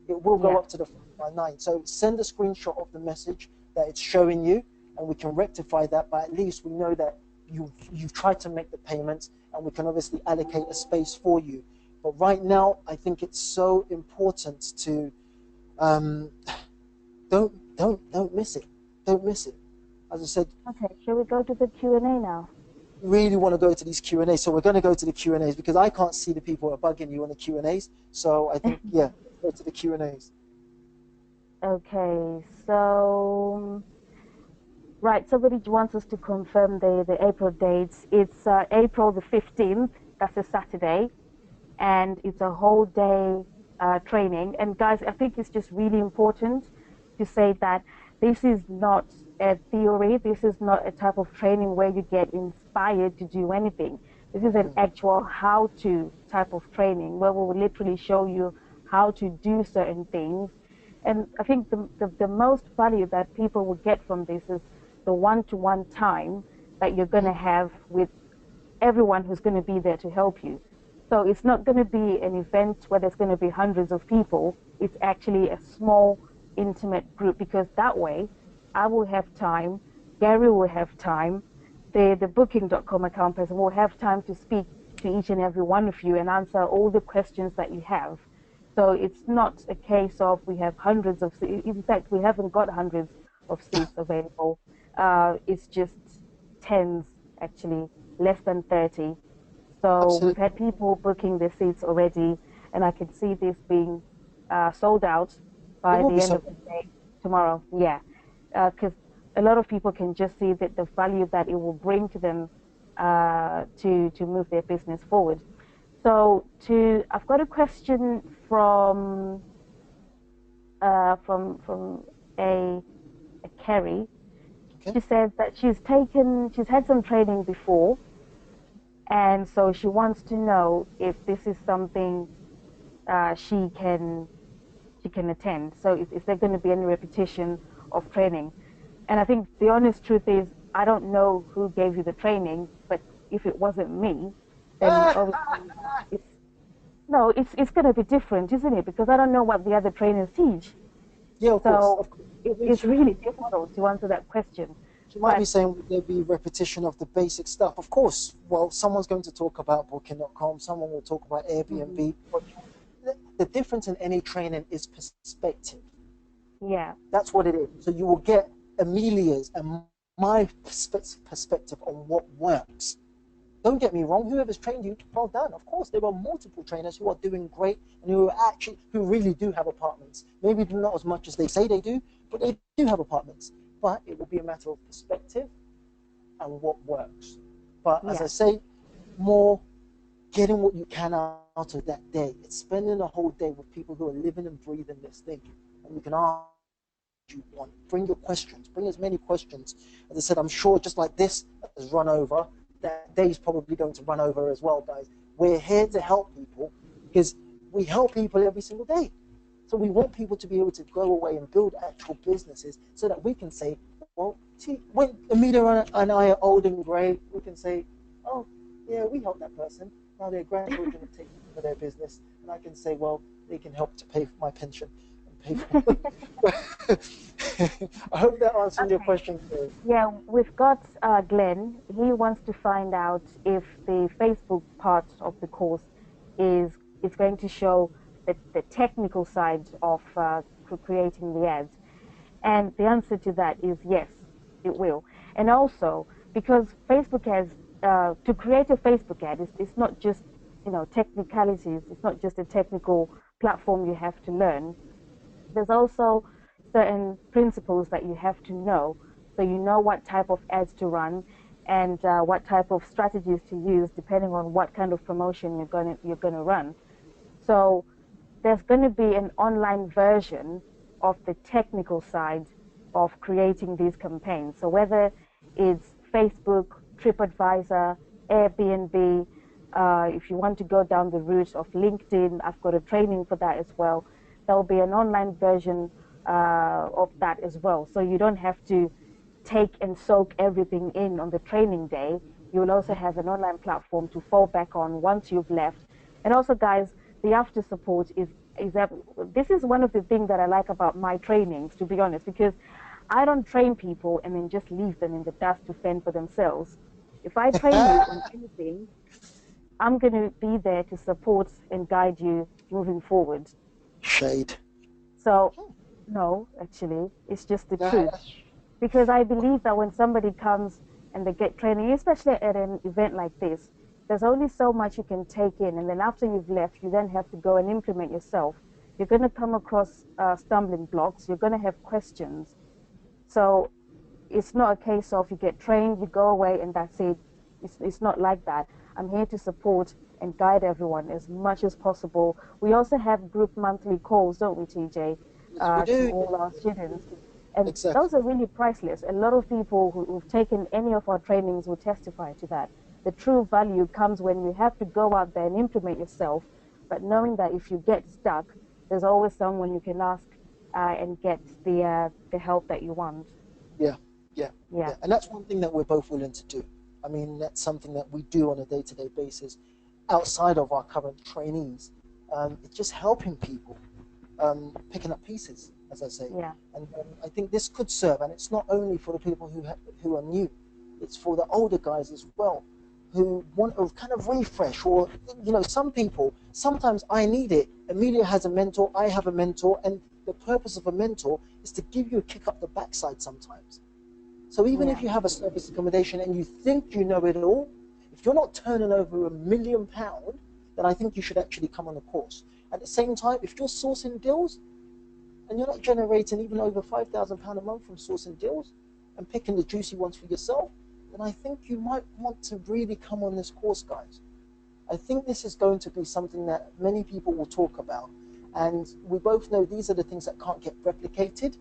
It will go Yeah. up to the 599. So send a screenshot of the message that it's showing you, and we can rectify that. But at least we know that you've tried to make the payments, and we can obviously allocate a space for you. But right now, I think it's so important to um, don't miss it. Don't miss it. As I said, Okay, shall we go to the Q&A now? really want to go to these Q and A's. So we're going to go to the Q and A's because I can't see the people who are bugging you on the Q and A's. So I think, yeah, go to the Q and A's. Okay, so right, somebody wants us to confirm the April dates. It's April the 15th, that's a Saturday, and it's a whole day training. And guys, I think it's just really important to say that this is not a theory, this is not a type of training where you get inspired to do anything. This is an actual how-to type of training where we will literally show you how to do certain things. And I think the most value that people will get from this is the one-to-one time that you're going to have with everyone who's going to be there to help you. So it's not going to be an event where there's going to be hundreds of people. It's actually a small, intimate group, because that way I will have time, Gary will have time, the booking.com account person will have time to speak to each and every one of you and answer all the questions that you have. So it's not a case of we have hundreds of seats. In fact, we haven't got hundreds of seats available. It's just tens, actually, less than 30. So we've Absolutely. had people booking their seats already, and I can see this being sold out It by will the be end so. of the day tomorrow. Yeah, because a lot of people can just see that the value that it will bring to them to move their business forward. So I've got a question from a Kerry. Okay. She says that she's had some training before, and so she wants to know if this is something she can attend. So is there going to be any repetition of training? And I think the honest truth is I don't know who gave you the training, but if it wasn't me, then obviously it's no, it's going to be different, isn't it? Because I don't know what the other trainers teach. Yeah, of course, So of course. I mean, it's really difficult to answer that question. she might be But saying would there be repetition of the basic stuff? Of course. Well, someone's going to talk about Booking.com. Someone will talk about mhm, Airbnb. But the difference in any training is perspective. yeah, That's what it is. So you will get Amelia's and my perspective on what works. Don't get me wrong, whoever's trained you, well done. Of course, there are multiple trainers who are doing great and who really do have apartments. Maybe not as much as they say they do, but they do have apartments. But it will be a matter of perspective and what works. But as I yeah, say, more getting what you can out of that day. It's spending a whole day with people who are living and breathing this thing. And you can ask you want. Bring your questions. Bring as many questions. As I said, I'm sure just like this has run over, that day is probably going to run over as well, guys. We're here to yeah, help people because we help people every single day. So we want people to be able to go away and build actual businesses so that we can say, well, see, when Amelia and I are old and grey, we can say, oh, yeah, we helped that person. Now their grandchildren have taken over their business. And I can say, well, they can help to pay for my pension and pay for. I hope that answers your okay. question, Chris. Yeah, we've got Glenn. He wants to find out if the Facebook part of the course is is going to show the technical side of creating the ads. And the answer to that is yes, it will. And also, because Facebook has, to create a Facebook ad, it's not just, technicalities, it's not just a technical platform you have to learn. There's also certain principles that you have to know. So you know what type of ads to run and what type of strategies to use depending on what kind of promotion you're gonna run. So there's going to be an online version of the technical side of creating these campaigns. So whether it's Facebook, TripAdvisor, Airbnb, if you want to go down the route of LinkedIn, I've got a training for that as well. There'll be an online version of that as well. So you don't have to take and soak everything in on the training day. You'll also have an online platform to fall back on once you've left. And also, guys, the after support is that this is one of the things that I like about my trainings, to be honest, because I don't train people and then just leave them in the dust to fend for themselves. If I train you on anything, I'm going to be there to support and guide you moving forward. Shade. So, no, actually, it's just the Nah, truth. Because I believe that when somebody comes and they get training, especially at an event like this, there's only so much you can take in. And then after you've left, you then have to go and implement yourself. You're going to come across stumbling blocks. You're going to have questions. So it's not a case of you get trained, you go away, and that's it. It's not like that. I'm here to support and guide everyone as much as possible. We also have group monthly calls, don't we, TJ, yes, we to do. all our students. And those Exactly. are really priceless. A lot of people who've taken any of our trainings will testify to that. The true value comes when you have to go out there and implement yourself, but knowing that if you get stuck, there's always someone you can ask and get the help that you want. Yeah, yeah, Yeah. yeah. And that's one thing that we're both willing to do. I mean, that's something that we do on a day-to-day basis outside of our current trainees. It's just helping people, picking up pieces, as I say. Yeah. And I think this could serve, and it's not only for the people who are new, it's for the older guys as well, who want a kind of refresh. Or, some people, sometimes I need it. Amelia has a mentor, I have a mentor, and the purpose of a mentor is to give you a kick up the backside sometimes. So even if Yeah. you have a service accommodation and you think you know it all, if you're not turning over £1 million, then I think you should actually come on a course. At the same time, if you're sourcing deals and you're not generating even over £5,000 a month from sourcing deals and picking the juicy ones for yourself, then I think you might want to really come on this course, guys. I think this is going to be something that many people will talk about. And we both know these are the things that can't get replicated.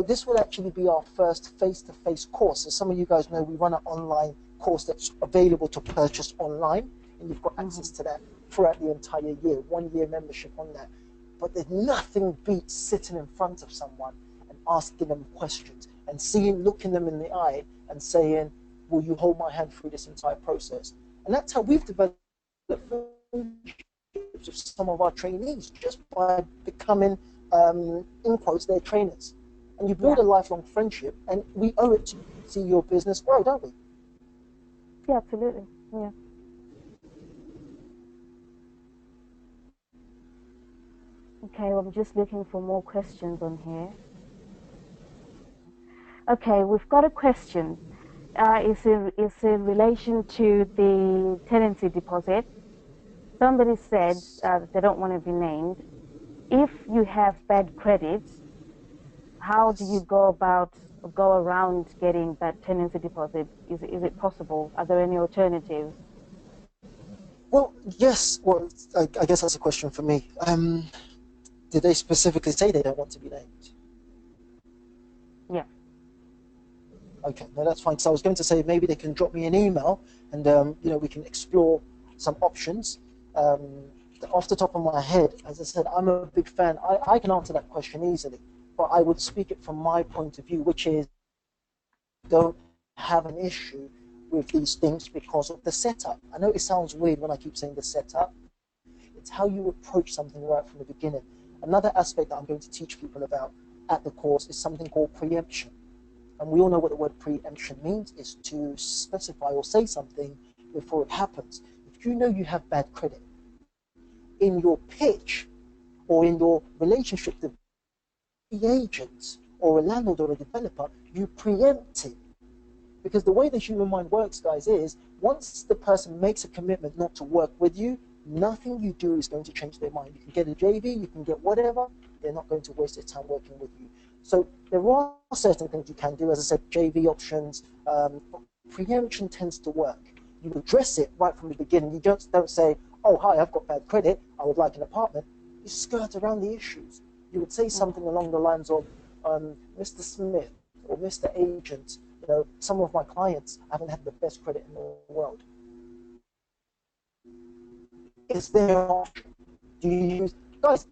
This will actually be our first face-to-face course. As some of you guys know, we run an online course that's available to purchase online, and you've got access to that throughout the entire year, 1 year membership on that. But there's nothing beats sitting in front of someone and asking them questions and looking them in the eye and saying, will you hold my hand through this entire process? And that's how we've developed friendships with some of our trainees, just by becoming, in quotes, their trainers. And you build Yeah. a lifelong friendship, and we owe it to see your business grow, don't we? Yeah, absolutely. Yeah. Okay, well, I'm just looking for more questions on here. Okay, we've got a question. It's in relation to the tenancy deposit. Somebody said they don't want to be named. If you have bad credit, how do you Yes. go around getting that tenancy deposit? Is it possible? Are there any alternatives? Well, yes. Well, I guess that's a question for me. Did they specifically say they don't want to be named? Yeah. Okay, no, that's fine. So I was going to say maybe they can drop me an email, and we can explore some options. Um, Off the top of my head, as I said, I'm a big fan. I can answer that question easily, but I would speak it from my point of view, which is don't have an issue with these things because of the setup. I know it sounds weird when I keep saying the setup. It's how you approach something right from the beginning. Another aspect that I'm going to teach people about at the course is something called preemption. And we all know what the word preemption means, is to specify or say something before it happens. If you know you have bad credit, in your pitch or in your relationship with the agent or a landlord or a developer, you preempt it. Because the way the human mind works, guys, is once the person makes a commitment not to work with you, nothing you do is going to change their mind. You can get a JV, you can get whatever, they're not going to waste their time working with you. So there are certain things you can do, as I said, JV options. Preemption tends to work. You address it right from the beginning. You don't say, oh, hi, I've got bad credit, I would like an apartment. You skirt around the issues. You would say something along the lines of, Mr. Smith or Mr. Agent, some of my clients haven't had the best credit in the world. Is there an option? Do you use, guys,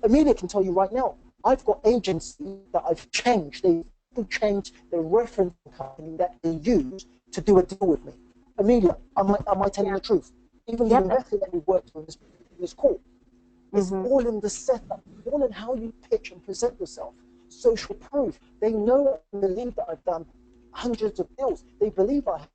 Amelia can tell you right now, I've got agencies that I've changed. They've changed the reference company that they use to do a deal with me. Amelia, am I telling Yeah. the truth? Even the Yep. investor that we worked with this call, it's Mm-hmm. all in the setup, all in how you pitch and present yourself. Social proof. They know and believe that I've done hundreds of deals. They believe I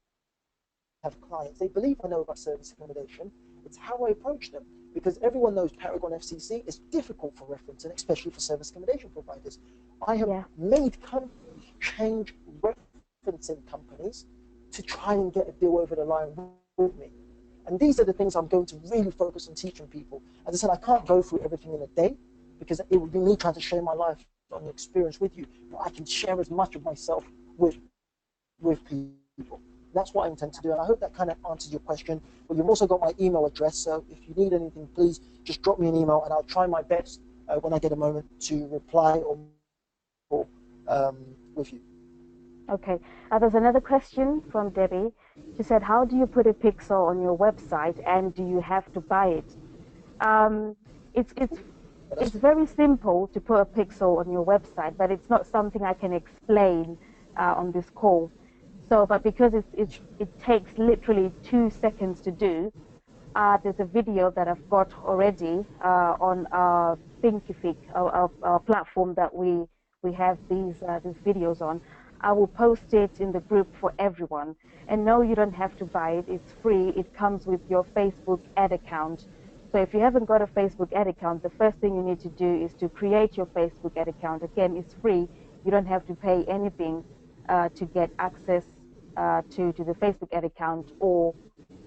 have clients. They believe I know about service accommodation. It's how I approach them. Because everyone knows Paragon FCC is difficult for referencing, especially for service accommodation providers. I have Yeah. made companies change referencing companies to try and get a deal over the line with me. And these are the things I'm going to really focus on teaching people. As I said, I can't go through everything in a day because it would be me trying to share my life on experience with you. But I can share as much of myself with people. That's what I intend to do. And I hope that kind of answers your question. But you've also got my email address. So if you need anything, please just drop me an email and I'll try my best when I get a moment to reply or with you. Okay. There's another question from Debbie. She said, how do you put a pixel on your website and do you have to buy it? Um, it's it's But it's that's very simple to put a pixel on your website, but it's not something I can explain on this call. So, but because it takes literally 2 seconds to do, there's a video that I've got already on our Thinkific, our platform that we have these videos on. I will post it in the group for everyone. And no, you don't have to buy it. It's free. It comes with your Facebook ad account. So if you haven't got a Facebook ad account, the first thing you need to do is to create your Facebook ad account. Again, it's free. You don't have to pay anything to get access to the Facebook ad account or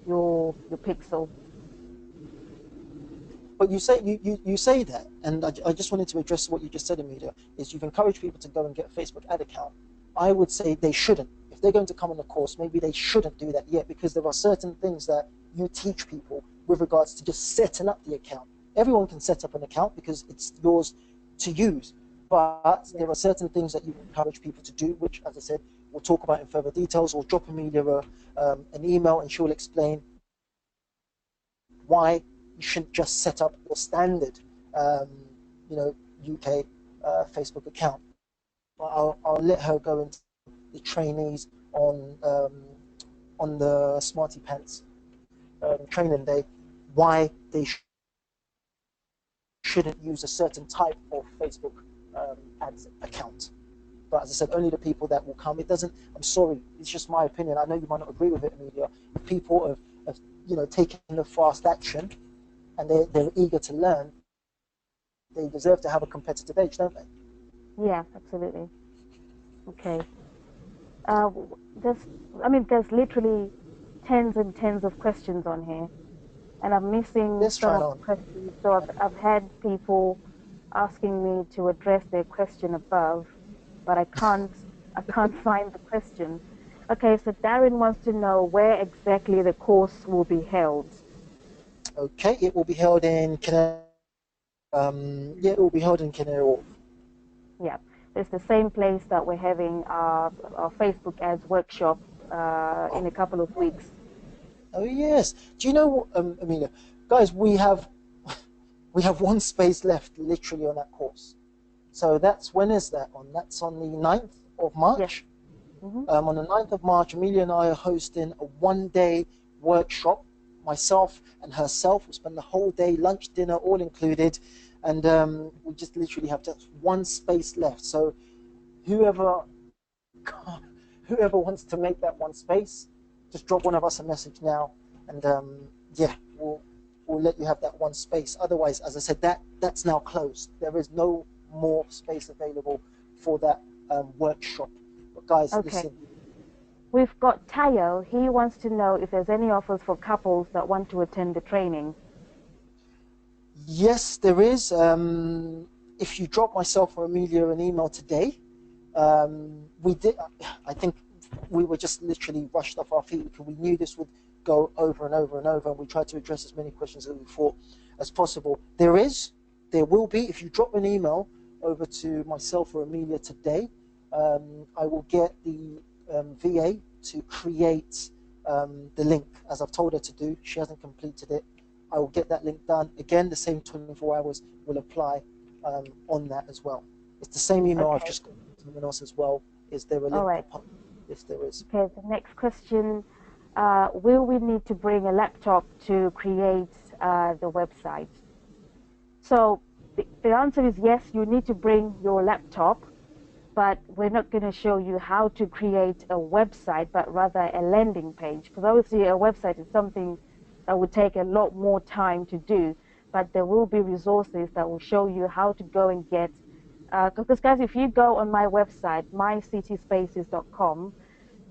your pixel. But you say that, and I just wanted to address what you just said, Amelia, is you've encouraged people to go and get a Facebook ad account. I would say they shouldn't. If they're going to come on a course, maybe they shouldn't do that yet, because there are certain things that you teach people with regards to just setting up the account. Everyone can set up an account because it's yours to use, but there are certain things that you encourage people to do, which, as I said, we'll talk about in further details, or drop Amelia an email and she'll explain why you shouldn't just set up your standard, UK Facebook account. I'll let her go into the trainees on the Smarty Pants training day, why they shouldn't use a certain type of Facebook ads account. But as I said, only the people that will come. It doesn't. I'm sorry. It's just my opinion. I know you might not agree with it, Amelia. If people have taken the fast action and they're eager to learn, they deserve to have a competitive edge, don't they? Yeah, absolutely. Okay. Uh, there's literally tens and tens of questions on here, and I'm missing Let's some try it of on. the questions. So I've had people asking me to address their question above, but I can't find the question. Okay, so Darren wants to know where exactly the course will be held. Okay, it will be held in Canary. Yeah, it will be held in Canary Wharf. Yeah, it's the same place that we're having our Facebook ads workshop in a couple of weeks. Oh yes. Do you know what, Amelia? Guys, we have one space left, literally, on that course. So that's, when is that on? That's on the 9th of Yes. March. Hmm. On the 9th of March, Amelia and I are hosting a one-day workshop. Myself and herself will spend the whole day, lunch, dinner, all included, and we just literally have just one space left. So whoever whoever wants to make that one space, just drop one of us a message now, and yeah, we'll let you have that one space. Otherwise, as I said, that's now closed. There is no more space available for that workshop. But guys, Okay. listen. We've got Tayo. He wants to know if there's any offers for couples that want to attend the training. Yes, there is. If you drop myself or Amelia an email today, we did. I think we were just literally rushed off our feet because we knew this would go over and over and over, and we tried to address as many questions as we thought as possible. There will be. If you drop an email over to myself or Amelia today, I will get the VA to create the link as I've told her to do. She hasn't completed it. I will get that link done. Again, the same 24 hours will apply on that as well. It's the same email I've Okay. just got to someone else as well. Is there a All link right. pop up? If there is. Okay. The next question, will we need to bring a laptop to create the website? So the answer is yes, you need to bring your laptop, but we're not going to show you how to create a website, but rather a landing page. Because obviously a website is something that would take a lot more time to do, but there will be resources that will show you how to go and get, because guys, if you go on my website, mycityspaces.com,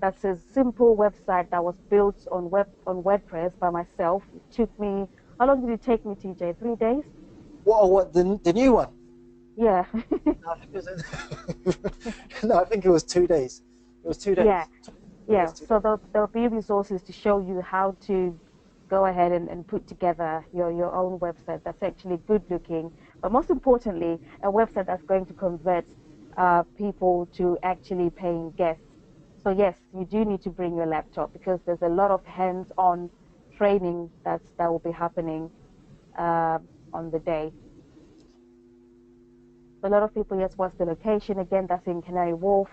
that's a simple website that was built on WordPress by myself. It took me, how long did it take me, TJ? 3 days? What the new one? Yeah. No, no, I think it was 2 days. It was 2 days. Yeah. 2 days, Yeah, two so days. there'll be resources to show you how to go ahead and put together your own website that's actually good looking, but most importantly, a website that's going to convert people to actually paying guests. So yes, you do need to bring your laptop because there's a lot of hands-on training that will be happening uh, on the day. A lot of people, yes, what's the location again? That's in Canary Wharf.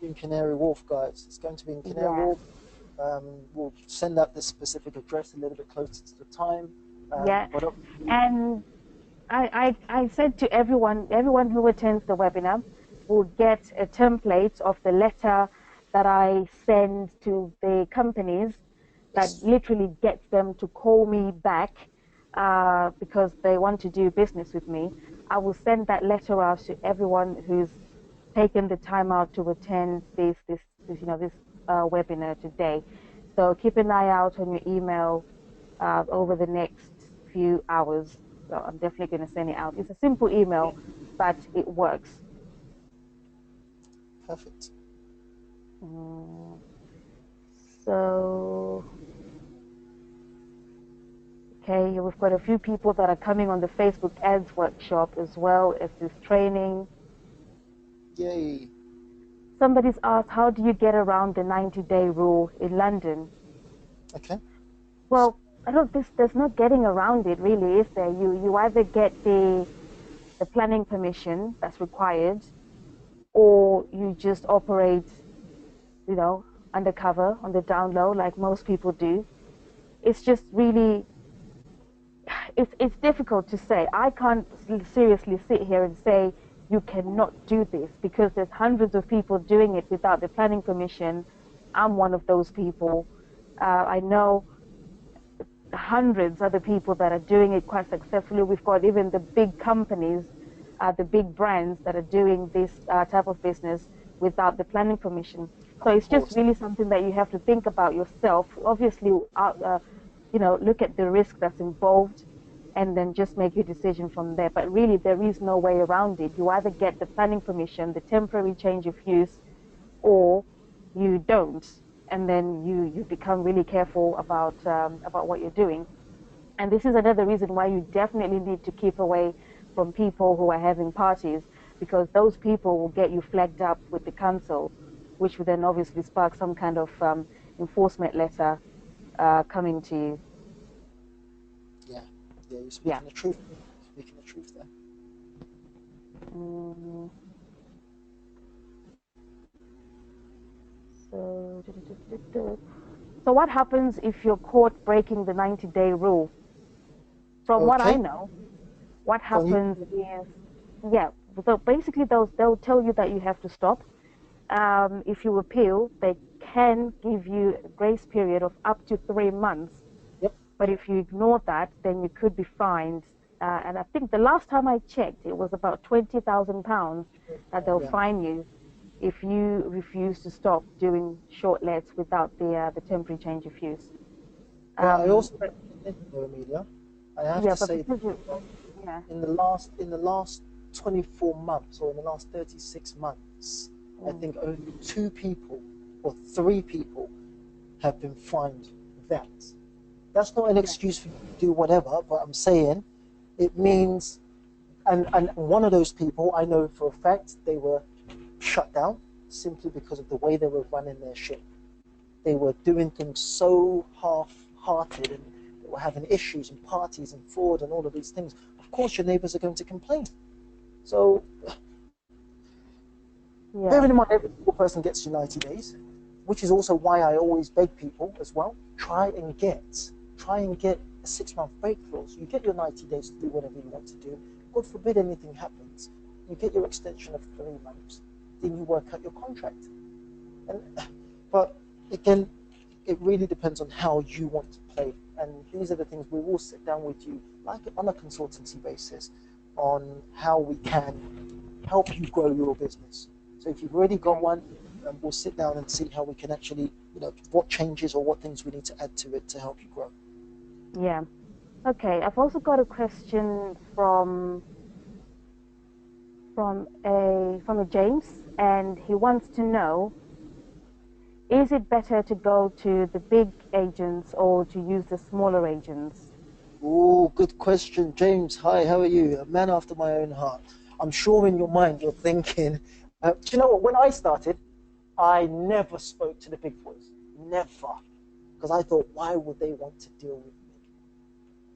in Canary Wharf, guys. It's going to be in Canary Yeah, Wharf. We'll send out the specific address a little bit closer to the time. yeah. But obviously, And I said to everyone who attends the webinar will get a template of the letter that I send to the companies that yes, literally gets them to call me back because they want to do business with me. I will send that letter out to everyone who's taken the time out to attend this webinar today. So keep an eye out on your email over the next few hours. So I'm definitely going to send it out. It's a simple email, but it works. perfect. Mm, so, okay, we've got a few people that are coming on the Facebook ads workshop as well as this training. Yay. Somebody's asked, how do you get around the 90-day rule in London? Okay. Well, I don't think there's no getting around it really, is there? You either get the planning permission that's required, or you just operate, undercover on the down low like most people do. It's just really it's difficult to say. I can't seriously sit here and say you cannot do this because there's hundreds of people doing it without the planning permission. I'm one of those people. I know hundreds other people that are doing it quite successfully. We've got even the big companies, the big brands that are doing this type of business without the planning permission. So Of it's just course. really something that you have to think about yourself. Obviously, look at the risk that's involved and then just make your decision from there. But really, there is no way around it. You either get the planning permission, the temporary change of use, or you don't, and then you become really careful about what you're doing. And this is another reason why you definitely need to keep away from people who are having parties, because those people will get you flagged up with the council, which will then obviously spark some kind of enforcement letter coming to you. Yeah. Yeah, you're Yeah. speaking the truth. Speaking the truth there. Mm, so, so what happens if you're caught breaking the 90-day rule? From what I Okay. know, what Go on, you. happens is, yeah, so basically they'll tell you that you have to stop. If you appeal, they can give you a grace period of up to 3 months. Yep. But if you ignore that, then you could be fined. And I think the last time I checked, it was about £20,000 that they'll Yeah. fine you if you refuse to stop doing short lets without the temporary change of use. But I Um, also want to mention though, Amelia, I have yeah, to but say because you, yeah, in the last 24 months or in the last 36 months, I mm, think only two people or three people have been fined that. That's not an yeah, excuse for you to do whatever, but I'm saying it means, and one of those people I know for a fact they were shut down simply because of the way they were running their ship. They were doing things so half-hearted and they were having issues and parties and fraud and all of these things. Of course, your neighbors are going to complain. So, yeah, bearing in mind every single person gets you 90 days, which is also why I always beg people as well, try and get a 6-month break clause. You get your 90 days to do whatever you want to do. God forbid anything happens. You get your extension of 3 months. Then you work out your contract. And, but again, it really depends on how you want to play. And these are the things we will sit down with you, like on a consultancy basis, on how we can help you grow your business. So if you've already got okay, one, we'll sit down and see how we can actually, what changes or what things we need to add to it to help you grow. yeah. Okay, I've also got a question from a James, and he wants to know, is it better to go to the big agents or to use the smaller agents? Oh, good question, James. Hi, how are you? A man after my own heart. I'm sure in your mind you're thinking, do you know what? When I started, I never spoke to the big boys. Never. Because I thought, why would they want to deal with me?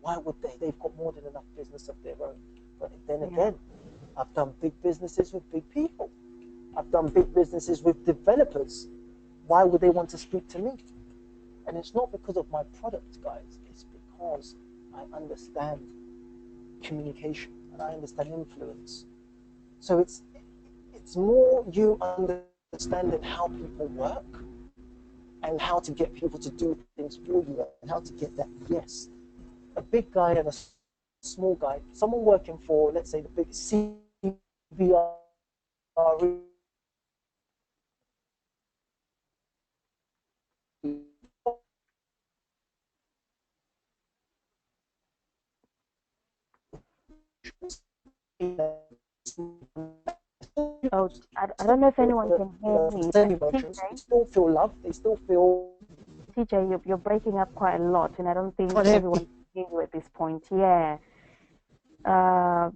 Why would they? They've got more than enough business of their own. But then Yeah, again, I've done big businesses with big people. I've done big businesses with developers. Why would they want to speak to me? And it's not because of my product, guys. It's because I understand communication and I understand influence. So it's more you understanding how people work and how to get people to do things for you and how to get that yes. A big guy and a small guy, someone working for, let's say, the big CBR. Oh, I don't know if anyone can hear me, Same but emotions. They still feel love. They still feel. TJ, you're breaking up quite a lot, and I don't think Can't hear everyone me. can hear you at this point. Yeah. Uh,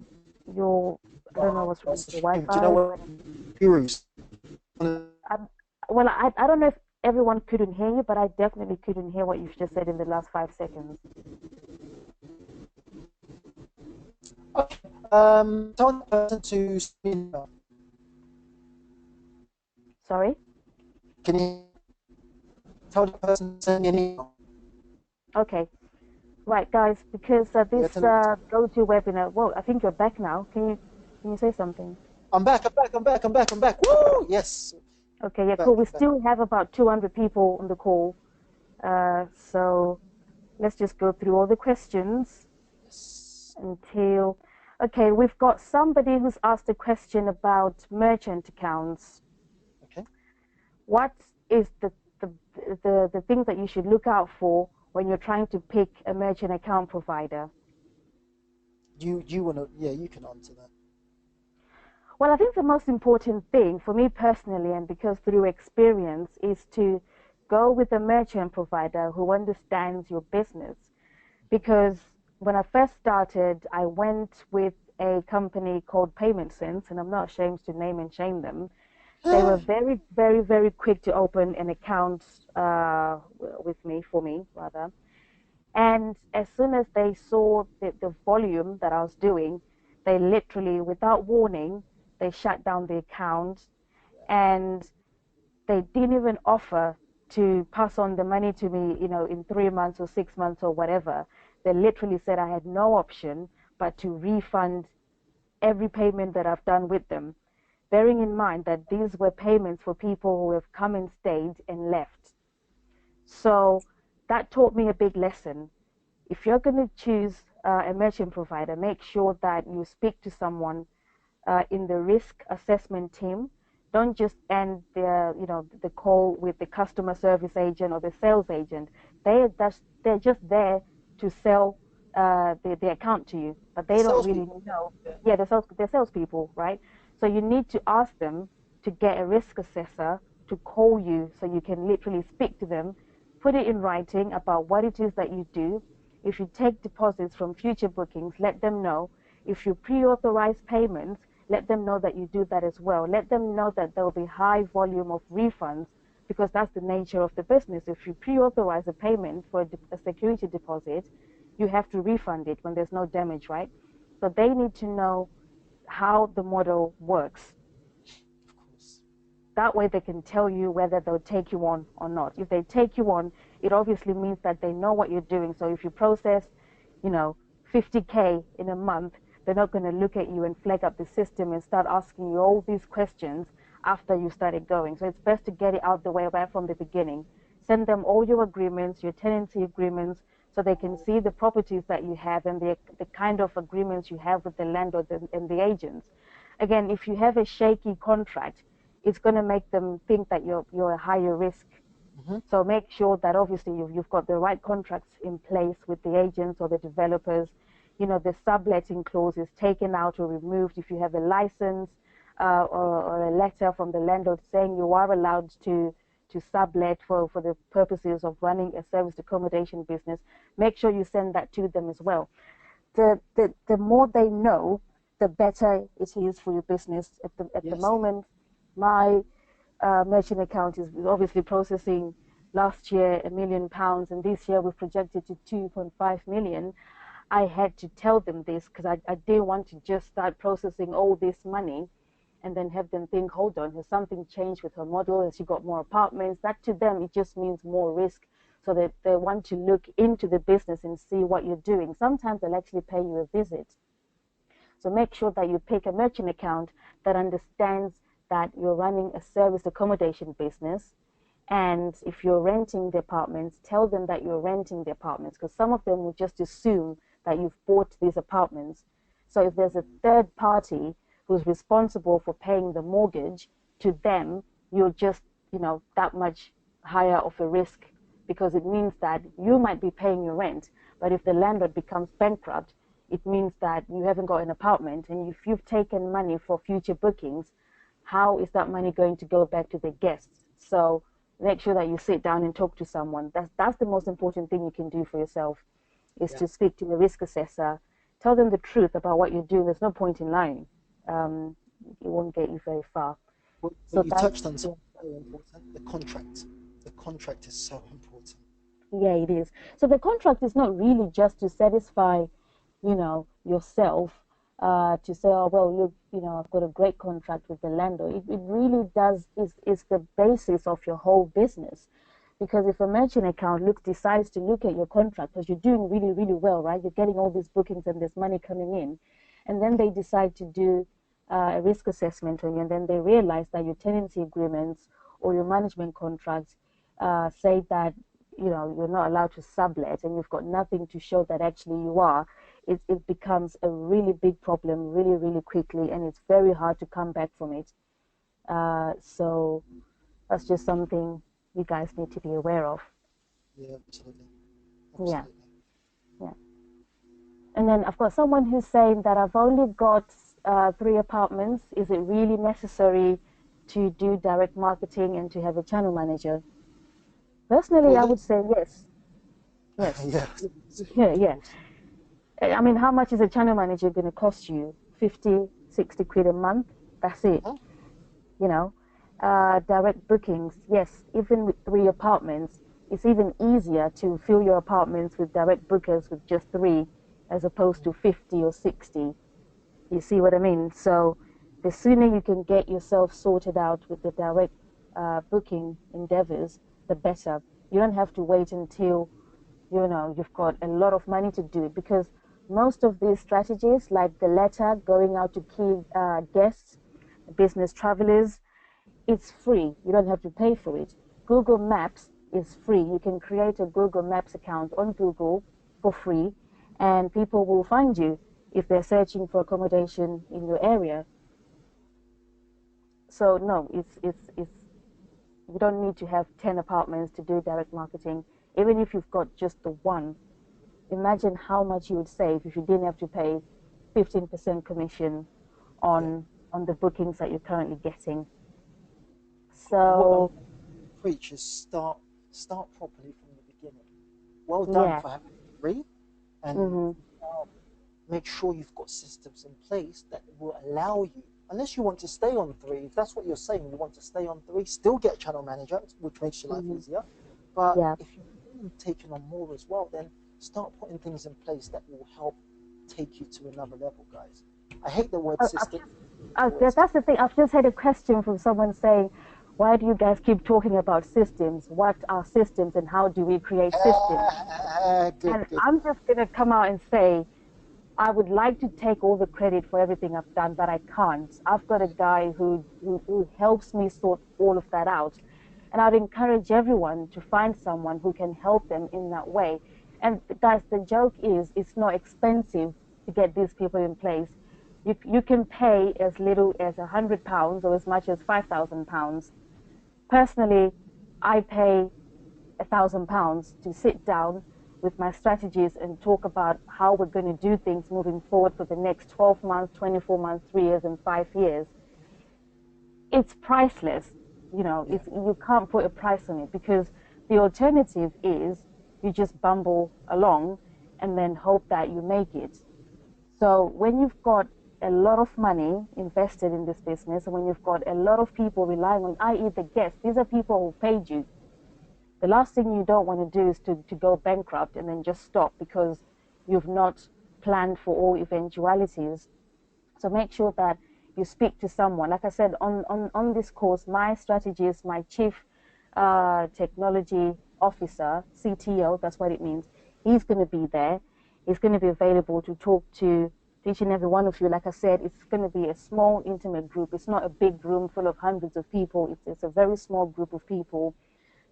your, I don't know what's wrong with your Do you know Wi-Fi, what? but Heroes. I, well, I don't know if everyone couldn't hear you, but I definitely couldn't hear what you've just said in the last 5 seconds. Okay. Tell the person to send me. Sorry? Can you tell the person to send me an email? Okay. Right, guys, because Yeah, this GoToWebinar, well, I think you're back now. Can you say something? I'm back. I'm back. I'm back. I'm back. I'm back. Woo! Yes. Okay, yeah, Back. cool. We Back. still have about 200 people on the call. So let's just go through all the questions Yes. until... Okay, we've got somebody who's asked a question about merchant accounts. Okay. What is the thing that you should look out for when you're trying to pick a merchant account provider? You wanna? Yeah, you can answer that. Well, I think the most important thing for me personally, and because through experience, is to go with a merchant provider who understands your business. Because when I first started, I went with a company called Payment Sense, and I'm not ashamed to name and shame them. They were very, very, very quick to open an account for me, rather. And as soon as they saw the volume that I was doing, they literally, without warning, they shut down the account, and they didn't even offer to pass on the money to me, in 3 months or 6 months or whatever. They literally said I had no option but to refund every payment that I've done with them, bearing in mind that these were payments for people who have come and stayed and left. So that taught me a big lesson. If you're going to choose a merchant provider, make sure that you speak to someone in the risk assessment team. Don't just end the call with the customer service agent or the sales agent. They're just there to sell the account to you, but The they don't really salespeople. know. Yeah. Yeah, they're salespeople, right? So you need to ask them to get a risk assessor to call you so you can literally speak to them, put it in writing about what it is that you do. If you take deposits from future bookings, let them know. If you pre-authorize payments, let them know that you do that as well. Let them know that there will be high volume of refunds because that's the nature of the business. If you pre-authorize a payment for a security deposit, you have to refund it when there's no damage, right? So they need to know how the model works. Of course. That way they can tell you whether they'll take you on or not. If they take you on, it obviously means that they know what you're doing. So if you process, 50K in a month, they're not going to look at you and flag up the system and start asking you all these questions after you started going. So it's best to get it out the way right from the beginning. Send them all your agreements, your tenancy agreements, so they can see the properties that you have and the kind of agreements you have with the landlord and the agents. Again, if you have a shaky contract, it's going to make them think that you're a higher risk. Mm-hmm. So make sure that obviously you've got the right contracts in place with the agents or the developers. The subletting clause is taken out or removed if you have a license or a letter from the landlord saying you are allowed to sublet for the purposes of running a service accommodation business. Make sure you send that to them as well. The more they know, the better it is for your business. At the Yes. moment, my merchant account is obviously processing last year £1 million, and this year we've projected to 2.5 million. I had to tell them this because I didn't want to just start processing all this money and then have them think, hold on, has something changed with her model? Has she got more apartments? That to them, it just means more risk. So they want to look into the business and see what you're doing. Sometimes they'll actually pay you a visit. So make sure that you pick a merchant account that understands that you're running a service accommodation business. And if you're renting the apartments, tell them that you're renting the apartments, because some of them will just assume that you've bought these apartments. So if there's a third party who's responsible for paying the mortgage, to them, you're just, that much higher of a risk, because it means that you might be paying your rent, but if the landlord becomes bankrupt, it means that you haven't got an apartment, and if you've taken money for future bookings, how is that money going to go back to the guests? So make sure that you sit down and talk to someone. That's the most important thing you can do for yourself, is to speak to a risk assessor. Tell them the truth about what you're doing. There's no point in lying. It won't get you very far. Well, So you touched on something very important, the contract. The contract is so important. yeah, it is. So the contract is not really just to satisfy, yourself, to say, oh, well, look, I've got a great contract with the landlord. It really is the basis of your whole business. Because if a merchant account decides to look at your contract, because you're doing really, really well, right? You're getting all these bookings and there's money coming in, and then they decide to do a risk assessment on you, and then they realize that your tenancy agreements or your management contracts say that you're not allowed to sublet, and you've got nothing to show that actually you are. It becomes a really big problem really, really quickly, and it's very hard to come back from it. So that's just something you guys need to be aware of. Yeah, absolutely. Yeah, Absolutely. yeah. And then I've got someone who's saying that I've only got 3 apartments. Is it really necessary to do direct marketing and to have a channel manager? Personally, Well, I would say yes. Yes. yeah, Yeah, of yeah. course. I mean, how much is a channel manager going to cost you? 50, 60 quid a month? That's it. Uh-huh. You know, direct bookings. Yes, even with 3 apartments, it's even easier to fill your apartments with direct bookers with just 3 as opposed to 50 or 60. You see what I mean? So the sooner you can get yourself sorted out with the direct booking endeavors, the better. You don't have to wait until you've got a lot of money to do it, because most of these strategies, like the letter going out to key guests, business travelers, it's free. You don't have to pay for it. Google Maps is free. You can create a Google Maps account on Google for free, and people will find you if they're searching for accommodation in your area. So no, it's you don't need to have 10 apartments to do direct marketing. Even if you've got just the one, imagine how much you would save if you didn't have to pay 15% commission Yeah. on the bookings that you're currently getting. What I'm So preach is start properly from the beginning. Well done yeah. for having 3, and Hmm. make sure you've got systems in place that will allow you, unless you want to stay on 3, if that's what you're saying, you want to stay on 3, still get a channel manager, which makes your life Hmm. easier. But Yeah. if you've taken on more as well, then start putting things in place that will help take you to another level, guys. I hate the word I, system. that's the thing. I've just had a question from someone saying, why do you guys keep talking about systems? What are systems and how do we create systems? Good, And good. I'm just going to come out and say, I would like to take all the credit for everything I've done, but I can't. I've got a guy who helps me sort all of that out. And I'd encourage everyone to find someone who can help them in that way. And guys, the joke is it's not expensive to get these people in place. You can pay as little as £100 or as much as £5,000. Personally, I pay £1,000 to sit down with my strategies and talk about how we're going to do things moving forward for the next 12 months, 24 months, 3 years, and 5 years. It's priceless. Yeah. You can't put a price on it, because the alternative is you just bumble along and then hope that you make it. So when you've got a lot of money invested in this business, and when you've got a lot of people relying on, i.e. the guests, these are people who paid you. The last thing you don't want to do is to go bankrupt and then just stop because you've not planned for all eventualities. So make sure that you speak to someone. Like I said, on this course, my strategist, my chief technology officer, CTO, that's what it means, he's going to be there. He's going to be available to talk to each and every one of you. Like I said, it's going to be a small, intimate group. It's not a big room full of hundreds of people. It's a very small group of people.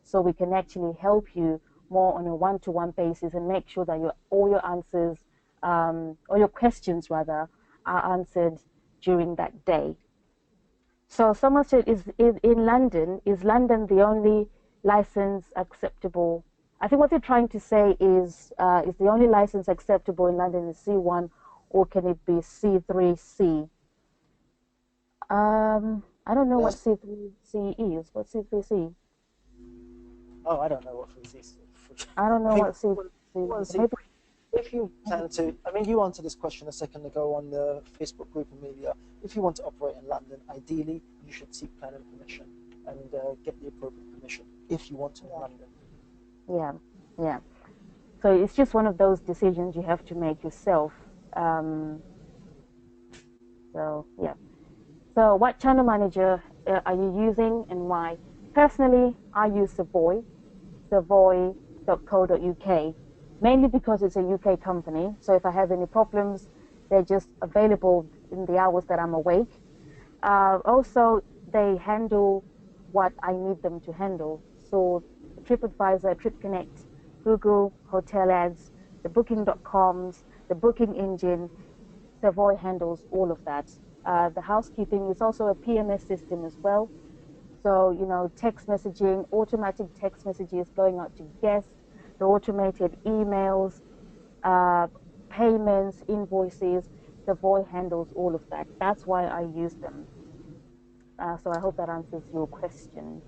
So we can actually help you more on a one-to-one basis and make sure that all your answers, or your questions rather, are answered during that day. So someone said, is in London, is London the only license acceptable? I think what they're trying to say is the only license acceptable in London is C1, or can it be C3C? I don't know what Yes. C3C is. What's C3C? Oh, I don't know what 3C is. I don't I know mean, what C3C well, is. see, if you plan to, I mean, you answered this question a second ago on the Facebook group, Amelia. If you want to operate in London, ideally, you should seek planning permission and get the appropriate permission if you want to in London. Yeah, yeah. So it's just one of those decisions you have to make yourself. So yeah. So what channel manager are you using and why? Personally, I use Savoy.co.uk, mainly because it's a UK company. So if I have any problems, they're just available in the hours that I'm awake. Also, they handle what I need them to handle. So TripAdvisor, TripConnect, Google, hotel ads, the booking.coms, the booking engine, Savoy handles all of that. The housekeeping is also a PMS system as well. So, text messaging, automatic text messages going out to guests, the automated emails, uh, payments, invoices, Savoy handles all of that. That's why I use them. So I hope that answers your question.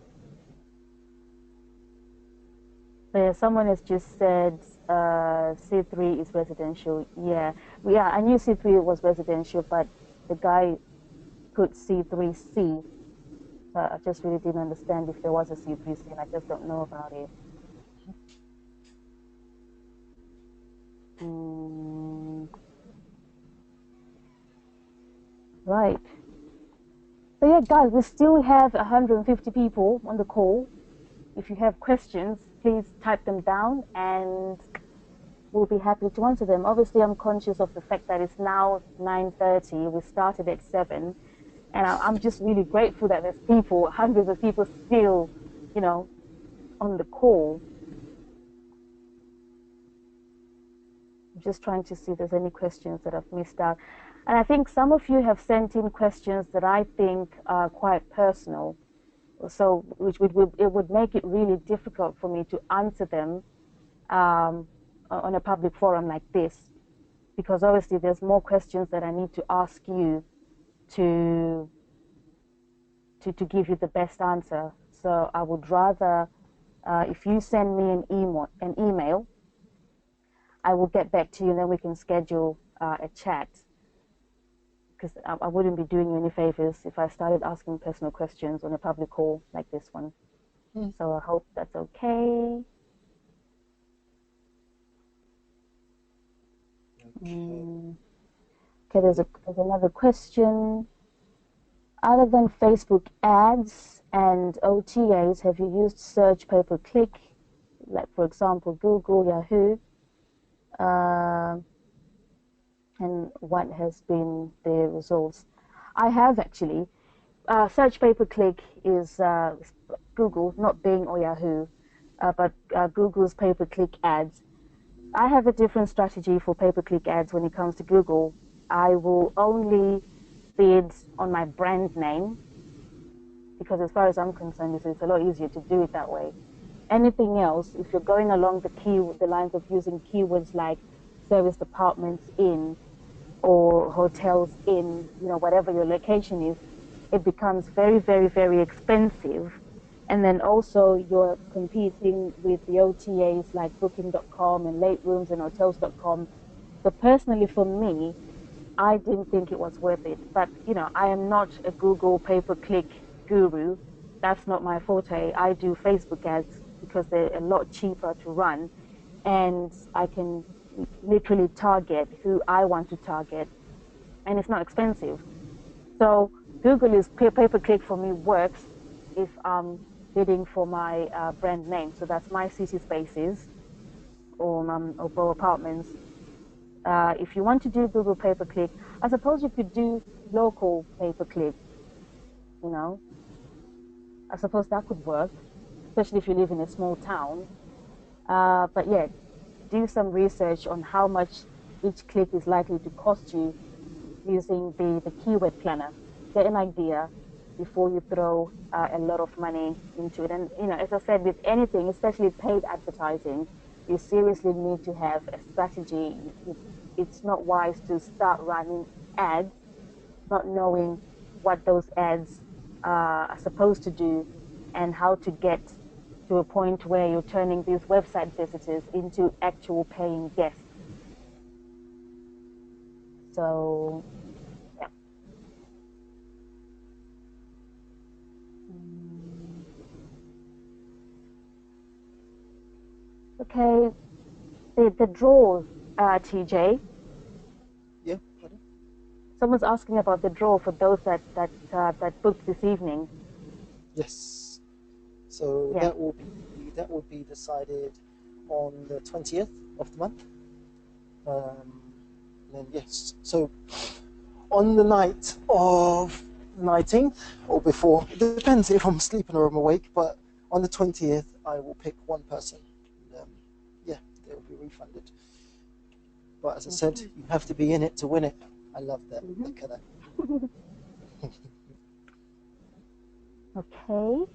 So someone has just said C3 is residential. Yeah, I knew C3 was residential, but the guy put C3C. So I just really didn't understand if there was a C3C, and I just don't know about it. Mm, right. So yeah, guys, we still have 150 people on the call. If you have questions, please type them down and we'll be happy to answer them. Obviously, I'm conscious of the fact that it's now 9:30. We started at 7. And I'm just really grateful that there's people, hundreds of people still, on the call. I'm just trying to see if there's any questions that I've missed out. And I think some of you have sent in questions that I think are quite personal. So, it would make it really difficult for me to answer them on a public forum like this, because obviously there's more questions that I need to ask you to give you the best answer. So I would rather, if you send me an email, I will get back to you, and then we can schedule a chat. Because I wouldn't be doing you any favors if I started asking personal questions on a public call like this one. So I hope that's okay. Okay, there's another question. Other than Facebook ads and OTAs, have you used search pay per click, like for example Google, Yahoo? And what has been the results? I have actually. Search pay per click is Google, not Bing or Yahoo, but Google's pay per click ads. I have a different strategy for pay per click ads when it comes to Google. I will only bid on my brand name, because as far as I'm concerned, it's a lot easier to do it that way. Anything else, if you're going along the lines of using keywords like service departments in or hotels in, whatever your location is, it becomes very, very, very expensive. And then also you're competing with the OTAs like booking.com and late rooms and hotels.com. So personally for me, I didn't think it was worth it. But, I am not a Google pay-per-click guru. That's not my forte. I do Facebook ads because they're a lot cheaper to run. And I can literally target who I want to target. And it's not expensive. So Google is pay-per-click for me works if I'm bidding for my brand name. So that's My City Spaces or Bow Apartments. If you want to do Google pay-per-click, I suppose you could do local pay-per-click, you know. I suppose that could work, especially if you live in a small town. But yeah, do some research on how much each click is likely to cost you using the keyword planner. Get an idea before you throw a lot of money into it. And you know, as I said, with anything, especially paid advertising, you seriously need to have a strategy. It's not wise to start running ads, not knowing what those ads are supposed to do and how to get to a point where you're turning these website visitors into actual paying guests. So, yeah. Mm, okay, the draw, TJ. Yeah, pardon? Someone's asking about the draw for those that booked this evening. Yes. So Yeah. that will be decided on the 20th of the month. Um, and then yes, so on the night of 19th or before, it depends if I'm sleeping or I'm awake. But on the 20th, I will pick one person. And, yeah, they will be refunded. But as I said, Mhm. you have to be in it to win it. I love that. Mhm. Look at that. Okay.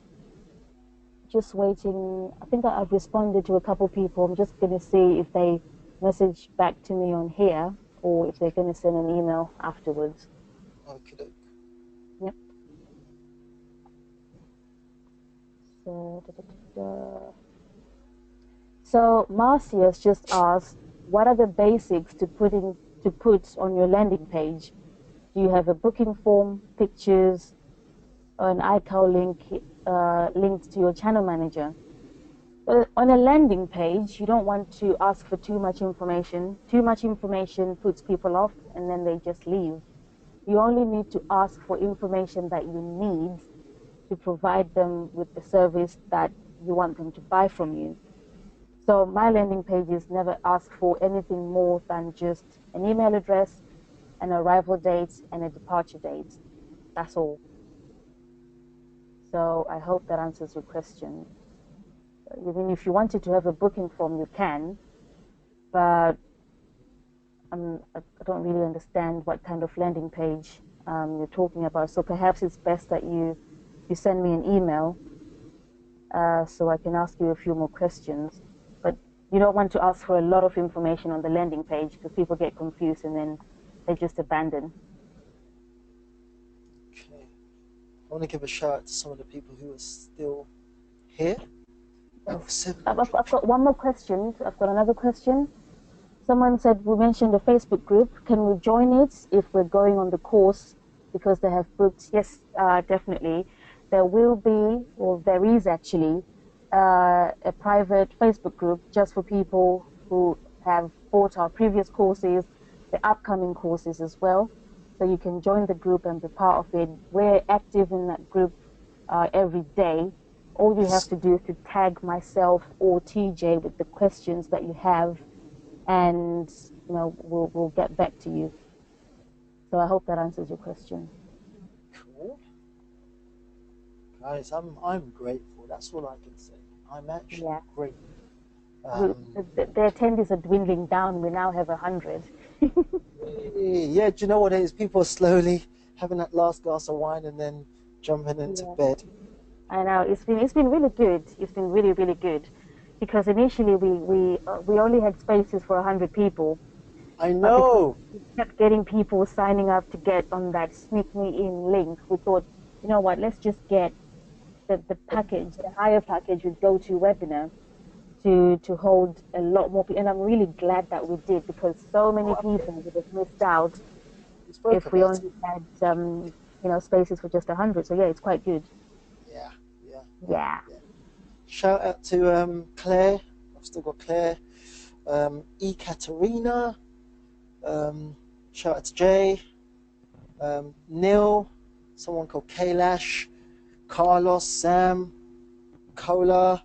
Just waiting. I think I've responded to a couple people. I'm just going to see if they message back to me on here or if they're going to send an email afterwards. Okay, doke. Yep. So, so Marcia's just asked, what are the basics to put on your landing page? Do you have a booking form, pictures, or an iCal link linked to your channel manager? Well, on a landing page, you don't want to ask for too much information. Too much information puts people off and then they just leave. You only need to ask for information that you need to provide them with the service that you want them to buy from you. So my landing pages never ask for anything more than just an email address, an arrival date, and a departure date. That's all. So I hope that answers your question. Even if you wanted to have a booking form, you can, but I don't really understand what kind of landing page you're talking about. So perhaps it's best that you send me an email so I can ask you a few more questions. But you don't want to ask for a lot of information on the landing page because people get confused and then they just abandon. Okay. I want to give a shout out to some of the people who are still here out Yes. of I've 700 got one more question. I've got another question. Someone said we mentioned a Facebook group. Can we join it if we're going on the course because they have booked? Yes, definitely. There will be, or there is actually, a private Facebook group just for people who have bought our previous courses, the upcoming courses as well. So you can join the group and be part of it. We're active in that group every day. All you have Yes. to do is to tag myself or TJ with the questions that you have and we'll get back to you. So I hope that answers your question. Cool. Guys, I'm grateful. That's all I can say. I'm actually Yeah, grateful. we, Um, the attendees are dwindling down. We now have 100. yeah, do you know what it is? People are slowly having that last glass of wine and then jumping into Yeah, bed. I know it's been really good. It's been really really good because initially we only had spaces for 100 people, I but because know. we kept getting people signing up to get on that sneak me in link, we thought, you know what, let's just get the package, the higher package with GoToWebinar to hold a lot more people. And I'm really glad that we did because so many Oh, people would have missed out we spoke if we about it. only had spaces for just 100. So yeah, it's quite good. Yeah, yeah, yeah, Yeah. yeah. Shout out to Claire. I've still got Claire. E. Katerina. Um, Shout out to Jay. Neil, someone called Kailash, Carlos, Sam, Cola,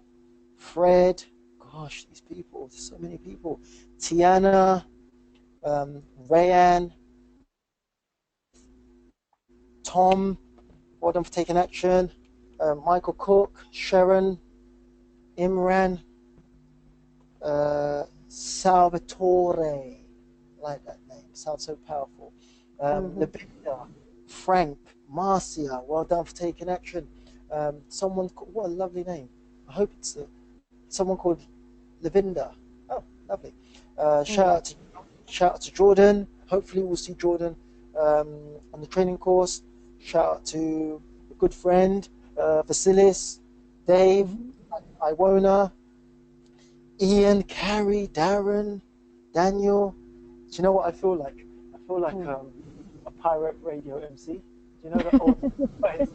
Fred. Gosh, these people, there's so many people. Tiana, Rayan, Tom, well done for taking action. Michael Cook, Sharon, Imran, Salvatore. I like that name. Sounds so powerful. Labinda, Frank, Marcia, well done for taking action. Someone, what a lovely name. I hope it's someone called Lavinda. Oh, lovely. Shout out to Jordan. Hopefully we'll see Jordan on the training course. Shout out to a good friend, Vasilis, Dave, Iwona, Ian, Carrie, Darren, Daniel. Do you know what I feel like? I feel like a pirate radio MC. Do you know that old phrase?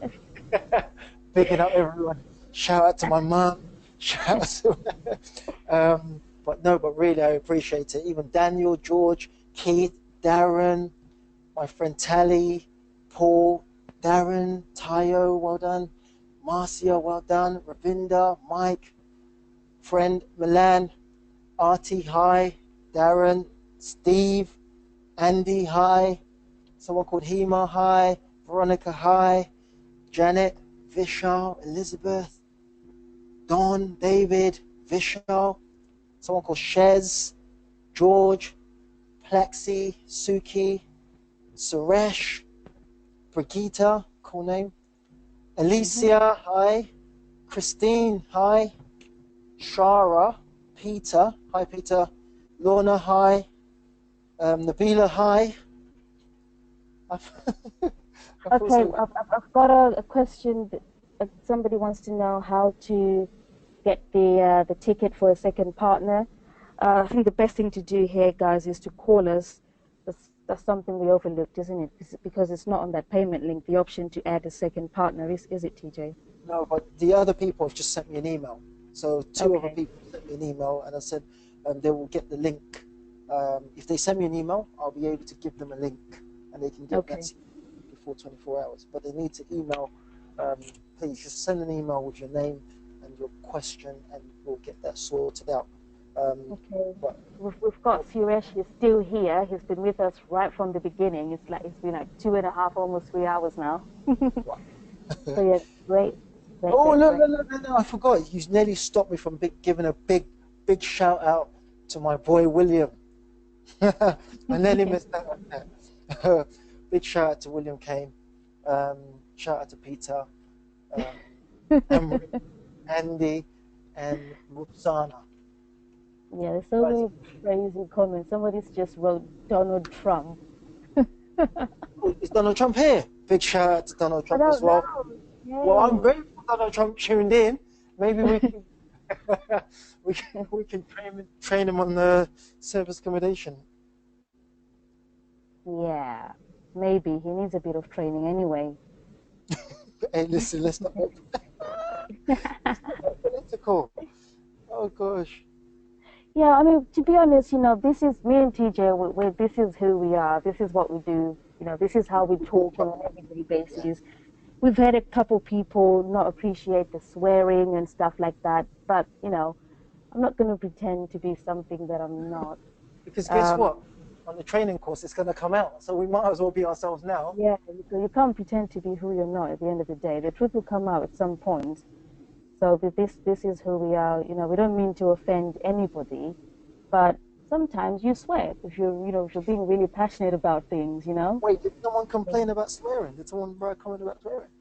Picking up everyone. Shout out to my mum. Shout out to but really I appreciate it. Even Daniel, George, Keith, Darren, my friend Tally, Paul, Darren, Tayo, well done. Marcia, well done. Ravinda, Mike, friend Milan, Artie, hi. Darren, Steve, Andy, hi. Someone called Hema, hi. Veronica, hi. Janet, Vishal, Elizabeth, Don, David, Vishal. Someone called Shez, George, Plexi, Suki, Suresh, Brigitte, cool name. Alicia, hi. Christine, hi. Shara, Peter, hi Peter. Lorna, hi. Nabila, hi. Okay, I've got a question. Somebody wants to know how to get the ticket for a second partner. I think the best thing to do here, guys, is to call us. That's something we overlooked, isn't it? Because it's not on that payment link, the option to add a second partner. Is it, TJ? No, but the other people have just sent me an email. So two other Okay. people sent me an email, and I said they will get the link. If they send me an email, I'll be able to give them a link, and they can get Okay. that before 24 hours. But they need to email. Please just send an email with your name and your question, and we'll get that sorted out. Okay. But We've got Suresh. He's still here. He's been with us right from the beginning. It's been like 2.5, almost 3 hours now. So yeah, great. oh Great. no! I forgot. You nearly stopped me from giving a big shout out to my boy William. I nearly missed that one there. Big shout out to William Kane. Shout out to Peter, Emery, Andy, and Ruxana. Yeah, there's so many crazy comments. Somebody's just wrote Donald Trump. Oh, is Donald Trump here? Big shout out to Donald I Trump as don't well. Well, I'm know. grateful Donald Trump tuned in. Maybe we can we can train him on the service accommodation. Yeah, maybe he needs a bit of training anyway. Hey, listen, let's not get political. Oh gosh. Yeah, I mean, to be honest, this is me and TJ. This is who we are. This is what we do. This is how we talk on an everyday basis. We've had a couple people not appreciate the swearing and stuff like that, but I'm not going to pretend to be something that I'm not. Because guess what? On the training course, it's going to come out. So we might as well be ourselves now. Yeah, you can't pretend to be who you're not at the end of the day. The truth will come out at some point. So this is who we are. We don't mean to offend anybody, but sometimes you swear if you're being really passionate about things. Wait, did someone complain about swearing? Did someone write a comment about swearing?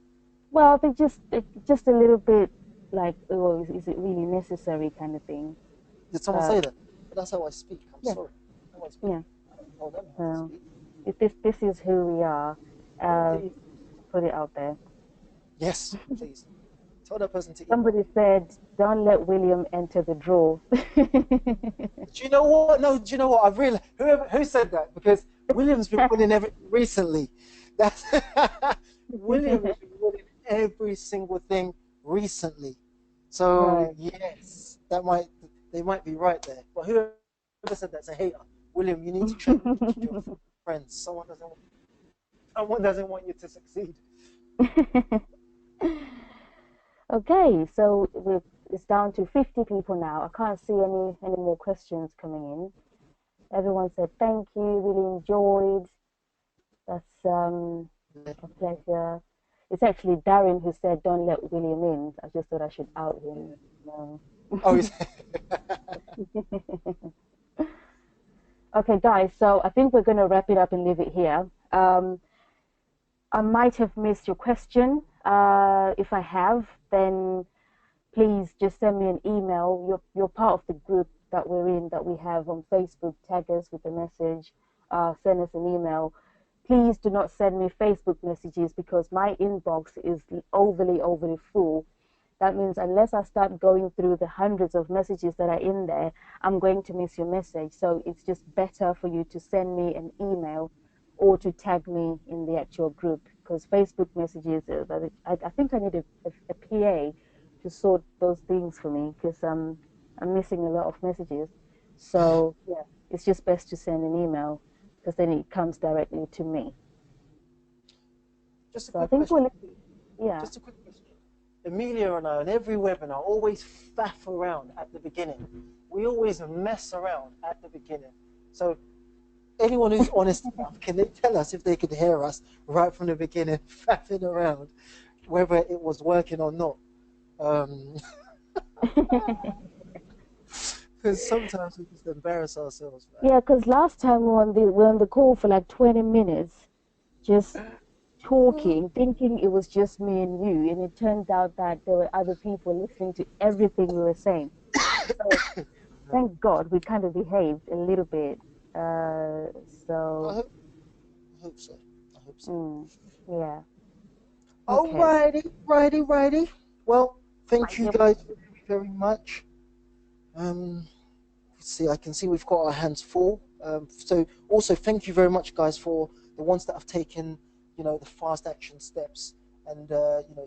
Well, they just a little bit like, oh, is it really necessary kind of thing. Did someone say that? But that's how I speak. I'm Yeah. sorry. How I speak. Yeah. Oh, them how I So speak. this is who we are. Put it out there. Yes, please. Tell that person to email. Somebody said, "Don't let William enter the draw." Do you know what? No, do you know what? I've realized who said that, because William's been winning recently. That's William has been winning every single thing recently. So Right. yes, they might be right there. But whoever said that's a hater. William, you need to check your friends. Someone doesn't. Someone doesn't want you to succeed. Okay, so it's down to 50 people now. I can't see any more questions coming in. Everyone said thank you, really enjoyed. That's a pleasure. It's actually Darren who said don't let William in. I just thought I should out him. No. Oh, is Okay, guys, so I think we're going to wrap it up and leave it here. I might have missed your question. If I have, then please just send me an email. You're part of the group that we're in, that we have on Facebook. Tag us with a message, send us an email. Please do not send me Facebook messages because my inbox is overly full. That means unless I start going through the hundreds of messages that are in there, I'm going to miss your message. So it's just better for you to send me an email or to tag me in the actual group, because Facebook messages, I think I need a PA to sort those things for me, because I'm missing a lot of messages. So yeah, it's just best to send an email because then it comes directly to me. just a So I quick think question. yeah. Just a quick question. Amelia and I, on every webinar, always faff around at the beginning. We always mess around at the beginning. So anyone who's honest enough, can they tell us if they could hear us right from the beginning, faffing around, whether it was working or not? Because sometimes we just embarrass ourselves, man. Yeah, because last time we were on the call for like 20 minutes, just talking, thinking it was just me and you, and it turned out that there were other people listening to everything we were saying. So No. thank God we kind of behaved a little bit. Uh, I so hope, I hope so. I hope so. mm, yeah, okay. Alrighty, righty. Well, thank Right, you yep. guys very much. Um, see, I can see we've got our hands full. So also thank you very much, guys, for the ones that have taken, the fast action steps and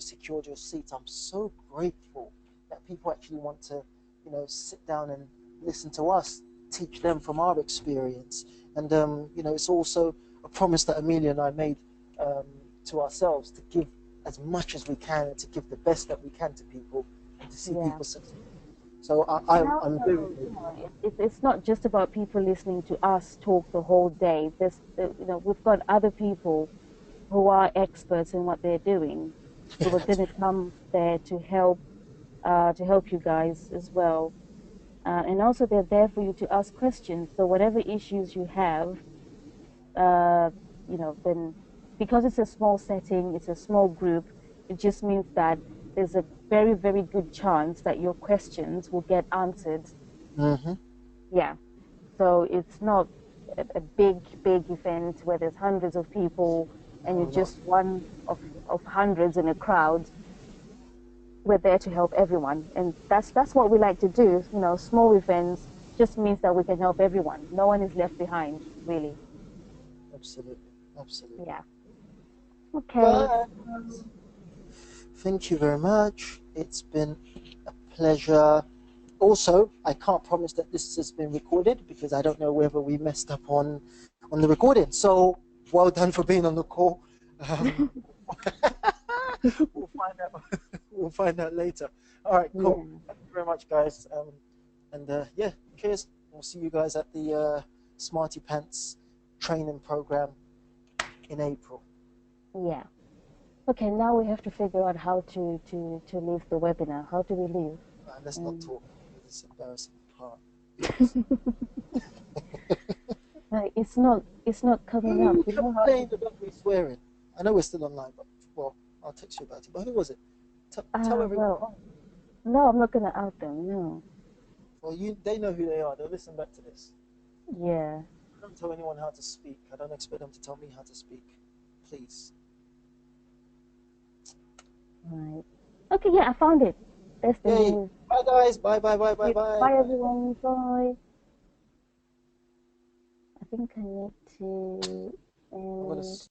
secured your seats. I'm so grateful that people actually want to, sit down and listen to us teach them from our experience. And it's also a promise that Amelia and I made um, to ourselves to give as much as we can and to give the best that we can to people and to see Yeah. people succeed. So And I'm also, very it's not just about people listening to us talk the whole day. We've got other people who are experts in what they're doing, who are going to come there to help you guys as well. And also, they're there for you to ask questions. So whatever issues you have, uh, then because it's a small setting, it's a small group, it just means that there's a very good chance that your questions will get answered. hmm Yeah. So it's not a big event where there's hundreds of people and No, you're not. just one of hundreds in a crowd. We're there to help everyone, and that's what we like to do. Small events just means that we can help everyone. No one is left behind, really. Absolutely. Absolutely. Yeah. Okay. But thank you very much. It's been a pleasure. Also, I can't promise that this has been recorded because I don't know whether we messed up on the recording. So well done for being on the call. Um, we'll find out. We'll find out later. All right, cool. Yeah. Thank you very much, guys. And yeah, cheers. We'll see you guys at the Smarty Pants training program in April. Yeah. Okay, now we have to figure out how to leave the webinar. How do we leave? Let's not Um, talk about this embarrassing part. it's not coming up. Who You know how complained about me swearing? I know we're still online, but well, I'll text you about it. But who was it? Tell everyone. well, no, I'm not gonna out them, no. Well, they know who they are. They'll listen back to this. Yeah. I don't tell anyone how to speak. I don't expect them to tell me how to speak. Please. Right. Okay, yeah, I found it. There's the Yay. new. Bye, guys. Bye. Bye, everyone. Bye. I think I need to I'm gonna end.